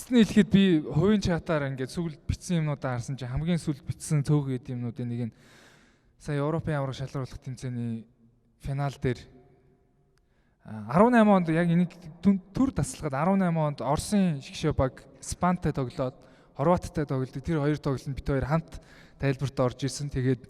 нь хэлэхэд би хувийн чатаар ингээд сүүлд бичсэн юмнуудаа харсан чинь хамгийн сүүлд бичсэн цөөхөн эд юмнуудын нэг нь сая Европын авраг шалгаруулах тэмцээний финал дээр 18 онд яг энийг төр тасалгаад 18 онд Оросын шгшөө баг Испантай тоглоод Хорваттай тоглолт тэр хоёр тоглолтод бит хоёр хамт тайлбарт орж исэн. Тэгээд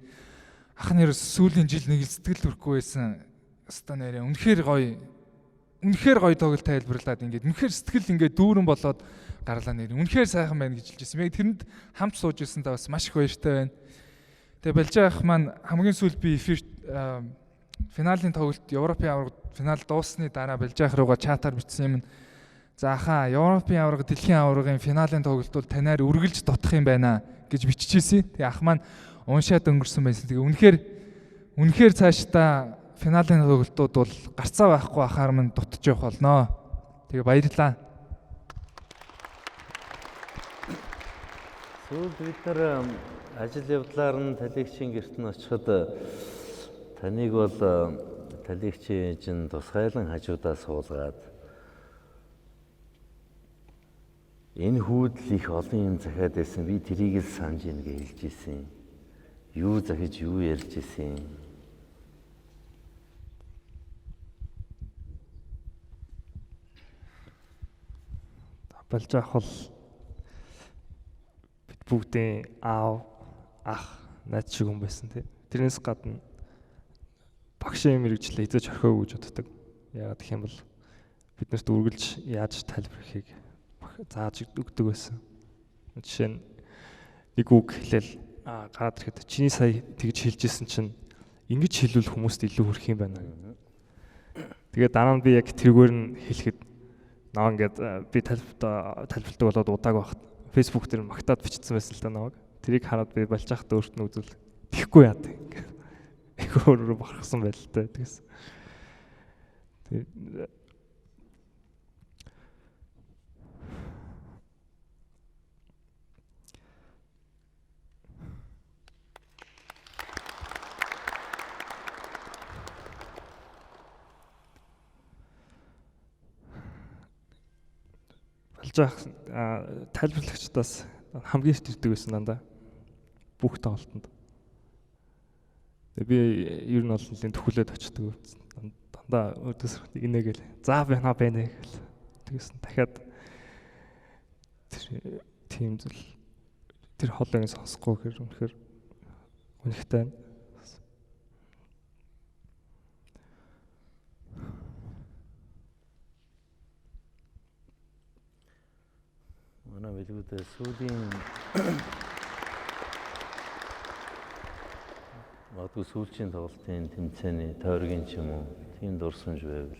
ах нь сүүлийн жил нэг сэтгэл хүрхгүй байсан. Өстө нэрээ үнэхээр гоё тоглолт тайлбарлаад ингээд үнэхээр сэтгэл ингээд дүүрэн болоод гарлаа нэр. Үнэхээр сайхан байна гэж хэлжсэн. Яг тэрэнд хамт сууж исэн та бас маш их баяртай байна. Тэгээ Балжаах маань хамгийн сүүлд би эфирт финалийн тоглолт Европын аварга финал дуусны дараа Балжаах руугаа чатаар бичсэн юм. За хаа Европын аварга дэлхийн аваргын финалийн тоглолт бол танаар үргэлж дутах юм байна гэж биччихсэн. Тэгээ ах маань уншаад өнгөрсөн байсан. Тэгээ үнэхээр цаашдаа финалийн тоглолтууд бол гарцаа байхгүй ахаар минь дутж явах болно. Тэгээ баярлалаа. Сүүлд бид нар ажил явдлаар нь талигчийн гэрт нь очиход таныг бол талигчийн чинь тусгайлан хажуудаа суулгаад энэ хүүдл их олон юм захиад байсан. Би тэрийг л санаж ийн гэж хэлж ирсэн. Юу захиж юу ярьж ирсэн. Болж авах бол бид бүгдийн аав, ах, найз шиг хүн байсан тий. Тэрнээс гадна багшийн мэрэгчлээ эзэж орхиог гэж боддог. Яагаад гэх юм бол биднэрт үргэлж яаж тайлбархийг зааж өгдөг байсан. Жишээ нь нэг үг хэлээл гараад ирэхэд чиний сая тэгж хэлжсэн чинь ингэж хэлвэл хүмүүст илүү хүрэх юм байна. Тэгээд дараа нь би яг тэргээр нь хэлэхэд наа ингээд би тайлбарладаг болоод удааг багт Facebook дээр магтаад бичсэн байсан л да намайг. Тэрийг хараад би болж ахт өөрт нь үзвэл тэхгүй яа гэх. Их өөрөө бахархсан байл та тэгээс. Тайлбарлагчдаас хамгийн их ирдэг байсан дандаа бүх тоглолтод. Би ер нь бол нэлийн төхүүлээд очдөг. Дандаа өдөөс инээгээл за би хана байна гэл. Тэгсэн дахиад тийм зүйл тэр хоолойг сонсохгүй хэр үнэхээр үнэхтэй. Манай билгүүдээ сүүлийн магадгүй сүүлчийн тоглолтын тэмцээний тойргийн ч юм уу тийм дурсамж байвал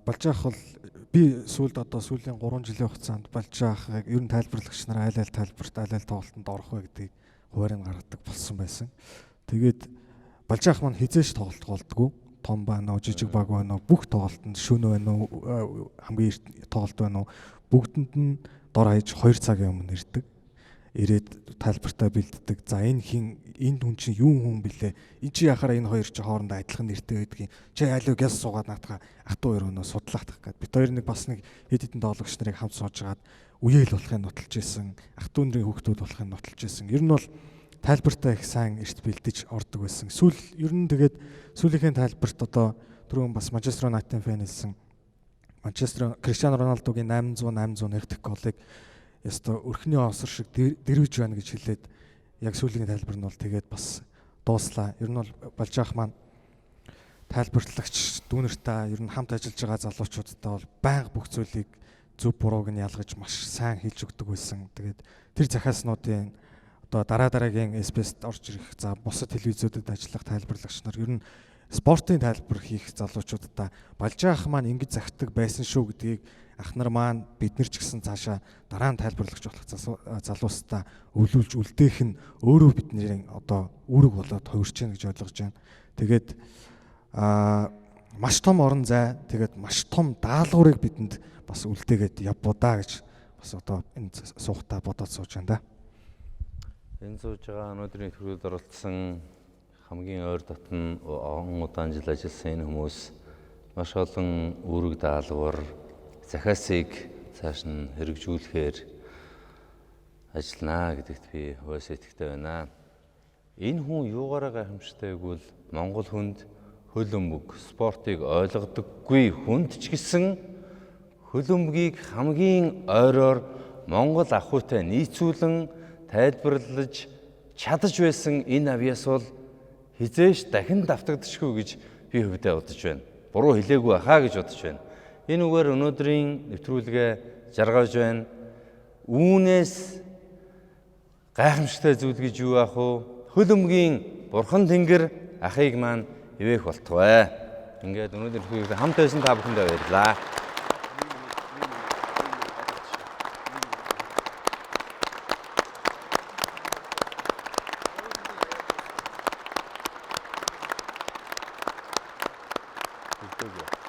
болж явах бол би сүүлд одоо сүүлийн 3 жилийн хугацаанд болж явахыг ер нь тайлбарлагч нар айл тайлбарт айл тоглолтод орох вэ гэдгийг хуваарийг гаргадаг болсон байсан. Тэгээд болж явах маань хизээш тоглолт голдгоо том байна уу, жижиг баг байна уу, бүх тоглолтод шөнө байна уу, хамгийн эрт тоглолт байна уу, бүгдэнд нь дор хаяж 2 цагийн өмнө ирдэг. Ирээд тайлбартаа бэлддэг. За энэ хүн чинь юу хүн блэ? Энд чи яхаараа энэ хоёр чи хоорондоо адилхан нэртэй байдгийг. Чи алив гяс суугаад наатаха атуу хоёр өнөө судлаах гээд. Бид хоёр нэг бас нэг хэд хэдэн доологч нарыг хамт суужгаад үеэл болохыг нотолж исэн. Ах トゥ нарын хүүхдүүд болохыг нотолж исэн. Ер нь бол тайлбартаа их сайн эрт бэлдэж ордог байсан. Ер нь тэгээд сүүлийнхээ тайлбарт одоо түрүүн бас Манчестер Юнайтед фэн хэлсэн. Манчестер Криштиано Роналдогийн 800 нэрдэх голыг яста өрхний осор шиг дэрвж байна гэж хэлээд яг сүүлийн тайлбар нь бол тэгээд бас дууслаа. Ер нь бол болж явах маань тайлбарлагч дүүнэртэй ер нь хамт ажиллаж байгаа залуучуудтай бол байнга бүх зүйлийг зөв бурууг нь ялгаж маш сайн хэлж өгдөг байсан. Тэгээд тэр захиаснуудын одоо дараагийн SBS-д орж ирэх за бусад телевизүүдэд ажиллах тайлбарлагч нар ер нь спортын тайлбар хийх залуучуудаа болж явах маань ингэж захидаг байсан шүү гэдгийг ах нар маань бид нар ч гэсэн цаашаа дараа нь тайлбарлагч болох залуустаа өвлүүлж үлдээх нь өөрөө бидний одоо үүрэг болоод хувирч гэнэ гэж ойлгож байна. Тэгээд маш том орон зай тэгээд маш том даалгаврыг бидэнд бас үлдээгээд явбудаа гэж бас одоо энэ суухтаа бодоод сууж байна да. Энэ сууж байгаа өнөөдрийн төрөлд оролцсон хамгийн ойр дотн он удаан жил ажилласан энэ хүмүүс маш олон үүрэг даалгавар захиасыг цааш нь хэрэгжүүлэхээр ажиллана гэдэгт би хувьсаа итгэдэг байна. Энэ хүн юугаараа гайхамшигтай гэвэл Монгол хүнд хөлөмбөг спортыг ойлгодоггүй хүнд ч гэсэн хөлөмбөгийг хамгийн ойроор Монгол ахуйтай нийцүүлэн тайлбарлаж чадаж байсан энэ авьяас бол хизээш дахин давтагдчихгүй гэж би хувьдаа бодож байна. Буруу хэлээгүй хаа гэж бодож байна. Энэ үгээр өнөөдрийн нэвтрүүлгээ жаргаж байна. Үүнээс гайхамшигтай зүйл гэж юу аах вэ? Хөлөмбөгийн бурхан тэнгэр ахыг маань ивэх болтугай. Ингээд өнөөдөр нэвтрүүлгээ хамт байсан та бүхэндээ баярлалаа. Thank you.